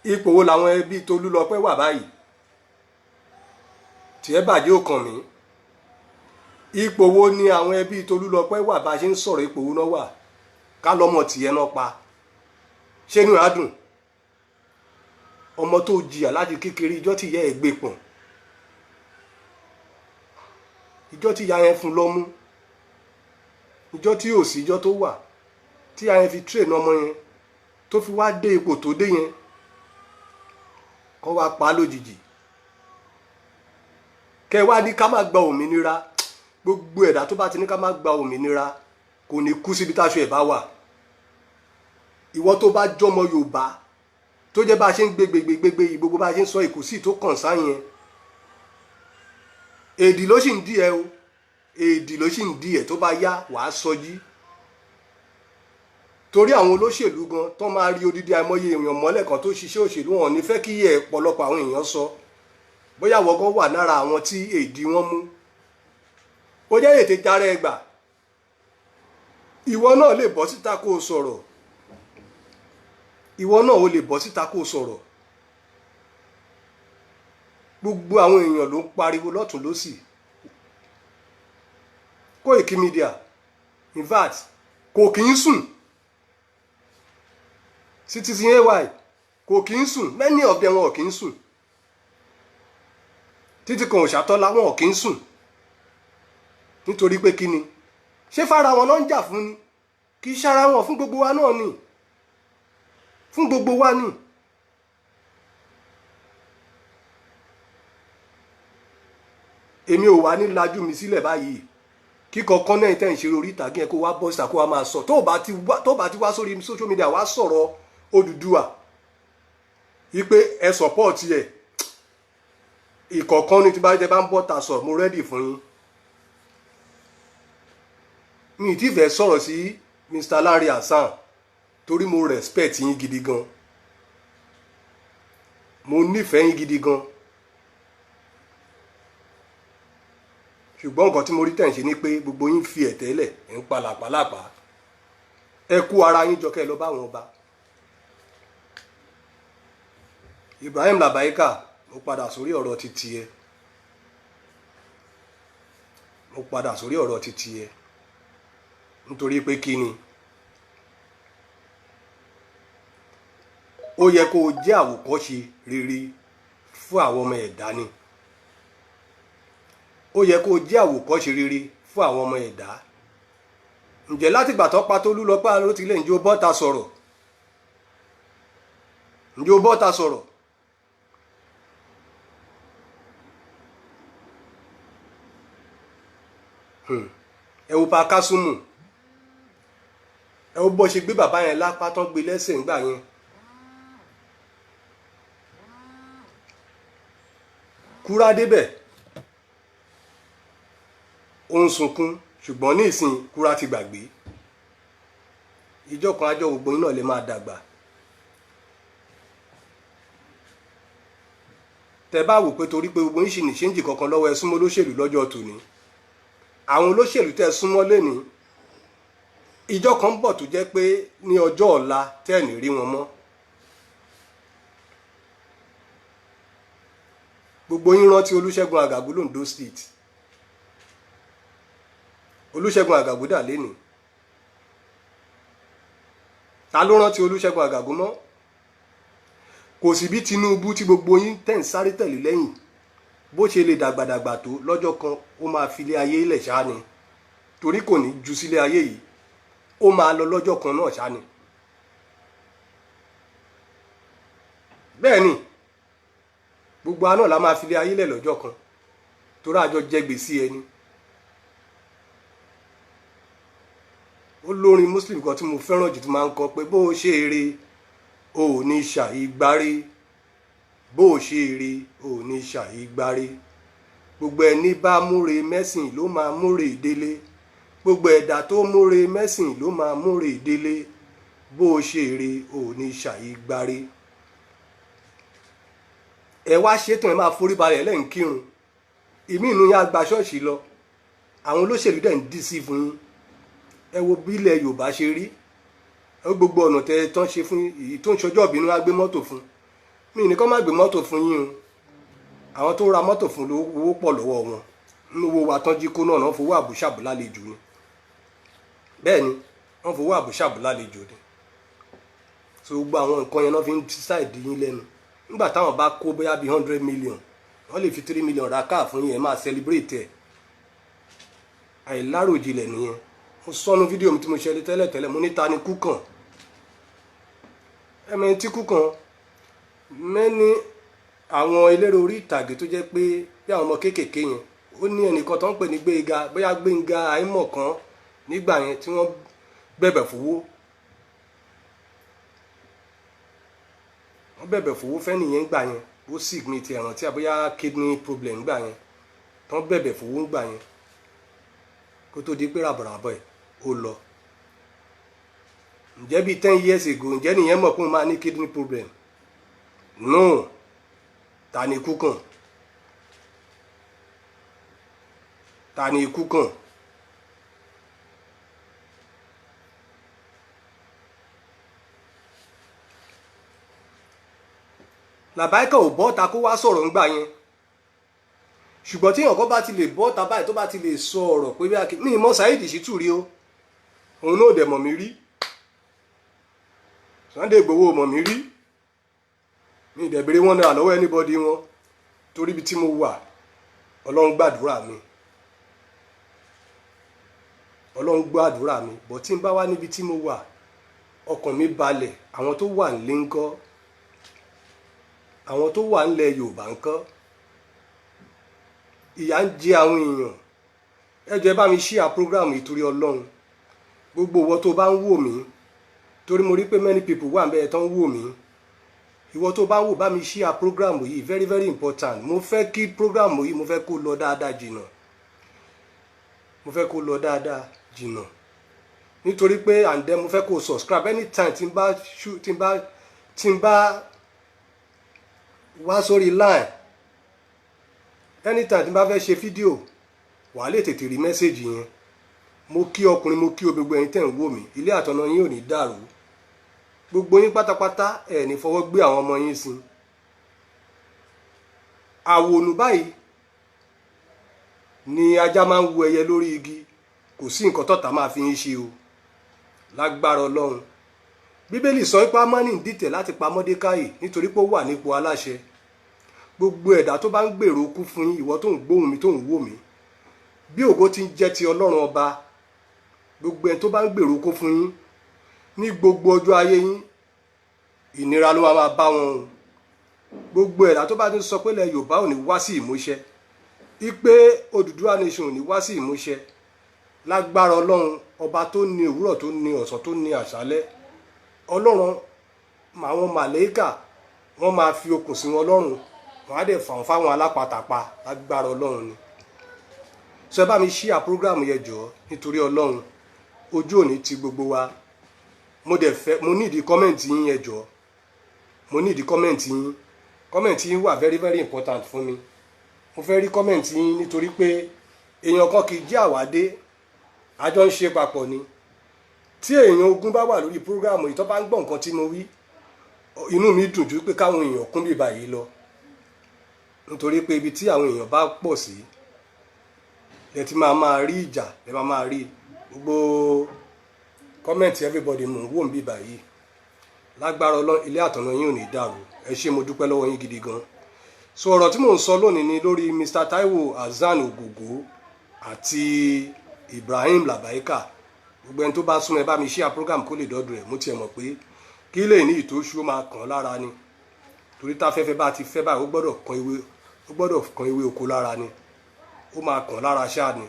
[SPEAKER 1] Ipò wo làwọn ẹbí Tolúlọpẹ́ wà báyìí? Tí ẹ bàjẹ́ ò kàn mí. Ipò wo ni àwọn ẹbí Tolúlọpẹ́ wà bá ṣe ń sọ̀rọ̀, ipò wo náà wà? Ká lọ́mọ tìyẹn náà pa. Ṣé inú àdùn? Ọmọ tó jìyà láti kékeré, ìjọ́ tí ìyá ẹ̀ gbé pọ̀n, ìjọ́ tí ìyá yẹn fún lọ́mú, ìjọ́ tí ò sí, ìjọ́ tó wà tí ìyá yẹn fi train ọmọ yẹn tó fi wá dé ipò tó dé yẹn, kọ́ wá pa á lójijì. Kẹ́ wá ní ká má gba òmìnira. Gbogbo ẹ̀dá tó bá ti ní ká má gba òmìnira kò ní kú síbi táṣọ ẹ̀ bá wà. Ìwọ tó bá jọmọ Yorùbá tó jẹ́ bá ṣe ń gbégbégbégbé yìí, gbogbo bá ṣe ń sọ ìkùsí tó kàn sáyẹn, èdì ló sì ń dí ẹ o, èdì ló sì ń dí ẹ, tó bá yá wàá sọjí. Torí àwọn olóṣèlú gan tó máa rí odidi àìmọye èèyàn mọ́lẹ̀ kan tó ṣiṣẹ́ òṣèlú, wọn ò ní fẹ́ kí ẹ̀ pọ̀lọpọ̀ àwọn èèyàn sọ. Bóyá wọ́n gan wà lára àwọn tí èdì wọn mú. Ó jẹ́ ètè jára ẹgbà, ìwọ náà lè bọ́ síta kó o sọ̀rọ̀. Ìwọ náà ó lè bọ́ síta kó sọ̀rọ̀. Gbogbo àwọn èèyàn ló ń pariwo lọ́tún lósì. Koiki Media in fact kò kì í sùn. Citizen AY kò kì í sùn, many of them wọn kì í sùn. Títí kan Òṣàtọ́lá wọn kì í sùn. Nítorí pé kí ni? Ṣé fara wọn náà ń jà fún ni? Kì í ṣara wọn, fún gbogbo wa náà ni. Fún gbogbo wa ni. Èmi ò wá ní lajú mi sílẹ̀ báyìí kí kankan náà tẹ́ ń ṣe orí ìtàgé ẹ̀ kó wá bọ́ síta kó wá máa sọ. Tó bá ti wá sórí social media wá sọ̀rọ̀ Odùduwà wípé ẹ support ẹ̀, ìkọ̀ọ̀kan ní tí bá jẹ́ bá ń bọ́ ta sọ, mo ready fún yín. Mi ì tí fẹ́ sọ̀rọ̀ sí Mr. Lanre Hassan torí mo respect yín gidi gan, mo nífẹ̀ẹ́ yín gidi gan. Ṣùgbọ́n nǹkan tí mo rí tẹ̀ ń ṣe ni pé gbogbo yín fi ẹ̀tẹ́ lẹ̀ ń pa làpálàpá. Ẹ kú ara yín jọ kẹ́ lọ bá wọn ọba. Ibrahim Labaika, mo padà sórí ọ̀rọ̀ títí ẹ. Mo padà sórí ọ̀rọ̀ títí ẹ. Nítorí pé kí ni? Ó yẹ kó o jẹ́ àwòkọ́ṣe rere fún àwọn ọmọ ẹ̀dá ni. Ó yẹ kó o jẹ́ àwòkọ́ṣe rere fún àwọn ọmọ ẹ̀dá. Ǹjẹ́ láti ìgbà tó pa Tolúlọpẹ́ ló ti lè ǹjẹ́ o bọ́ta sọ̀rọ̀? Ǹjẹ́ o bọ́ta sọ̀rọ̀? Ẹ wo Pa Kásùmù, ẹ wo bó ṣe gbé bàbá yẹn lápá tán gbé lẹ́sẹ̀ ńgbà yẹn. Kúrá débẹ̀ ó ń sunkún, ṣùgbọ́n ní ìsìn Kúrá ti gbàgbé. Ìjọ kan àjọ gbogbo yín náà lè máa dàgbà. tẹ́ bá wò pé torí pé gbogbo yín ṣì ní ṣéǹjì kankan lọ́wọ́ ẹ súnmọ́ olóṣèlú lọ́jọ́ tòní, àwọn olóṣèlú tẹ́ súnmọ́ lẹ́ni ìjọ kan bọ̀ tó jẹ́ pé ní ọjọ́ ọ̀la tẹ́ ní rí wọn mọ́. gbogbo yín rántí Olúṣẹ́gun Àgàgù l'Ondo State. Olúṣẹ́gun Àgàgù dà lẹ́ni. Ta ló rántí Olúṣẹ́gun Àgàgù mọ́? Kò sí bí Tinubu tí gbogbo yín tẹ̀ ń sáré tẹ̀lé lẹ́yìn bó ṣe lè dàgbàdàgbà tó lọ́jọ́ kan ó máa fi ilé ayé ilẹ̀ ṣáá ni, torí kò ní ju sílé ayé yìí, ó máa lọ lọ́jọ́ kan náà ṣáá ni. bẹ́ẹ̀ ni gbogbo àná la máa fi ilé ayé lẹ̀ lọ́jọ́ kan, torí àjọ jẹ gbèsè ẹni. olórin Muslim kan tí mo fẹ́ràn jù tó máa ń kọ pé bó o ṣe eré o ò ní ṣàìgbárí, bó o ṣe eré o ò ní ṣàìgbárí, gbogbo ẹni bá múre mẹ́sìn ló máa múre délé, gbogbo ẹ̀dá tó múre mẹ́sìn ló máa múre délé, bó o ṣe eré o ò ní ṣàìgbárí. ẹ wá ṣetán ẹ máa forí balẹ̀ lẹ́yìn kírun, ìmí inú yá gba ṣọ́ọ̀ṣì lọ, àwọn olóṣèlú dẹ̀ ń dì sí fún yín. ẹ wo bí ilẹ̀ Yorùbá ṣe rí, ẹ wo gbogbo ọ̀nà tẹ́ tán ṣe fún èyí tó ń ṣọjọ́ ìbínú á gbé mọ́tò fún. mi ní kọ́ má gbé mọ́tò fún yín o, àwọn tó ra mọ́tò fún lówó pọ̀ lọ́wọ́ wọn, nínú owó wa tán jí kó náà wọ́n fowó àbúṣàbù lálejò ni. bẹ́ẹ̀ ni wọ́n fowó àbúṣàbù lálejò ni. so gbogbo àwọn nǹkan yẹn náà fi ń ṣáìdì yín lẹ́nu. nígbà táwọn bá kó bóyá bíi 100 million wọ́n lè fi 3 million ra káà fún yẹn máa celebrate ẹ̀. àìláròjinlẹ̀ nìyẹn. mo sọnù fídíò mi tí mo ṣe tẹ́lẹ̀tẹ́lẹ̀, mo ní ta ni Kúkàn. ẹ̀mẹ̀ tí Kúkàn mẹ́ni àwọn eléré orí ìtàgé tó jẹ́ pé bí àwọn ọmọ kéékèèké yẹn, ó ní ẹnìkan tó ń pè ní Gbénga, bóyá Gbénga Àìmọ̀kan nígbà yẹn tí wọ́n bẹ̀bẹ̀ fowó. wọ́n bẹ̀bẹ̀ fowó fẹ́ nìyẹn gbà yẹn, ó sì mi ti ẹ̀rántí àbóyá kidney problem gbà yẹn, tán bẹ̀bẹ̀ fowó gbà yẹn kó tó di pé ràbọ̀ràbọ̀ ẹ̀ ó lọ. ǹjẹ́ bíi 10 years ago ǹjẹ́ nìyẹn mọ̀ pé mo máa ní kidney problem? no. ta ni Kúkàn? ta ni Kúkàn? Làbáìkà ò bọ́ta kó wá sọ̀rọ̀ ńgbà yẹn, ṣùgbọ́n tí èèyàn kan bá ti lè bọ́ta báyìí tó bá ti lè sọ ọ̀rọ̀ pé bí mi mọ̀ Saheed Shittu rí o, òun náà dẹ̀ mọ̀ mí rí, Sunday Igboho mọ̀ mí rí, mi ìdẹ̀bẹ̀rẹ̀ wọn náà lọ́wọ́ anybody wọn, torí ibi tí mo wà Ọlọ́run gbàdúrà mi, Ọlọ́run gbàdúrà mi. bọ̀ tí n bá wá níbi tí mo wà ọkàn mi balẹ̀. àwọn tó wà nílé ńkọ́? àwọn tó wà nílẹ̀ Yorùbá ńkọ́? ìyà ń jẹ àwọn èèyàn. ẹ jọ̀ọ́ ẹ bá mi share program yìí torí Ọlọ́run. gbogbo ìwọ tó bá ń wò mí, torí mo rí pé many people wà níbẹ̀ tán ń wò mí, ìwọ tó bá ń wò bá mi share program yìí, very very important. mo fẹ́ kí program yìí mo fẹ́ kó lọ dáadáa jìnnà, mo fẹ́ kó lọ dáadáa jìnnà, nítorí pé and then mo fẹ́ kó subscribe anytime tí n bá wá sórí line, anytime tí n bá fẹ́ ṣe fídíò wà á lè tètè rí mẹ́sẹ̀gì yẹn. mo kí ọkùnrin mo kí gbogbo ẹ̀yin tẹ́ ń wò mí, ilé àtọ̀nà yín ò ní dàrú, gbogbo yín pátápátá ẹ̀ ní fọwọ́ gbé àwọn ọmọ yín sí. àwònú báyìí ni ajá máa ń wo ẹyẹ lórí igi, kò sí nǹkan tọ́ta máa fi ń ṣe o, lágbára Ọlọ́run. bíbélì sọ pé Ámánì ń dìtẹ̀ láti pa Mọ́dékáì nítorí pé ó wà nípò aláṣẹ. gbogbo ẹ̀dá tó bá ń gbèrò okú fún yín, ìwọ tó ń gbóhùn mi tó ń wò mí, bí ògo ti ń jẹ́ ti Ọlọ́run ọba, gbogbo ẹ̀ tó bá ń gbèrò okú fún yín ní gbogbo ọjọ́ ayé yín, ìnira ló máa bá wọn o. gbogbo ẹ̀dá tó bá ti ń sọ pé ilẹ̀ Yorùbá ò ní wá sí ìmúṣẹ, ipe Odùduwà nation ò ní wá sí ìmúṣẹ, lágbára Ọlọ́run ọba tó ní òwúrọ̀ tó ní ọ̀sán tó ní àṣálẹ́, Ọlọ́run àwọn màlẹ́kà wọ́n máa fi okùn sí wọn lọ́rùn, wọ́n á dẹ̀ fà wọ́n fáwọn alápatàpá, lágbára Ọlọ́run ni. sọ bá mi share program yẹn jọ̀ọ́ nítorí Ọlọ́run, ojú òní ti gbogbo wa. mo ní ìdí kọ́mẹ̀ntì yín yẹn jọ̀ọ́, mo ní ìdí kọ́mẹ̀ntì yín. comment yín wà very very important fún mi. Mo fẹ́ rí comment yín nítorí pé èèyàn kan kì í jẹ́ àwádé, àjọ ń ṣe papọ̀ ni. Tí èèyàn ogún bá wà lórí program yìí tó bá ń gbọ́ nǹkan tí mo wí, inú mi dùn jù pé káwọn èèyàn kún bí báyìí lọ. Nítorí pé ibi tí àwọn èèyàn bá pọ̀ sí lẹ ti máa rí ìjà, lẹ máa rí gbogbo comment everybody mò ń wò ń bí báyìí. Lágbára Ọlọ́run ilé àtọ̀nà yín ò ní dàrú. Ẹ ṣé mo dúpẹ́ lọ́wọ́ yín gidi gan. So ọ̀rọ̀ tí mò ń sọ lónìí ni lórí Mr. Taiwo Hassan Ogogo àti Ibrahim Labaika. Gbogbo ẹni tó bá súnmọ́ ẹ bá mi share program kó lè dọ́dọ̀ ẹ̀. Mo tiẹ̀ mọ̀ pé kí lè ní ìtóṣù ó máa kàn lára ni. Torí tá fẹ́fẹ́ bá ti fẹ́ báyìí ó gbọ́dọ̀ kan ewé oko lára ni. Ó máa kàn lára ṣáà ni.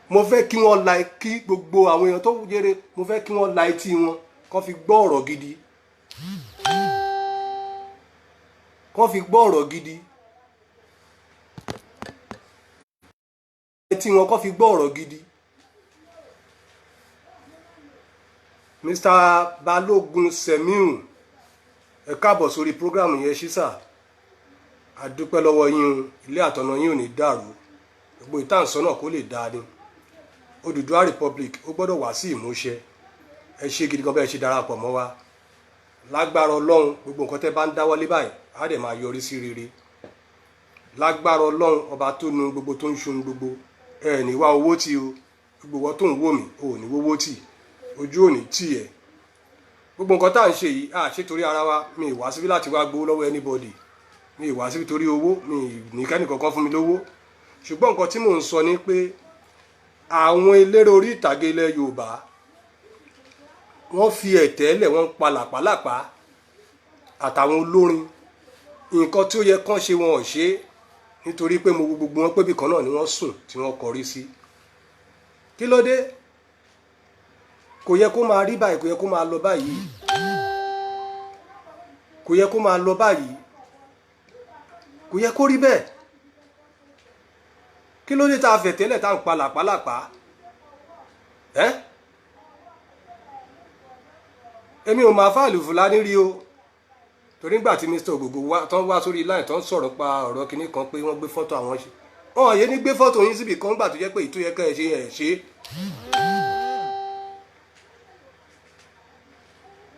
[SPEAKER 1] Mo fẹ́ kí wọ́n la kí gbogbo àwọn èèyàn tó jèrè, mo fẹ́ kí wọ́n la etí wọn kó fi gbọ́ ọ̀rọ̀ gidi. Kó fi gbọ́ ọ̀rọ̀ gidi. Etí wọn kó fi gbọ́ ọ̀rọ̀ gidi. Mr. Balogun Semiu, ẹ káàbọ̀ sórí program yẹn ṣíṣà. A dúpẹ́ lọ́wọ́ yín, ilé àtọ̀nà yín ò ní dàrú. Gbogbo ìtànsọ́ náà kó lè dáa ni. Odùduwà Republic ó gbọ́dọ̀ wá sí ìmúṣẹ. Ẹ ṣé gidi gan bẹ́ẹ̀ ṣe darapọ̀ mọ́ wa. Lágbára Ọlọ́run gbogbo nǹkan tẹ́ bá ń dáwọ́lé báyìí á dẹ̀ máa yọrí sí rere. Lágbára Ọlọ́run ọba tó nu gbogbo tó ń ṣun gbogbo. Ẹ ní wá owó tì o. Gbogbo wọn tó ń wò mí ò ní wówó tì. Ojú ò ní tì ẹ́. Gbogbo nǹkan tá à ń ṣe yìí à ṣe torí ara wa. Mi ì wá síbí láti wá gbowó lọ́wọ́ anybody. Mi ì wá síbí torí owó. Mi ì ní kẹ́nì kankan fún mi lówó. Ṣùgbọ́n nǹkan tí mò ń sọ ni pé àwọn eléré orí ìtàgé ilẹ̀ Yorùbá wọ́n fi ẹ̀tẹ́ lẹ̀ wọ́n pa làpálàpá àtàwọn olórin. Nǹkan tí ó yẹ kán ṣe wọn ò ṣe nítorí pé mo gbogbo wọn pébì kan náà ni wọ́n sùn tí wọ́n kọrí sí. Kí ló dé? Kò yẹ kó máa rí báyìí, kò yẹ kó máa lọ báyìí. Kò yẹ kó máa lọ báyìí. Kò yẹ kó rí bẹ́ẹ̀. Kí ló dé tá a fẹ̀tẹ́lẹ̀ tá ń pa làpálàpá? Èmi ò máa fáàlù Fúlàní rí o. Torí nígbà tí Mr. Ogogo tán wá sórí line tán sọ̀rọ̀ pa ọ̀rọ̀ kìíní kan pé wọ́n gbé fọ́tò àwọn ṣe. Wọ́n yé ní gbé fọ́tò yín síbì kan gbà tó jẹ́ pé ìtó yẹ kẹ́ ẹ ṣe ẹ̀ ṣe.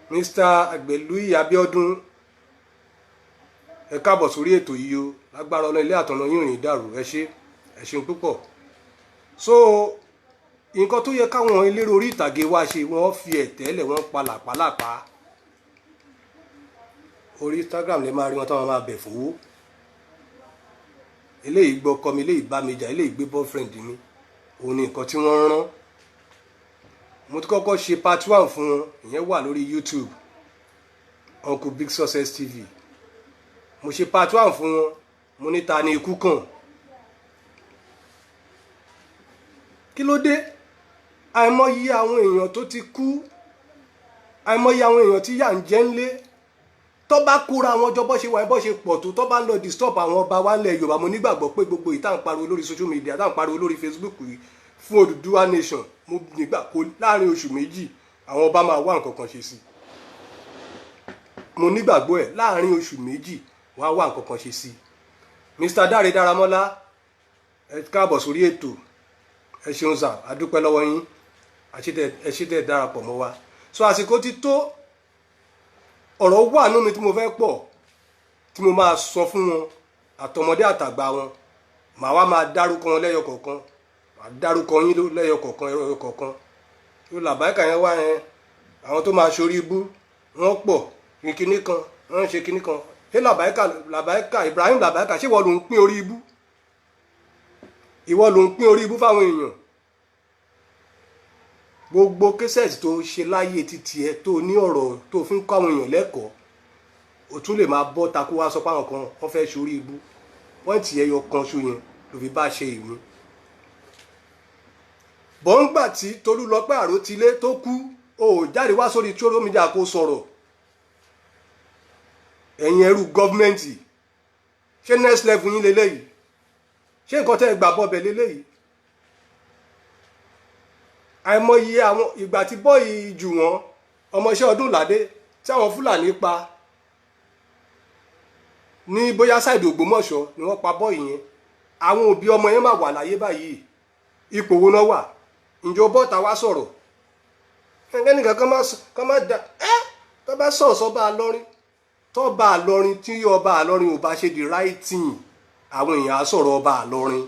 [SPEAKER 1] Mr. Agbelui Abiodun, ẹ káàbọ̀ sórí ètò yìí o. Lágbára Ọlọ́run ilé àtọ̀nà yín ò ní dàrú. Ẹ ṣé. Ẹ ṣeun púpọ̀. So nǹkan tó yẹ káwọn eléré orí ìtàgé wá ṣe wọ́n fi ẹ̀tẹ́ lẹ̀ wọ́n pa làpálàpá. Orí Instagram lè máa rí wọn táwọn máa bẹ̀ fowó. Eléyìí gbọ́ ọkọ mi, eléyìí bá mi jà, eléyìí gbé boyfriend mi. Òun ni nǹkan tí wọ́n rán. Mo ti kọ́kọ́ ṣe part 1 fún wọn, ìyẹn wà lórí YouTube, Uncle Big Success TV. Mo ṣe part 1 fún wọn, mo ní ta ni ikú kàn. Kí ló dé? Àìmọye àwọn èèyàn tó ti kú, àìmọye àwọn èèyàn tí yà ń jẹ ńlé, tó bá kóra àwọn ọjọ́ bó ṣe wà bó ṣe pọ̀ tó bá ń lọ disturb àwọn ọba wa ńlẹ̀ Yorùbá. Mo nígbàgbọ́ pé gbogbo ìta ń pariwo lórí social media, tá ń pariwo lórí Facebook yìí fún Odùduwà nation, mo nígbà kó láàrin oṣù méjì àwọn ọba máa wá nǹkan kan ṣe sí. Mo nígbàgbọ́ ẹ̀ láàrin oṣù méjì wọ́n á wá nǹkan kan ṣe sí. Mr. Dare Daramola, ẹ káàbọ̀ sórí ètò. Ẹ ṣeun sà, a dúpẹ́ lọ́wọ́ yín. Ẹ ṣé tẹ́ darapọ̀ mọ́ wa. So àsìkò ti tó. Ọ̀rọ̀ wà nínú mi tí mo fẹ́ pọ̀ tí mo máa sọ fún wọn àtọmọdé àtàgbà wọn. Màá wá máa dárúkọ wọn lẹ́yọ kọ̀ọ̀kan. Màá dárúkọ yín lẹ́yọ kọ̀ọ̀kan ẹ̀rọ kọ̀ọ̀kan. Tó Làbáìkà yẹn wá yẹn, àwọn tó máa ṣorí ibú wọ́n pọ̀ ní kinní kan, wọ́n ń ṣe kinní kan. Ṣé Làbáìkà Ibrahim Làbáìkà ṣé ìwọ ló ń pín orí ibú? Ìwọ ló ń pín orí ibú fáwọn èèyàn. Gbogbo késẹ̀tì tó ṣe láyé títí ẹ tó ní ọ̀rọ̀ tó fi ń kọ́ àwọn èèyàn lẹ́kọ̀ọ́, ó tún lè máa bọ́ takú wá sọ páwọn kan wọ́n fẹ́ ṣorí ibú. Pọ́ìntì ẹyọ kan ṣo yẹn ló fi bá ṣe ìwé. Bọ́ǹgbà tí Tolúlọpẹ́ Àròtilé tó kú, ó jáde wá sórí social media kó sọ̀rọ̀. Ẹ̀yin ẹrú gọ́ọ̀mẹ́ǹtì, ṣé next level yín leléyìí? Ṣé nǹkan tẹ́ ẹ gbà bọ́bẹ̀ leléyìí? Àìmọye àwọn ìgbà tí bọ́ọ̀yì jù wọ́n, ọmọọṣẹ́ Ọdúnládé tí àwọn Fúlàní pa. ní bóyá sáìdì Ògbómọ̀ṣọ́ ni wọ́n pa bọ́ọ̀ì yẹn àwọn òbí ọmọ yẹn máa wà láyé báyìí ipò wo náà wà ǹjẹ́ bọ́ta wá sọ̀rọ̀ ẹnìkan kan má da tó bá sọ̀rọ̀ sọ́ba àlọ́rin tọ́ba àlọ́rin tí ọba àlọ́rin ò bá ṣe the right thing àwọn èèyàn á sọ̀rọ̀ ọba àlọ́rin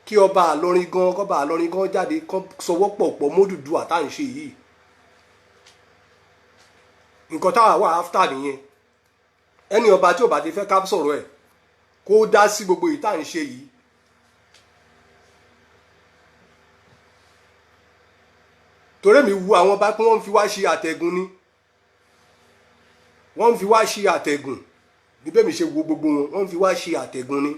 [SPEAKER 1] kí ọba àlọ́rin gan kọ́ba àlọ́rin gan jáde kọ́ sọwọ́pọ̀ pọ̀ mọ́dùdú àtàǹṣe yìí nǹkan táwa wà after nìyẹn ẹni ọba tí ò bá ti fẹ́ ká sọ̀rọ̀ ẹ̀ kó dá sí gbogbo ìtàǹṣe yìí torí mi wu àwọn bá pé wọ́n fi wá ṣe àtẹ̀gùn ni wọ́n fi wá ṣe àtẹ̀gùn níbẹ̀ mi ṣe wo gbogbo wọn wọ́n fi wá ṣe àtẹ̀gùn ni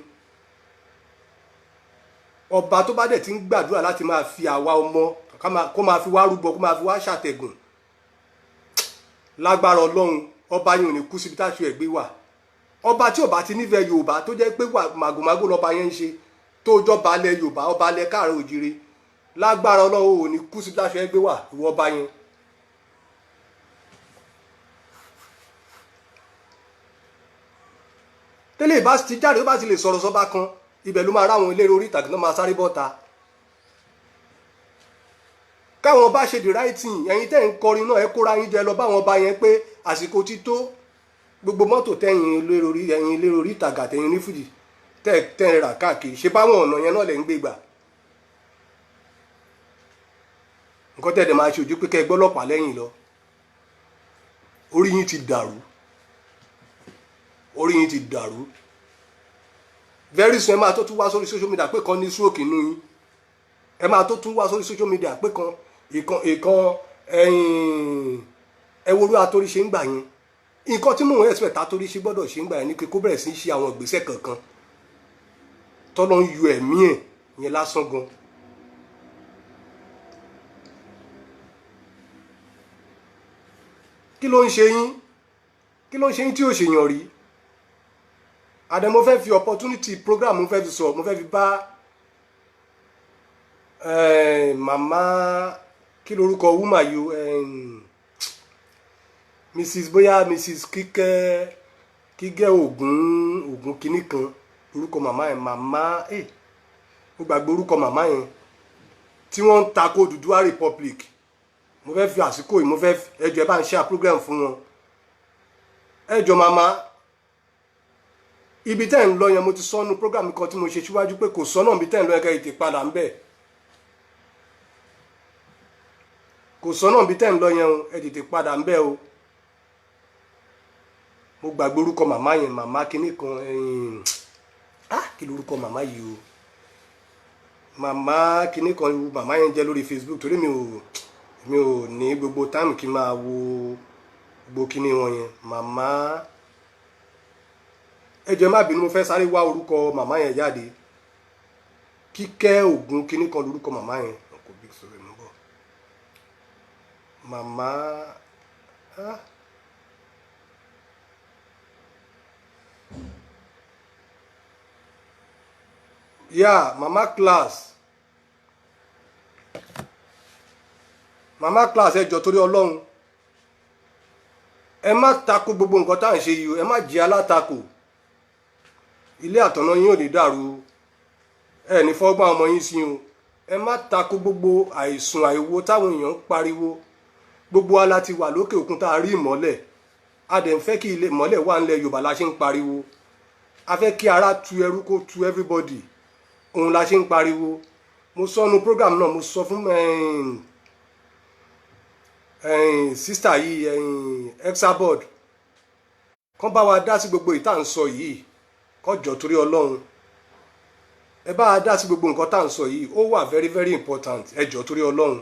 [SPEAKER 1] ọba tó bá dẹ̀ ti ń gbàdúrà láti máa fi àwa ọmọ kó máa fi wá rúbọ kó máa fi wá ṣàtẹ̀gùn lágbára Ọlọ́run ọba yẹn ò ní kú síbi táṣù ẹ̀ gbé wà ọba tí ò bá ti nífẹ̀ẹ́ Yorùbá tó jẹ́ pé màgòmágó lọ́ba yẹn ń ṣe tó jọba alẹ́ Yorùbá ọba alẹ́ Káàárọ̀ Oòjíire lágbára Ọlọ́run ò ní kú síbi táṣù ẹ̀ gbé wà ìwọ ọba yẹn. tẹ́lẹ̀ bá ti jáde ó bá ti lè sọ̀rọ̀ sọ́ba kan ibẹ̀ ló máa ráwọn eléré orí ìtàgé náà máa sáré bọ́ta káwọn bá ṣe the right thing ẹ̀yin tẹ́ ń kọrin náà ẹ kóra yín jẹ lọ báwọn ọba yẹn pé àsìkò ti tó gbogbo mọ́tò tẹ́yìn eléré orí ìtàgé àtẹ̀yìn ní fújì tẹ́ ń rà káàkiri ṣe báwọn ọ̀nà yẹn náà lẹ̀ ń gbé gbà nǹkan tẹ́ ẹ̀ máa ṣe ojú pé kẹ́ ẹ gbọ́lọ́pàá lẹ́yìn lọ orí yín ti dàrú orí yín ti dàrú very soon ẹ máa tó tún wá sórí social media pé kan ní stroke inú yín ẹ máa tó tún wá sórí social media pé kan ìkan ẹwúrú àtòrí ṣe ń gbà yẹn nǹkan tí mò ń expect àtòrí ṣe gbọ́dọ̀ ṣe ń gbà yẹn ni kó bẹ̀rẹ̀ sí í ṣe àwọn ìgbésẹ̀ kankan tọ́lọ́ ń yọ ẹ̀mí ẹ̀ yẹn lásán gan. kí ló ń ṣe yín tí ò ṣèyàn rí àdé mo fẹ́ fi opportunity program mo fẹ́ fi sọ mo fẹ́ fi bá màmá kí lorúkọ wúmà yìí mrs kíkẹ́ ògún kínní kan orúkọ màmá yẹn màmá mo gbàgbé orúkọ màmá yẹn tí wọ́n ń takò Odùduwà Republic mo fẹ́ fi àsìkò yìí mo fẹ́ ẹjọ́ ẹ bá ń ṣe program fún wọn ẹjọ́ màmá ibi tẹ́ ń lọ yẹn mo ti sọ́nu program kan tí mo ṣe síwájú pé kò sọ́nà ibi tẹ́ ń lọ yẹn kẹ́ ètè padà ń bẹ̀ kò sọ́nà ibi tẹ́ ń lọ yẹn ẹ tètè padà ń bẹ̀ o mo gbàgbé orúkọ màmá yẹn màmá kinní kan kí lorúkọ màmá yìí o màmá kinní kan màmá yẹn jẹ́ lórí Facebook torí mi ò ní gbogbo táìmù kí n máa wo gbogbo kinní wọn yẹn màmá ẹ jọ̀ọ́ má bínú mo fẹ́ sáré wá orúkọ màmá yẹn jáde Kíkẹ́ Ògún kinní kan lórúkọ màmá yẹn kò bí sọ̀rọ̀ mọ́ bọ̀ màmá màmá class ẹ jọ̀ọ́ torí Ọlọ́run ẹ má tako gbogbo nǹkan tá à ń ṣe yìí ẹ má jẹ́ alátakò ilé àtọ̀nà yín ò ní dàrú ẹ ní fọ́gbọ́n ọmọ yín sí o ẹ má tako gbogbo àìsùn àìwo táwọn èèyàn ń pariwo gbogbo wa láti wà lókè òkun tá a rí ìmọ́lẹ̀ a dẹ̀ ń fẹ́ kí ilé ìmọ́lẹ̀ wà nílẹ̀ Yorùbá la ṣe ń pariwo a fẹ́ kí ara tu ẹrú kó tu everybody òun la ṣe ń pariwo mo sọ nu program náà mo sọ fún sísítà yìí Exabod kán bá wa dá sí gbogbo ìta ń sọ yìí kọjọ torí Ọlọ́run ẹ bá wa dá sí gbogbo nǹkan tá à ń sọ yìí ó wà very very important ẹ jọ̀ọ́ torí Ọlọ́run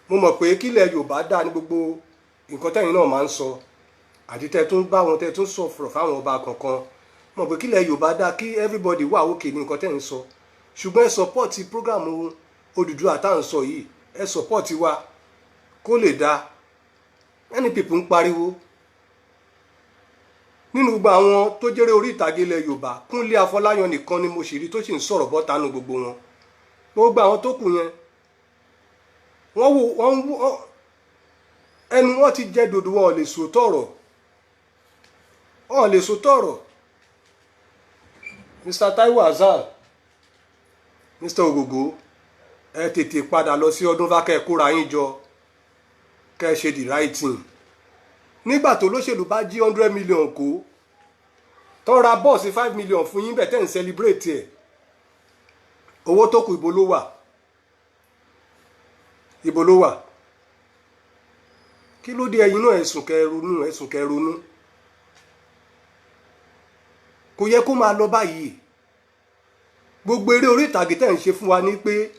[SPEAKER 1] mo mọ̀ pé kílẹ̀ Yorùbá dá ní gbogbo nǹkan tẹ́yìn náà máa ń sọ àti tẹ́ tún bá wọn tẹ́ tún sọ fọ̀rọ̀ fáwọn ọba kankan mo mọ̀ pé kílẹ̀ Yorùbá dá kí everybody wà òkè ní nǹkan tẹ́yìn sọ ṣùgbọ́n ẹ support program Odùduwà tá à ń sọ yìí ẹ support wa kó lè dá many people ń pariwo nínú gbogbo àwọn tó jẹ́rẹ́ orí ìtàgé ilẹ̀ Yorùbá Kúnlé Afọláyan nìkan ni mo sì rí tó sì ń sọ̀rọ̀ bọ́ta nu gbogbo wọn gbogbo àwọn tó kù yẹn ẹnu wọn ti jẹ́ dòdò wọn ò lè sòótọ́ ọ̀rọ̀ Mr. Taiwo Hassan, Mr. Ogogo, ẹ tètè padà lọ sí ọdún fákẹ́ kóra yín jọ kẹ́ ẹ ṣe the right thing. Nígbà tó lóṣèlú bá jí 100 million kó tó ra bọ́ọ̀sì 5 million fún yín bẹ̀ tẹ́ ń celebrate ẹ̀, owó tó kù ibo ló wà? Ibo ló wà? Kí ló dé ẹ̀yin náà ẹ̀sùn kẹrunú? Kò yẹ kó máa lọ báyìí. Gbogbo eré orí ìtàgé tẹ́ ń ṣe fún wa ní pé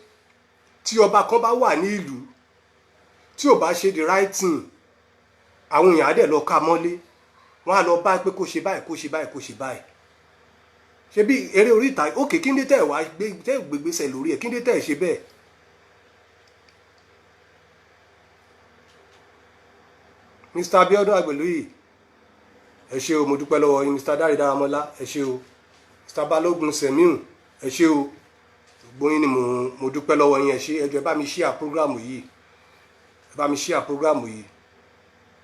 [SPEAKER 1] tí ọba kan bá wà ní ìlú tí ò bá ṣe the right thing, àwọn èèyàn á dẹ̀ lọ ká mọ́lé, wọ́n á lọ bá pé kó ṣe báyìí kó ṣe báyìí kó ṣe báyìí. Ṣé bí eré orí ìtàgé òkè kí ní tẹ́ wá gbégbèsè lórí ẹ̀, kí ní tẹ́ ṣe bẹ́ẹ̀? Mr. Abiodun Agbeloye, ẹ ṣé o, mo dúpẹ́ lọ́wọ́ yín. Mr. Dare Daramola, ẹ ṣé o. Mr. Balogun Semiu, ẹ ṣé o. Gbogbo yín ni mo dúpẹ́ lọ́wọ́ yín, ẹ ṣé. Ẹ jọ̀ọ́ ẹ bá mi share program yìí. Ẹ bá mi share program yìí.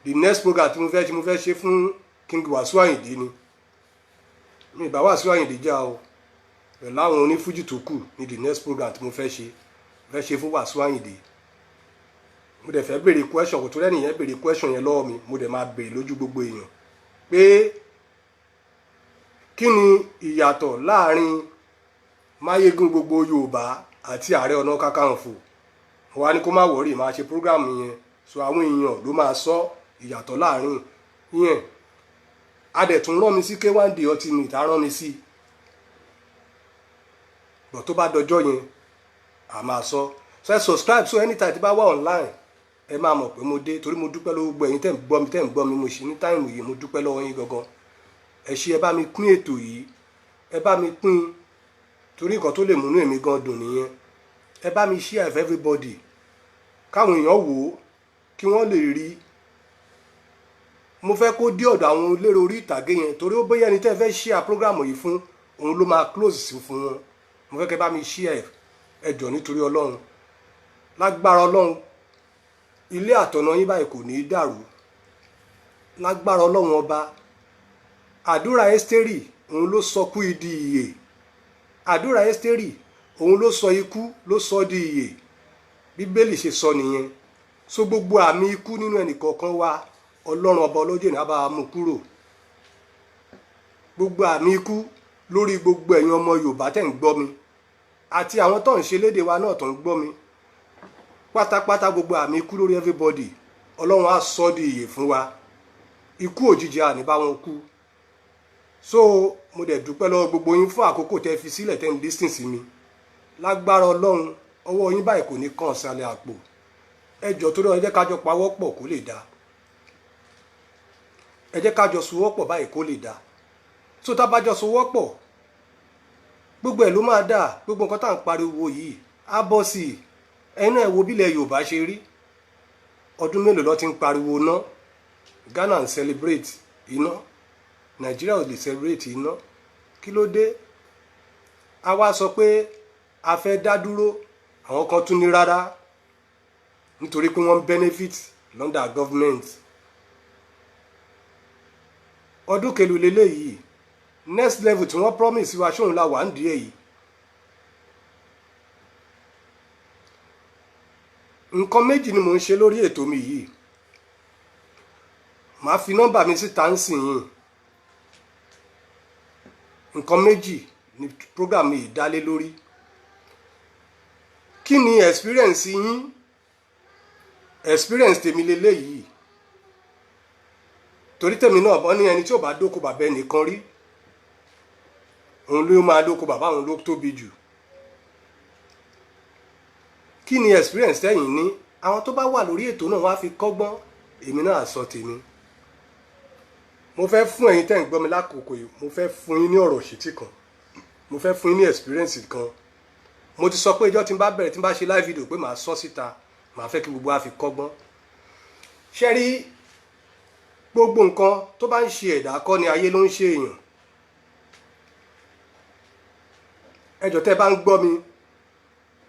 [SPEAKER 1] The next program tí mo fẹ́ ṣe fún King Wasiu Ayinde ni. Mi ìbá Wasiu Ayinde já o. Pẹ̀lú àwọn onífújì tó kù ní the next program tí mo fẹ́ ṣe fún Wasiu Ayinde. Mo dẹ̀ fẹ́ béèrè question kò tó lẹ́nu yẹn béèrè question yẹn lọ́wọ́ mi, mo dẹ̀ máa béèrè lójú gbogbo èèyàn pé kí ni ìyàtọ̀ láàrin Máyégún gbogbo Yorùbá àti Ààrẹ Ọ̀nà Kakanfò. Mo wá ní kó má wọ̀rí máa ṣe program yẹn, so àwọn èèyàn ló máa sọ ìyàtọ̀ láàrin yẹn. A dẹ̀ tún rán mi sí K1 The Ultimate, a rán mi sí, bọ̀ tó bá dọjọ́ yẹn a máa sọ. So ẹ subscribe, so anytime tí bá wà online ẹ máa mọ̀ pé mo dé, torí mo dúpẹ́ lọ́wọ́ gbogbo ẹ̀yin tẹ́ ń gbọ́ mi mo ṣe ní táìmù yìí, mo dúpẹ́ lọ́wọ́ yín gangan. Ẹ ṣé, ẹ bá mi pín ètò yìí, ẹ bá mi pín, torí nǹkan tó lè múnú èmi gan dùn nìyẹn. Ẹ bá mi share for everybody, káwọn èèyàn wò ó kí wọ́n lè rí. Mo fẹ́ kó dé ọ̀dọ̀ àwọn eléré orí ìtàgé yẹn, torí ó bóyá ẹni tẹ́ fẹ́ share program yìí fún òun ló máa close sí fún wọn. Mo fẹ́ kẹ́ bá mi share, ẹ jọ̀ọ́ nítorí Ọlọ́run. Lágbára Ọlọ́run, ilé àtọ̀nà yín báyìí kò ní í dàrú. Lágbára Ọlọ́run ọba. Àdúrà Ẹ́sítérì òun ló sọ kú di ìyè. Àdúrà Ẹ́sítérì òun ló sọ ikú ló sọ di ìyè. Bíbélì ṣe sọ nìyẹn. So gbogbo àmì ikú nínú ẹnìkọ̀ọ̀kan wa, Ọlọ́run ọba ọlọ́jọ́ ní á bá wa mú kúrò. Gbogbo àmì ikú lórí gbogbo ẹ̀yin ọmọ Yorùbá tẹ́ ń gbọ́ mi àti àwọn tó ń ṣe lédè wa náà tó ń gbọ́ mi. Pátápátá gbogbo àmì ikú lórí everybody, Ọlọ́run á sọ di ìyè fún wa. Ikú òjijì àní bá wọn kú. So mo dẹ̀ dúpẹ́ lọ́wọ́ gbogbo yín fún àkókò tẹ́ fi sílẹ̀ tẹ́ ń listen sí mi. Lágbára Ọlọ́run, ọwọ́ yín báyìí kò ní kàn sálẹ̀ àpò. Ẹ jọ̀ọ́ torí ẹ jẹ́ ká jọ pawọ́pọ̀ kó lè dáa. Ẹ jẹ́ ká jọ sowọ́pọ̀ báyìí kó lè dáa. So tá bá jọ sowọ́pọ̀, gbogbo ẹ̀ ló máa dáa. Gbogbo nǹkan tá à ń pariwo yìí á bọ́ sí i. Ẹ̀yin náà ẹ wo bílẹ̀ Yorùbá ṣe rí. Ọdún mélòó ló ti ń pariwo iná? Ghana ń celebrate iná, Nàìjíríà ò lè celebrate iná. Kí ló dé? A wá sọ pé a fẹ́ dá dúró, àwọn kan tún ní rárá nítorí pé wọ́n benefit London government. Ọdún kelu leléyìí, next level tí wọ́n promise wa ṣóun la wà ń díẹ̀ yìí. Nǹkan méjì ni mò ń ṣe lórí ètò mi yìí. Màá fi nọ́mbà mi síta ń sìn yín. Nǹkan méjì ni program yìí dálé lórí. Kí ni experience yín? Experience tèmi leléyìí. Torí tèmi náà bọ́ ní ẹni tí ò bá dóko bàbá ẹnìkan rí, òun ló máa dóko bàbá òun ló tóbi jù. Kí ni experience tẹ́yìn ní? Àwọn tó bá wà lórí ètò náà wá fi kọ́gbọ́n, èmi náà sọ tèmi. Mo fẹ́ fún ẹ̀yin tẹ́ ń gbọ́ mi lákòókò yìí, mo fẹ́ fún yín ní ọ̀rọ̀ ìṣítí kan. Mo fẹ́ fún yín ní experience kan. Mo ti sọ pé ìjọ́ tí n bá bẹ̀rẹ̀ tí n bá ṣe live video pé màá sọ síta, màá fẹ́ kí gbogbo wa fi kọ́gbọ́n. Ṣé rí gbogbo nǹkan tó bá ń ṣe ẹ̀dá kọ́ ni ayé ló ń ṣe èèyàn. Ẹ jọ̀ọ́ tẹ́ bá ń gbọ́ mi,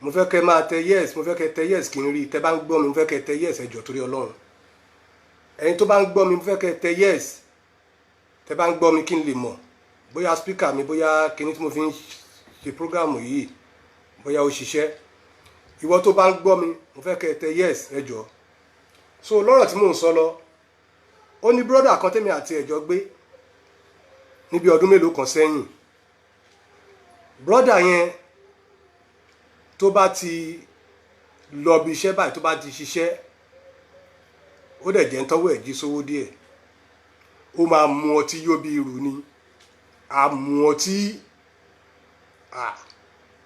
[SPEAKER 1] mo fẹ́ kẹ́ máa tẹ yes, mo fẹ́ kẹ́ tẹ yes kí n rí. Tẹ́ bá ń gbọ́ mi, mo fẹ́ kẹ́ tẹ yes, ẹ jọ̀ọ́ torí Ọlọ́run. Ẹ̀yin tó bá ń gbọ́ mi, mo fẹ́ kẹ́ tẹ yes. Tẹ́ bá ń gbọ́ mi kí n lè mọ̀ bóyá speaker mi bóyá kíní tí mo fi ń ṣe program yìí bóyá ó ṣiṣẹ́. Ìwọ tó bá ń gbọ́ mi mo fẹ́ kẹ́ ẹ tẹ yes ẹ jọ̀ọ́. So lọ́rọ̀ tí mò ń sọ lọ, ó ní brother kan tèmi àti ẹ̀jọ́ gbé níbi ọdún mélòó kan sẹ́yìn. Brother yẹn tó bá ti lọ bí iṣẹ́ báyìí, tó bá ti ṣiṣẹ́, ó dẹ̀ jẹ́ ń tọ́wọ́ ẹ̀ jí sówó díẹ̀, ó máa mu ọtí yó bí irú ni, a mu ọtí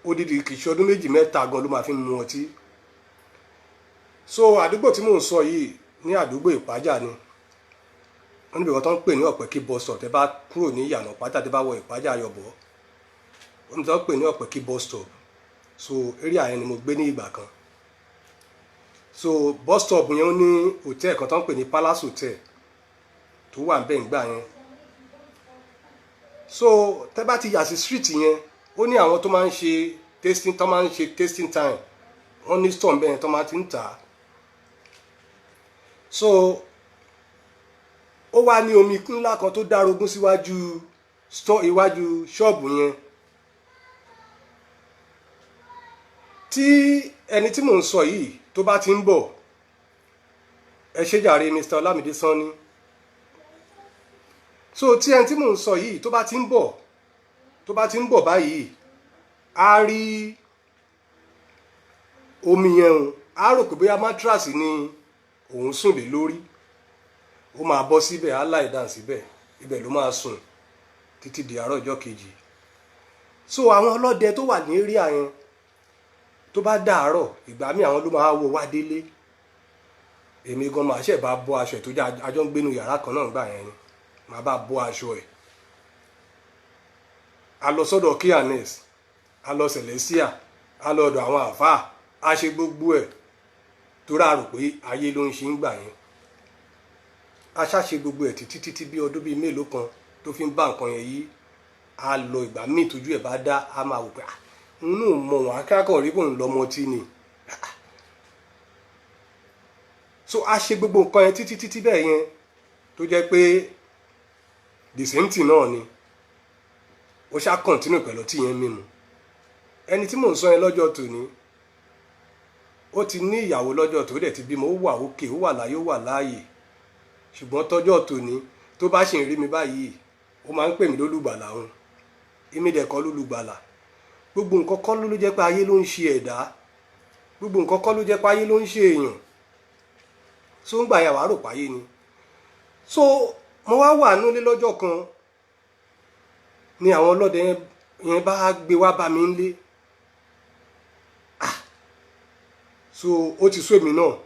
[SPEAKER 1] odidi kìí ṣe ọdún méjì mẹ́ta gan ló máa fi mu ọtí. So àdúgbò tí mò ń sọ yìí ní àdúgbò Ìpájà ni, wọ́n níbi kan tó ń pè ní Ọ̀pẹ̀kí bus stop. Tẹ́ bá kúrò ní ìyànà Ìpájà tẹ́ bá wọ Ìpájà Ayọ̀bọ̀, wọ́n níbi tó ń pè ní Ọ̀pẹ̀kí bus stop. So area yẹn ni mo gbé ní ìgbà kan. So bus stop yẹn ó ní hòtẹ́ẹ̀lì kan tó ń pè ní Palace Hotel tó wà ń bẹ̀ ń gbà yẹn. So tẹ́ bá ti yà sí street yẹn, ó ní àwọn tó máa ń ṣe tasting time, wọ́n ní store bẹ́ẹ̀ tó máa ti ń tà á. So ó wá ní omi ńlá kan tó dárogún síwájú store iwájú ṣọ́ọ̀bù yẹn, tí ẹni tí mò ń sọ yìí tó bá ti ń bọ̀, ẹ ṣé jàre Mr. Olamide Sanni. So tí ẹni tí mò ń sọ yìí tó bá ti ń bọ̀ báyìí, a rí omi yẹn o, a rò pé bóyá mattress ni òun sùn lé lórí, ó máa bọ́ síbẹ̀, á lie down síbẹ̀, ibẹ̀ ló máa sùn títí di àárọ̀ ọjọ́ kejì. So àwọn ọlọ́dẹ tó wà ní area yẹn tó bá dàárọ̀, ìgbà míì àwọn ló máa wọ wá délé. Èmi gan máa ṣẹ̀ bá bọ́ aṣọ ẹ̀ tó jẹ́ àjọ ń gbénu yàrá kan náà gbà yẹn ni, màá bá bọ́ aṣọ ẹ̀. A lọ sọ́dọ̀ Kíanes, a lọ Celestia, a lọ ọ̀dọ̀ àwọn àfáà, a ṣe gbogbo ẹ̀ tó rárò pé ayé ló ń ṣe ń gbà yẹn. A ṣàṣe gbogbo ẹ̀ títí bí ọdún bíi mélòó kan tó fi ń bá nǹkan yẹn yí. A lọ ìgbà míì tójú ẹ̀ bá dá, a máa wò pé òun náà mọ wọn akẹ́kọ̀ọ́ rí bóun lọ́mọ tí ni. So a ṣe gbogbo nǹkan yẹn títí bẹ́ẹ̀ yẹn tó jẹ́ pé the same thing náà ni ó ṣá continue pẹ̀lú ọtí yẹn mímu. Ẹni tí mò ń sọ yẹn lọ́jọ́ tòní, ó ti ní ìyàwó lọ́jọ́ tó dẹ̀ ti bímọ, ó wà òkè, ó wà láyé, ó wà láàyè. Ṣùgbọ́n tọ́jọ́ tòní tó bá ṣì ń rí mi báyìí, ó máa ń pè mí lólùgbàlà òun. Èmi dẹ̀ kọ́ lólùgbàlà. Gbogbo nǹkan kọ́ ló jẹ́ pé ayé ló ń ṣe ẹ̀dá, gbogbo nǹkan kọ́ ló jẹ́ pé ayé ló ń ṣe èèyàn. So ń gbà yà wá rò páyé ni. So mo wá wà nílé lọ́jọ́ kan ni àwọn ọlọ́dẹ yẹn bá gbé wá bá mi nílé. So ó ti sú èmi náà,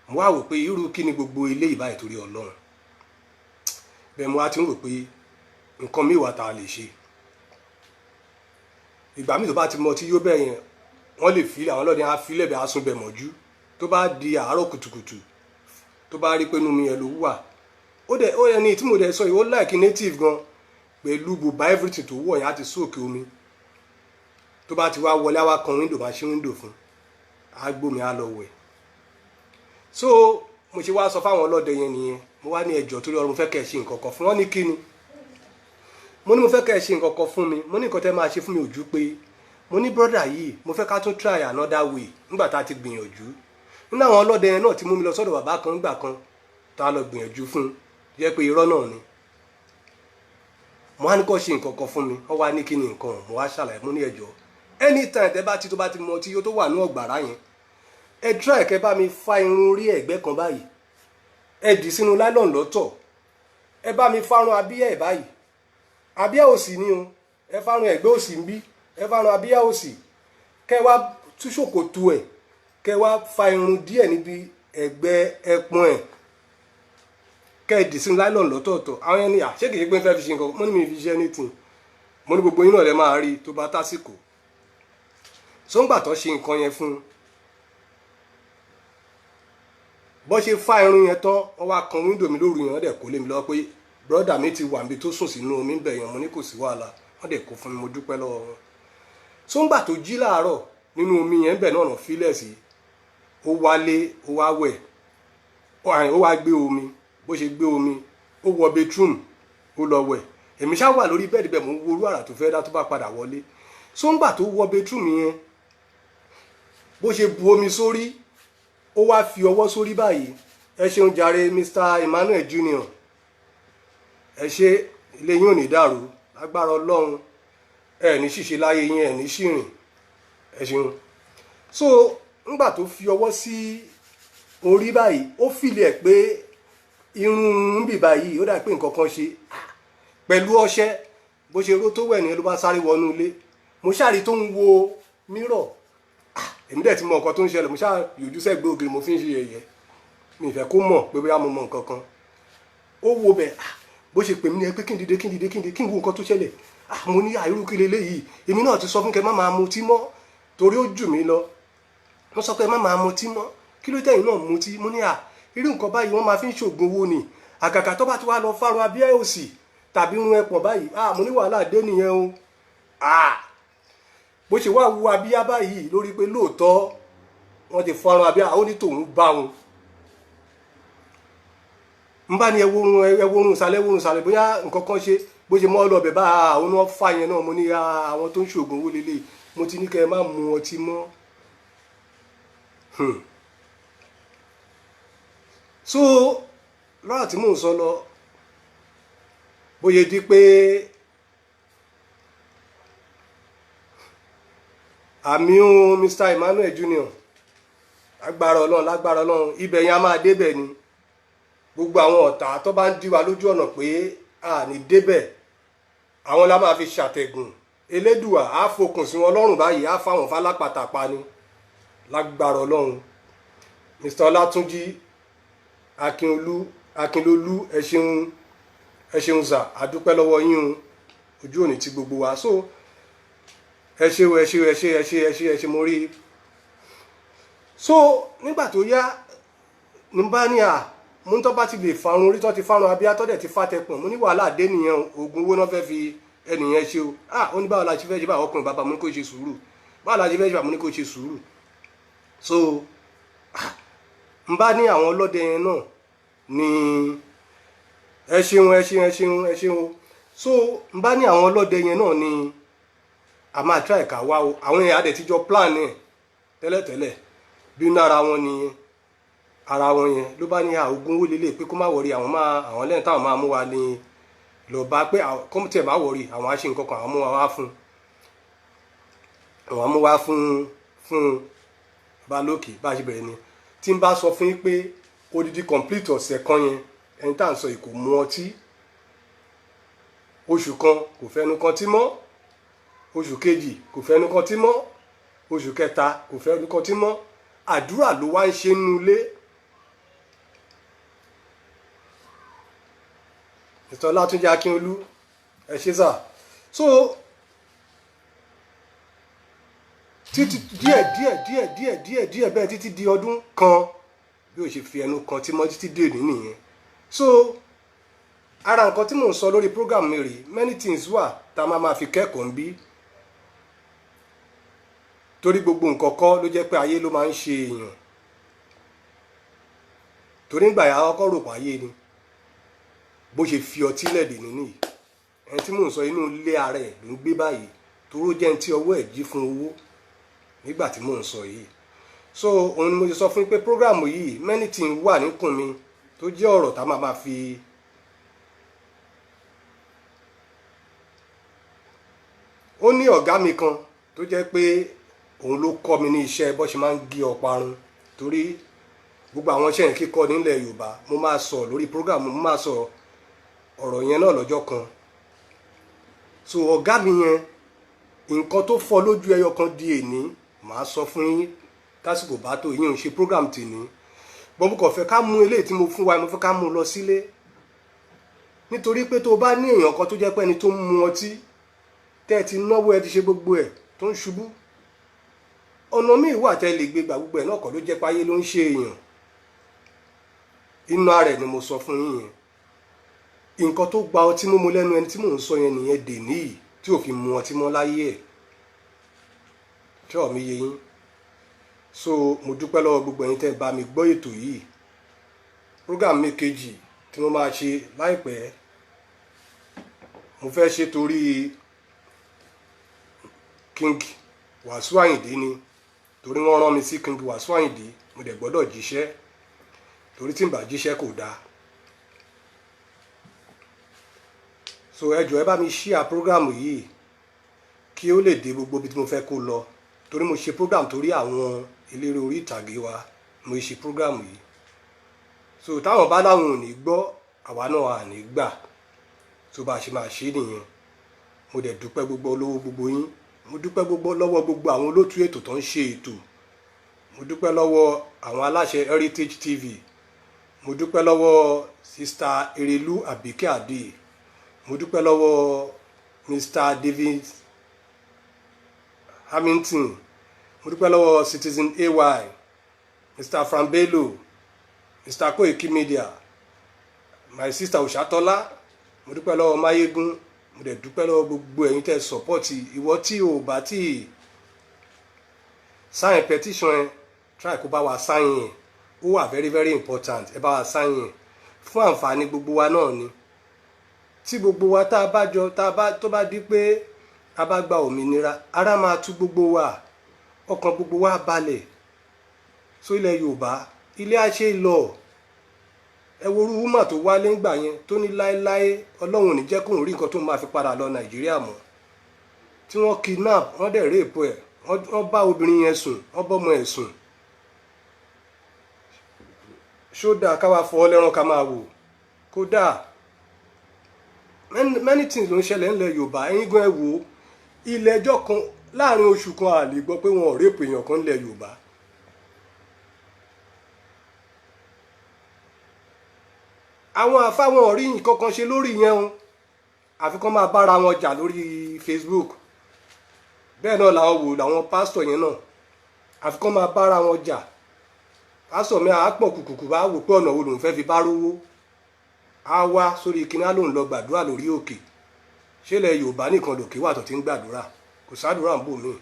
[SPEAKER 1] mo wá wò pé irú kí ni gbogbo ilé ìbá ìtorí Ọlọ́run. Bẹ́ẹ̀ mo wá ti ń rò pé nǹkan míì wà tá a lè ṣe. Ìgbà míì tó bá ti mọ tí yó bẹ́ẹ̀ yẹn, wọ́n lè fi àwọn ọlọ́dẹ á fi lẹ́bẹ̀ẹ́ á sún bẹ̀ mọ́jú. Tó bá di àárọ̀ kùtùkùtù, tó bá rí pé inú mi yẹn ló wà, ó ẹni tí mo dẹ̀ sọ yìí ó like native gan, pẹ̀lú bùbá everything tó wọ̀ yẹn á ti sóòkè omi. Tó bá ti wá wọlé, á wá kan window, máa ṣí window fún, á gbómi, á lọ wẹ̀. So mo ṣe wá sọ fáwọn ọlọ́dẹ yẹn nìyẹn, mo wá ní ẹjọ́ torí Ọlọ́run, mo fẹ́ kẹ́ ẹ ṣe nǹkan kan fún wọn. Ní kí ni? Mo ní mo fẹ́ kẹ́ ẹ ṣe nǹkan kan fún mi. Mo ní nǹkan tẹ́ máa ṣe fún mi ojú pé mo ní brother yìí, mo fẹ́ ká tún try another way nígbà tá a ti gbìyànjú. Nínú àwọn ọlọ́dẹ yẹn náà tí mú mi lọ sọ́dọ̀ bàbá kan nígbà kan tá a lọ gbìyànjú fún, jẹ́ pé irọ́ náà ni. Mo wá ní kó ṣe nǹkan kan fún mi, wọ́n wá ní kí ni nǹkan, mo wá ṣàlàyé. Mo ní ẹjọ́ anytime tẹ́ bá ti tó bá ti mọ tí yó tó wà ní ọ̀gbàrá yẹn, ẹ try kẹ́ bá mi fa irun orí ẹ̀gbẹ́ kan báyìí, ẹ dì sínú nylon lọ́tọ̀, ẹ bá mi fárun abíyá ẹ̀ báyìí, abíyá òsì ni o, ẹ fárun ẹ̀gbẹ́ òsì ń bí, ẹ fárun abíyá òsì, kẹ́ wá tú ṣòkòtò ẹ̀, kẹ́ wá fa irun díẹ̀ níbi ẹ̀gbẹ́ ẹpọ̀n ẹ̀, kẹ́ dì sínú nylon lọ́tọ̀ọ̀tọ̀. Àwọn yẹn ní ṣé kìí ṣe pé ń fẹ́ fi ṣe nǹkan. Mo ní mi fi ṣe anything. Mo ní gbogbo yín náà lẹ máa rí tó bá tásìkò. So ń gbà tó ṣe nǹkan yẹn fún un, bó ṣe fa irun yẹn tán, wọ́n wá kan window mi lóru yẹn, wọ́n dẹ̀ kó lé mi lọ pé brother mi ti wà níbi tó sùn sínú omi ń bẹ̀ yẹn. Mo ní kò sí wàhálà, wọ́n dẹ̀ kó fún mi, mo dúpẹ́ lọ́wọ́ wọn. So ń gbà tó jí láàárọ̀ nínú omi yẹn bẹ̀ náà nà fílẹ̀ sí, ó wálé, ó wá wẹ̀, ó wá gbé omi. Bó ṣe gbé omi, ó wọ bedroom, ó lọ wẹ̀. èmi ṣá wà lórí bẹ́ẹ̀dì bẹ́ẹ̀ mo ń wo orú àrà tó fẹ́ dá tó bá padà wọlé. Sóńgbà tó wọ bedroom yẹn bó ṣe bu omi sórí ó wá fi ọwọ́ sórí báyìí. Ẹ ṣeun jàre Mr. Emmanuel Junior, ẹ ṣe ilé yín ò ní dàrú lágbára Ọlọ́run, ẹ ní ṣìṣe láyé yín, ẹ ní ṣìrìn, ẹ ṣeun. So ńgbà tó fi ọwọ́ sí orí báyìí ó fìlẹ̀ pé irun ń bì báyìí ó dà pé nǹkan kan ṣe pẹ̀lú ọṣẹ bó ṣe ró tó wẹ̀ ní ló bá sáré wọnú ilé. Mo ṣáàrí tó ń wo mírọ̀, èmi dẹ̀ ti mọ nǹkan tó ń ṣẹlẹ̀, mo ṣáà yòjú sẹ́gbẹ́ ògiri mo fi ń ṣe yẹ̀yẹ́, mi ìfẹ́ kó mọ̀ pé bóyá mo mọ nǹkan kan. Ó wo bẹ̀ bó ṣe pè mí ní ẹ pé kí n dìde kí n wo nǹkan tó ṣẹlẹ̀. Mo ní irú kí leléyìí, èmi náà ti sọ fún kẹ́ má máa mutí mọ́ torí ó jù mí lọ. Wọ́n sọ pé má máa mutí mọ́, kí ló tẹ̀yìn náà mutí? Mo ní irú nǹkan báyìí wọ́n máa fi ń ṣògùn owó ni, àgàgà tó bá ti wá lọ fárun abíyá òsì tàbí irun ẹpọ̀n báyìí. Mo ní wàhálà dé nìyẹn o. Bó ṣe wá wu abíyá báyìí lórí pé lóòótọ́ wọ́n ti fárun abíyá, ó ní tòun bá wọn. N bá ní ẹwọ́run ìsàlẹ̀ bóyá nǹkan kan ṣe bó ṣe mọ́ lọ́bẹ̀ bá àwọn náà fà yẹn náà. Mo ní àwọn tó ń ṣògùn owó lélẹ̀, mo ti ní kẹ́ ẹ má mu ọtí mọ́. So lọ́rọ̀ tí mò ń sọ lọ, bóyá di pé àmì o Mr. Emmanuel Junior, lágbára Ọlọ́run ibẹ̀ yẹn a máa débẹ̀ ni. Gbogbo àwọn ọ̀tá tó bá ń dí wa lójú ọ̀nà pé ní débẹ̀, àwọn la máa fi ṣàtẹ̀gùn. Elédùà á fokùn sí wọn lọ́rùn báyìí, á fáwọn fálápàtà pa ni lágbára Ọlọ́run. Mr. Ọlátúnjí Akínlolú, ẹ ṣeun sà, àdúpẹ́ lọ́wọ́ yín, ojú òní ti gbogbo wa. So ẹ ṣe mo rí. So nígbà tó yá ní bá ní mo ń tọ́ bá ti lè farun orí tó ti farun abíyá tó dẹ̀ ti fàtẹ̀pọ̀n. Mo ní wàhálà dé nìyẹn, oògùn owó náà fẹ́ fi ẹnìyẹn ṣe o. Ó ní báwo la ṣe fẹ́ ṣe báwo ọkùnrin bàbá mo ní kó ṣe sùúrù, báwo la ṣe fẹ́ ṣe báwo mo ní kó ṣe sùúrù. So n bá ní àwọn ọlọ́dẹ yẹn náà ni ẹ ṣeun. So n bá ní àwọn ọlọ́dẹ yẹn náà ni a máa try ká wá o. Àwọn èèyàn adẹ̀ ti jọ plan ẹ̀ tẹ́lẹ̀tẹ́lẹ̀ bí inú ara wọn yẹn ló bá ní oògùn owó lélẹ̀ pé kó má wọrí, àwọn lẹ́yìn táwọn máa mú wa ní lọ bá pé kó tiẹ̀ má wọrí, àwọn á ṣe nǹkan kan, àwọn mú wa wá fún àwọn mú wá fún Balókè bá ṣe bẹ̀rẹ̀ ni. Tí n bá sọ fún yín pé odidi complete ọ̀sẹ̀ kan yẹn ẹni tá à ń sọ yìí kò mu ọtí, oṣù kan kò fẹ́nu kan tí mọ́, oṣù kejì kò fẹ́nu kan tí mọ́, oṣù kẹta kò fẹ́nu kan tí mọ́. Àdúrà ló wá ń ṣe nínú ilé. Mr. Ọlátúnjí Akínolú, ẹ ṣé sà. So títí díẹ̀ bẹ́ẹ̀ títí di ọdún kan bí ó ṣe fi ẹnu kan tí mọ́ títí dé òní nìyẹn. So ara nǹkan tí mò ń sọ lórí program mi rèé, many things wà tá a máa fi kẹ́kọ̀ọ́ ń bí, torí gbogbo nǹkan kọ́ ló jẹ́ pé ayé ló máa ń ṣe èèyàn. Torí ìgbà yà ọkọ̀ rò páyé ni bó ṣe fi ọtí lẹ̀dẹ̀ nínú yìí. Ẹni tí mò ń sọ inú ilé ara ẹ̀ ló ń gbé báyìí toró jẹ́ ní tí ọwọ́ ẹ̀ jí fún owó nígbà tí mò ń sọ yìí. So òun ni mo ti sọ fún pé program yìí many things wà níkùn mi tó jẹ́ ọ̀rọ̀ tá a máa fi ó ní ọ̀gá mi kan tó jẹ́ pé òun ló kọ́ mi ní iṣẹ́ bó ṣe máa ń gé ọparun. Torí gbogbo àwọn iṣẹ́ yẹn kíkọ́ nílẹ̀ Yorùbá mo máa sọ lórí program, mo máa sọ ọ̀rọ̀ yẹn náà lọ́jọ́ kan. So ọ̀gá mi yẹn nǹkan tó fọ́ lójú ẹyọ kan di èní màá sọ fún yín tásìkò bá tó yín ò ṣe program tèmi. Bọ́n mo kàn fẹ́ ká mú eléyìí tí mo fún wa mo fẹ́ ká mú lọ sílé, nítorí pé tó bá ní èèyàn kan tó jẹ́ pé ẹni tó ń mu ọtí tẹ́ ẹ ti náwó ẹ ti ṣe gbogbo ẹ̀ tó ń ṣubú, ọ̀nà míì wà tẹ́ lè gbé gbà gbogbo ẹ̀ náà kọ́ ló jẹ́ páyé ló ń ṣe èèyàn. Inú ara ẹ̀ ni mo sọ fún yín yẹn. Nǹkan tó gba ọtí mímu lẹ́nu ẹni tí mò ń sọ yẹn nìyẹn dè níyì tí ò fi mu ọtí mọ́ láyé ẹ̀. Ṣé mi yé yín? So mo dúpẹ́ lọ́wọ́ gbogbo ẹ̀yin tẹ́ bá mi gbọ́ ètò yìí. Program mi kejì tí mo máa ṣe láìpẹ́, mo fẹ́ ṣe torí King Wasiu Ayinde ni, torí wọ́n rán mi sí King Wasiu Ayinde, mo dẹ̀ gbọ́dọ̀ jíṣẹ́, torí tí n bá jíṣẹ́ kò dáa. So ẹ jọ̀ọ́ ẹ bá mi share program yìí kí ó lè dé gbogbo ibi tí mo fẹ́ kó lọ, torí mo ṣe program torí àwọn eléré orí ìtàgé wa, mo ṣe program yìí. So táwọn bá láwọn ò ní gbọ́, àwa náà à ní gbà. So bá a ṣe máa ṣe nìyẹn. Mo dẹ̀ dúpẹ́ gbogbo olówó gbogbo yín, mo dúpẹ́ gbogbo lọ́wọ́ gbogbo àwọn olótú ètò tó ń ṣe ètò, mo dúpẹ́ lọ́wọ́ àwọn aláṣẹ Heritage TV, mo dúpẹ́ lọ́wọ́ Sister Erelu Abike Ade, mo dúpẹ́ lọ́wọ́ Mr. David Hamilton, mo dúpẹ́ lọ́wọ́ Citizen AY, Mr. Frambelo, Mr. Koiki Media, my sister Oshatola, mo dúpẹ́ lọ́wọ́ Mayegun, mo dẹ̀ dúpẹ́ lọ́wọ́ gbogbo ẹ̀yin tẹ́ sọ́pọ́tì. Ìwọ tí o bá tí sign petition ẹ, try kó bá wa sign yẹn, ó wà very very important, ẹ bá wa sign yẹn fún àǹfààní gbogbo wa náà ni. Tí gbogbo wa tá a bá jọ tó bá di pé a bá gba òmìnira, ara máa tú gbogbo wa, ọkàn gbogbo wa balẹ̀. So ilẹ̀ Yorùbá ilé àṣẹ lọ, ẹ wo orú wúmà tó wálé ńgbà yẹn tó ní láéláé Ọlọ́run ò ní jẹ́ kóun rí nǹkan tó máa fi padà lọ Nàìjíríà mọ́, tí wọ́n kidnap, wọ́n dẹ̀ rape ẹ̀, wọ́n bá obìnrin yẹn sùn, wọ́n bọ́mọ ẹ̀ sùn. Ṣódà ká wá fọ́ lẹ́rán ká máa wò, kódà many things ló ń ṣẹlẹ̀ ńlẹ̀ Yorùbá. Ẹ̀yin gan ẹ wò, ilé ẹjọ́ kan láàrin oṣù kan a lè gbọ́ pé wọn ò rape èèyàn kan ńlẹ̀ Yorùbá. Àwọn àfáwọn ọ̀rí nǹkan kan ṣe lórí yẹn o, àfi kán máa bára wọn jà lórí Facebook. Bẹ́ẹ̀ náà làwọn wò làwọn pásítọ̀ yẹn náà, àfi kán máa bára wọn jà. Pásítọ̀ mi àá pọ̀ kùkùkù bá wò pé ọ̀nà wo lòun fẹ́ fi bá rówó, á wá sórí kíní á lòun lọ gbàdúrà lórí òkè. Ṣé ilẹ̀ Yorùbá nìkan lòkè wà tó ti ń gbàdúrà? Kò sádùúrà ń bò mí.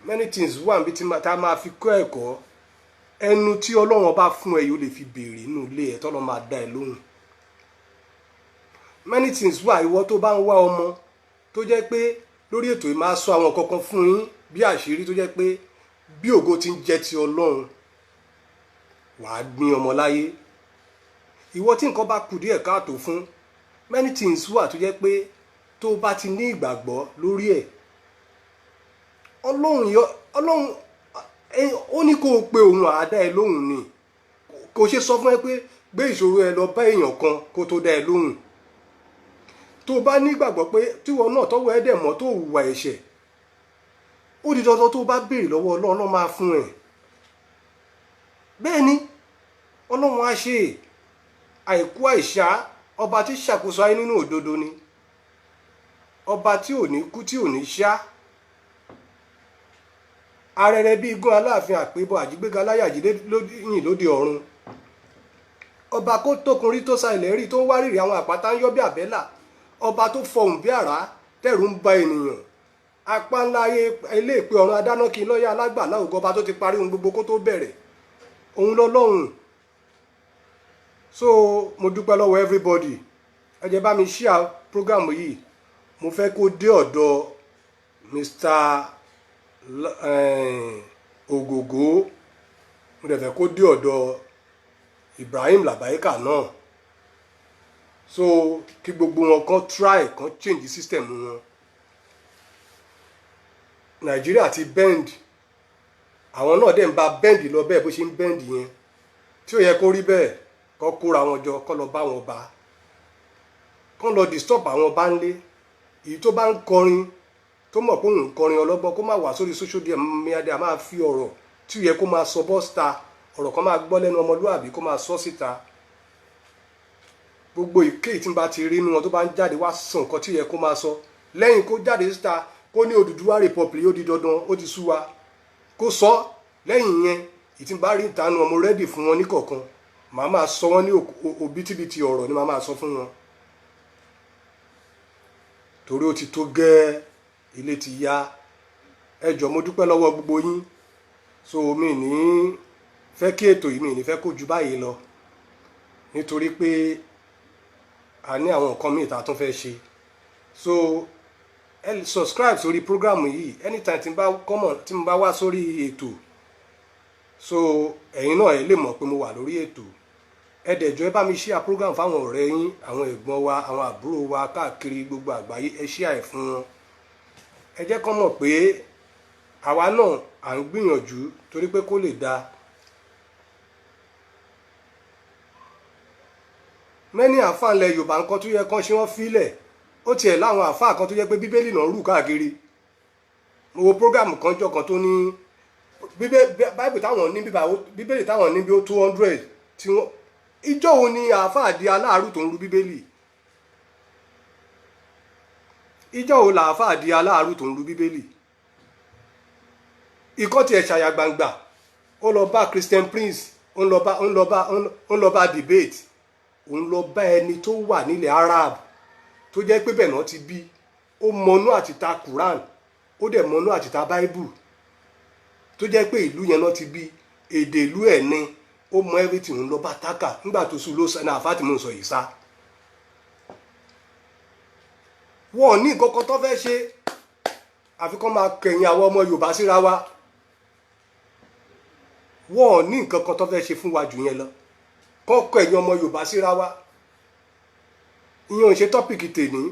[SPEAKER 1] Many things wà níbi tí tá máa fi kọ́ ẹ̀kọ́. Ẹnu tí Ọlọ́run bá fún ẹ yóò lè fi béèrè inú ilé ẹ tọ́lọ́ máa dá ẹ lóhùn. Many things wà, ìwọ tó bá ń wá ọmọ tó jẹ́ pé lórí ètò yìí máa sọ àwọn kankan fún yín bí àṣírí tó jẹ́ pé bí ògo ti ń jẹ́ ti Ọlọ́run, wàá gbin ọmọ láyé. Ìwọ tí nǹkan bá kù díẹ̀ káàtó fún, many things wà tó jẹ́ pé tó bá ti ní ìgbàgbọ́ lórí ẹ̀, Ọlọ́run ó ní kó o pe òun àádá ẹ lóhùn ni. Kò ṣe sọ fún ẹ pé gbé ìṣòro ẹ lọ bá èèyàn kan kó tó dá ẹ lóhùn. Tó bá ní ìgbàgbọ́ pé tíwọ náà tọ́wọ́ ẹ dẹ̀ mọ́ tó hùwà ẹ̀ṣẹ̀, ó di dandan tó bá béèrè lọ́wọ́ Ọlọ́run máa fún ẹ. Bẹ́ẹ̀ ni Ọlọ́run á ṣe. Àìkú àìṣá, ọba tí ṣàkóso ayé nínú òdodo ni, ọba tí ò ní kú tí ò ní ṣá. Arẹrẹ bí igún Aláàfin àpébọ àjígbéga láyàjídé yìn lóde ọ̀run. Ọba kó tókunrí tó sa ilẹ̀ rí tó ń wárìrì àwọn àpáta ń yọ́ bí àbẹ́là. Ọba tó fọhùn bí àrá tẹ̀rù ń ba ènìyàn. Apá ńlá ilé ìpè ọ̀run adáná kí lọ́yà alágbàlá ògo, ọba tó ti parí ohun gbogbo kó tó bẹ̀rẹ̀. Òun lọ́lọ́run. So mo dúpẹ́ lọ́wọ́ everybody. Ẹ jẹ́ bá mi share program yìí. Mo fẹ́ kó dé ọ̀dọ̀ Mr. Ògògó, mo dẹ̀ fẹ́ kó dé ọ̀dọ̀ Ibrahim Labaika náà. So kí gbogbo wọn kan try kan change system wọn. Nàìjíríà ti bend, àwọn náà dẹ̀ ń bá bend lọ bẹ́ẹ̀ bó ṣe ń bend yẹn. Tí ó yẹ kó rí bẹ́ẹ̀, kó kóra wọn jọ, kó lọ bá wọn bá, kó lọ disturb àwọn bá ń lé. Èyí tó bá ń kọrin tó mọ̀ pé òun ń kọrin ọlọ́gbọ́n kó má wà sórí social media máa fi ọ̀rọ̀ tí ó yẹ kó máa sọ bọ́sta, ọ̀rọ̀ kan máa gbọ́ lẹ́nu ọmọlúwàbí kó máa sọ síta. Gbogbo ìké tí n bá ti rí inú wọn tó bá ń jáde wá sọ nǹkan tí ó yẹ kó máa sọ, lẹ́yìn kó jáde síta kó ní Odùduwà Republic ó di dandan, ó ti sú wa, kó sọ. Lẹ́yìn yẹn ìtì bá rí ìtànú ọmọ rẹ́dì fún wọn níkọ̀ọ̀kan, màá máa sọ wọ́n ní òbítíbitì ọ̀rọ̀ ni màá máa sọ fún wọn. Torí ó ti tó gẹ́, ilé ti yá. Ẹ jọ̀ọ́ mo dúpẹ́ lọ́wọ́ gbogbo yín. So mi ní fẹ́ kí ètò yìí mi ní fẹ́ kó ju báyìí lọ, nítorí pé a ní àwọn nǹkan míì tá a tún fẹ́ ṣe. so ẹ subscribe sórí program yìí anytime tí n bá wá sórí ètò so ẹ̀yin náà ẹ lè mọ̀ pé mo wà lórí ètò. Ẹ dẹ̀jọ́ ẹ bá mi share program fáwọn ọ̀rẹ́ yín, àwọn ẹ̀gbọ́n wa, àwọn àbúrò wa káàkiri gbogbo àgbáyé, ẹ share ẹ̀ fún wọn. Ẹ jẹ́ kó mọ̀ pé àwa náà à ń gbìyànjú torí pé kó lè dáa. Many àfáà ilẹ̀ Yorùbá nǹkan tó yẹ kán ṣe wọ́n fílẹ̀, ó tiẹ̀ láwọn àfáà kan tó yẹ pé bíbélì náà rù káàkiri. Mo wo program kan jọ kan tó ní bíbélì táwọn ní bí ó 200 tí wọ́n ìjọ wo ni àáfàá di aláàrù tó ń ru bíbélì? Ìjọ wo la àáfàá di aláàrù tó ń ru bíbélì? Ìkọ́ tiẹ̀ ṣàyà gbangba, ó lọ bá Christian Prince, ó ń lọ bá debate, ó ń lọ bá ẹni tó wà nílẹ̀ Arab tó jẹ́ pé bẹ́ẹ̀ náà ti bí, ó mọnú àti ta Quran, ó dẹ̀ mọnú àti ta Bible, tó jẹ́ pé ìlú yẹn náà ti bí, èdè ìlú ẹ̀ ni, ó mọ everything ń lọ bá tákà nígbà tó sùn ló sọ náà àfáà tí mo ń sọ yìí sá. Wọ́n ní nǹkan kan tó fẹ́ ṣe àfi kán máa kẹ̀yìn àwọn ọmọ Yorùbá síra wa. Wọ́n ní nǹkan kan tó fẹ́ ṣe fún wa jù yẹn lọ, kán kẹ̀yìn ọmọ Yorùbá síra wa. Ìyẹn ò ṣe tọ́pìkì tèmi,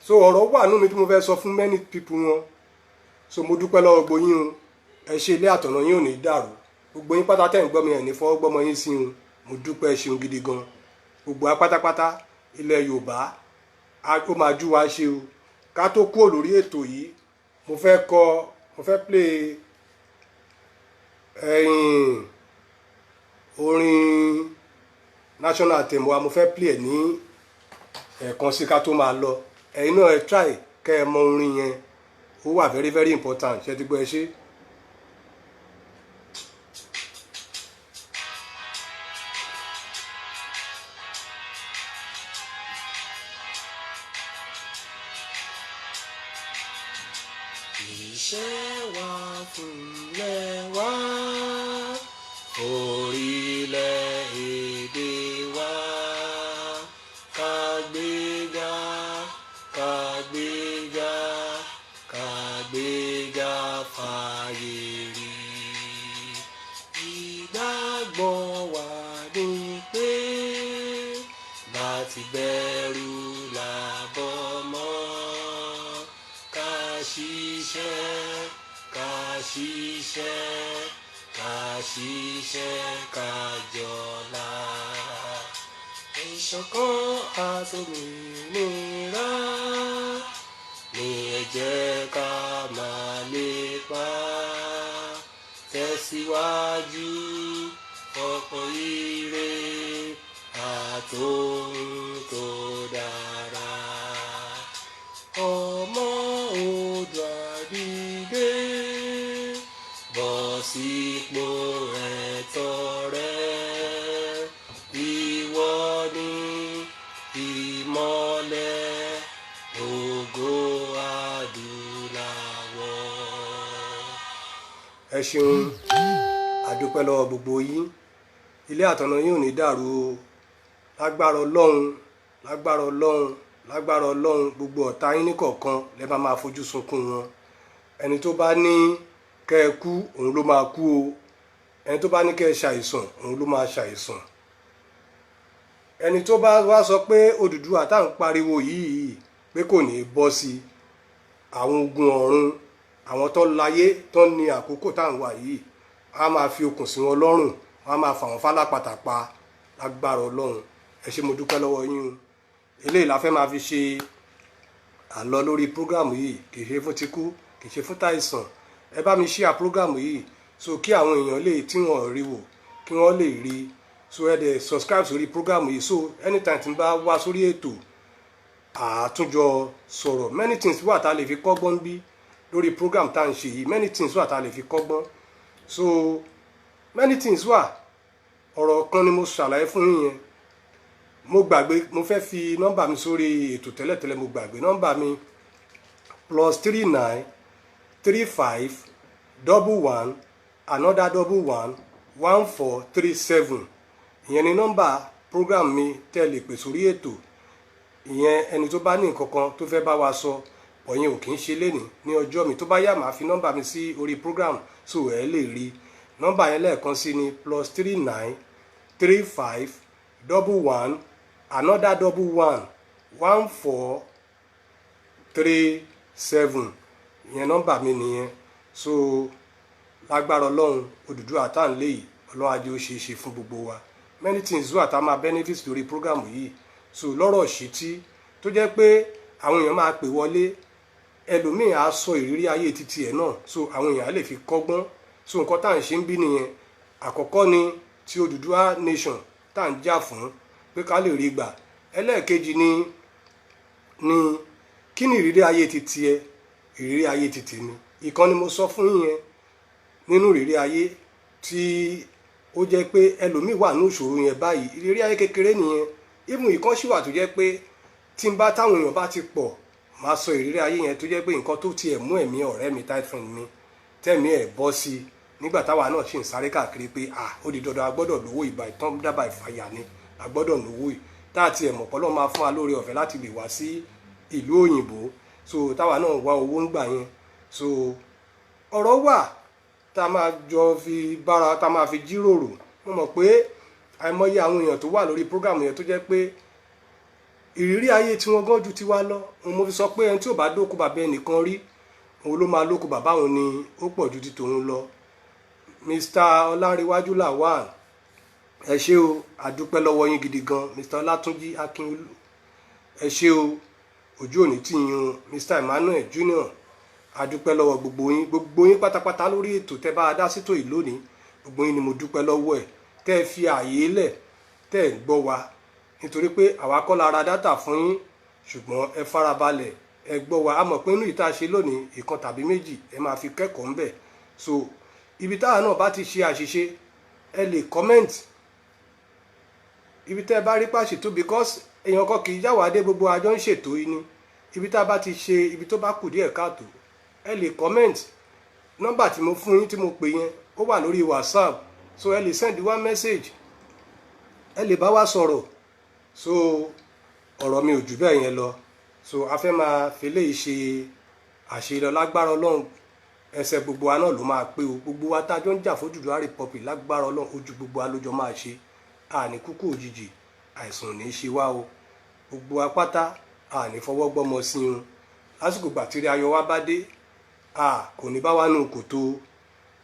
[SPEAKER 1] so ọ̀rọ̀ wà nínú mi tí mo fẹ́ sọ fún many people wọn. So mo dúpẹ́ lọ́wọ́ gbogbo yín o, ẹ ṣe ilé àtọ̀nà yín ò ní dàrú, gbogbo yín pátá tẹ̀ ń gbọ́ mi ẹ̀ ní fọwọ́ gbọ́mọ yín sí un, mo dúpẹ́ ṣeun gidi gan. Gbogbo wa pátápátá ilẹ̀ Yorùbá ó máa jú wa ṣe o. Ká tó kúrò lórí ètò yìí, mo fẹ́ play orin national anthem wa, mo fẹ́ play ẹ̀ ní ẹ̀ẹ̀kan sí ká tó máa lọ. Ẹ̀yin náà ẹ try kẹ́ ẹ mọ orin yẹn, ó wà very very important, ṣe ti gbọ́ ẹ ṣe. Iṣẹ́ wa fúnlẹ̀ wa, orílẹ̀-èdè wa, ká gbéga, ká gbéga, ká gbéga fàyè rí. Ìgbàgbọ́ wa ni pé láti bẹ̀rù làbọ̀ mọ́, ká ṣiṣẹ́, ká ṣiṣẹ́, ká ṣiṣẹ́, ká jọlá. Ìṣọ̀kan àtòmìnira ni ẹ jẹ́ ká máa lépa, tẹ̀síwájú ọ̀pọ̀ ire àtòhun tó dára. Ọmọ Oòduà dìde, bọ́ sípò ẹ̀tọ́ rẹ, ìwọ ni ìmọ́lẹ̀ ògo adúláwọ̀. Ẹ ṣeun, àdúpẹ́ lọ́wọ́ gbogbo yín, ilé àtọ̀nà yín ò ní dàrú o, lágbára Ọlọ́run, lágbára Ọlọ́run, lágbára Ọlọ́run. Gbogbo ọ̀tá yín ní kọ̀ọ̀kan lẹ bá máa fojú sunkún wọn. Ẹni tó bá ní kẹ́ ẹ kú òun ló máa kú o, ẹni tó bá ní kẹ́ ẹ ṣàìsàn òun ló máa ṣàìsàn. Ẹni tó bá wá sọ pé Odùduwà tá à ń pariwo yìí pé kò ní bọ́ sí, àwọn ogun ọ̀run, àwọn tó láyé tó ní àkókò tá à ń wà yìí, a máa fi okùn sí wọn lọ́rùn, wọn á máa fà wọn fálápàtà pa, lágbára Ọlọ́run. Ẹ ṣé mo dúpẹ́ lọ́wọ́ yín o. Eléyìí la fẹ́ máa fi ṣe àlọ́ lórí prógrámù yìí, kì í ṣe fún tikú, kì í ṣe fún táìsàn. Ẹ bá mi share prógrámù yìí so kí àwọn èèyàn lè tí wọ́n rí wò kí wọ́n lè rí. So ẹ dẹ̀ subscribe sórí prógrámù yìí, so anytime tí n bá wá sórí ètò àtúnjọ sọ̀rọ̀. Many things wà tá a lè fi kọ́gbọ́n bí lórí program tá à ń ṣe yìí, many things wà tá a lè fi kọ́gbọ́n. So many things wà, ọ̀rọ̀ kan ni mo ṣàlàyé fún yín yẹn. Mo gbàgbé, mo fẹ́ fi nọ́mbà mi sórí ètò tẹ́lẹ̀tẹ́lẹ̀, mo gbàgbé nọ́mbà mi +39 35 11 another 11 1437. Ìyẹn ni nọ́mbà program mi tẹ́ lè pè sórí ètò. ìyẹn ẹni tó bá ní nǹkan kan tó fẹ́ bá wa sọ ọ̀yẹn ò kì í ṣe lénìí ní ọjọ́ mi tó bá yá màá fi nọ́mbà mi sí orí program so ẹ lè rí nọ́mbà yẹn lẹ́ẹ̀kan sí ni +39 35 11 another 11 14 37 ìyẹn nọ́mbà mi nìyẹn so lágbára ọlọ́run Odùduwà tá à ń lé yìí ọlọ́run ajé ó ṣe é ṣe fún gbogbo wa many things wà tá a máa benefit lórí program yìí so lọ́rọ̀ ṣítí tó jẹ́ pé àwọn èèyàn máa pè wọlé ẹlòmíì á sọ ìrírí ayé títí ẹ̀ náà so àwọn èèyàn á lè fi kọ́gbọ́n so nǹkan tá à ń ṣe ń bí nìyẹn àkọ́kọ́ ni ti Odùduwà nation tá à ń jà fún pé ká lè rí gbà ẹlẹ́ẹ̀kejì ni kí ni ìrírí ayé títí ẹ ìrírí ayé títí mi ìkan ni mo sọ fún yín nínú ìrírí ayé tí ó jẹ́ pé ẹlòmíì wà ní ìṣòro yẹn báyìí ìrírí ayé kékeré nìyẹn even ìkan sì wà tó jẹ́ pé tí n bá táwọn èèyàn bá ti pọ̀ máa sọ ìrírí ayé yẹn tó jẹ́ pé nǹkan tó tiẹ̀ mú ẹ̀mí ọ̀rẹ́ mi tight friend mi tẹ̀mí ẹ̀ bọ́ sí nígbà táwa náà ṣì ń sáré káàkiri pé ó di dandan a gbọ́dọ̀ lówó ìbá ìtàn dábàá ìfàyà ni a gbọ́dọ̀ lówó yìí tá àti ẹ̀mọ̀ pọ́lọ́ máa fún wa lórí ọ̀fẹ́ láti lè wá sí ìlú òyìnbó so táwa náà wá owó ń gbà yẹn so ọ̀rọ̀ wà tá a máa jọ fi bára tá a máa fi jíròrò mo mọ̀ pé àìmọye àwọn èèyàn tó wà lórí prógrámù yẹn tó jẹ́ pé ìrírí ayé tí wọ́n gán ju tiwa lọ mo fi sọ pé ẹni tí ò bá dókú bàbá ẹnìkan rí òun ló máa lókú bàbá òun ni ó pọ̀ ju ti tòun lọ Mr. Ọlárẹ̀wájú Lawal ẹ ṣé o àdúpẹ́ lọ́wọ́ yín gidi gan Mr. Ọlátúnjí Akínolú ẹ ṣé o ojú òní tì yín o Mr. Emmanuel Junior àdúpẹ́ lọ́wọ́ gbogbo yín pátápátá lórí ètò tẹ́ bá a dá sítò yìí lónìí gbogbo yín ni mo dúpẹ́ lọ́wọ́ ẹ̀ tẹ́ ẹ fi ààyè lẹ̀ tẹ́ ẹ gbọ́ wa nítorí pé àwa kọ́ la ra dátà fún yín ṣùgbọ́n ẹ farabalẹ̀ ẹ gbọ́ wa a mọ̀ pé inú ìta ṣe lónìí ìkan tàbí méjì ẹ máa fi kẹ́kọ̀ọ́ ń bẹ̀ so ibi táwa náà bá ti ṣe àṣìṣe ẹ lè comment ibi tẹ́ ẹ bá rí pàṣètò because èèyàn kan kì í jáwàádé gbogbo àjọ ń ṣètò yìí ni ibi tá a bá ti ṣe ibi tó bá kù díẹ̀ káàtó ẹ lè comment nọ́mbà tí mo fún yín tí mo pè yẹn ó wà lórí WhatsApp so ẹ lè send one message ẹ lè bá wa sọ̀rọ̀ so ọ̀rọ̀ mi ò jù bẹ́ẹ̀ yẹn lọ so a fẹ́ máa fẹlẹ́ ṣe àṣeyọrí lágbára Ọlọ́run ẹsẹ̀ gbogbo wa náà ló máa pé o gbogbo wa tá a jọ ń jà fún Odùduwà Republic lágbára Ọlọ́run ojú gbogbo wa lójọ máa ṣe àní kúkú òjijì àìsàn ò ní ṣe wá o gbogbo wa pátá àní fọwọ́ gbọ́mọ sí un lásìkò gbàtírí ayọ̀ wa bá dé kò ní bá wa nù kòtò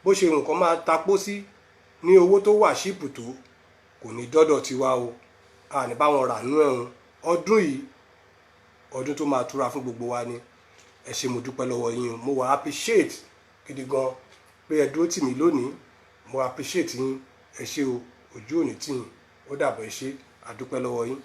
[SPEAKER 1] bó ṣe nǹkan máa tapó sí ní owó tó wà ṣíìpù tó kò ní dọ́dọ̀ tiwa o àní bá wọn rà nú ẹ̀hún ọdún yìí ọdún tó máa túra fún gbogbo wa ni ẹ ṣé mo dúpẹ́ lọ́wọ́ yín o mo wà appreciate gidi gan pé ẹ dúró tì mí lónìí mo appreciate yín ẹ ṣé o ojú òní tì yín ó dàbọ̀ ẹ ṣé àdúpẹ́ lọ́wọ́ yín.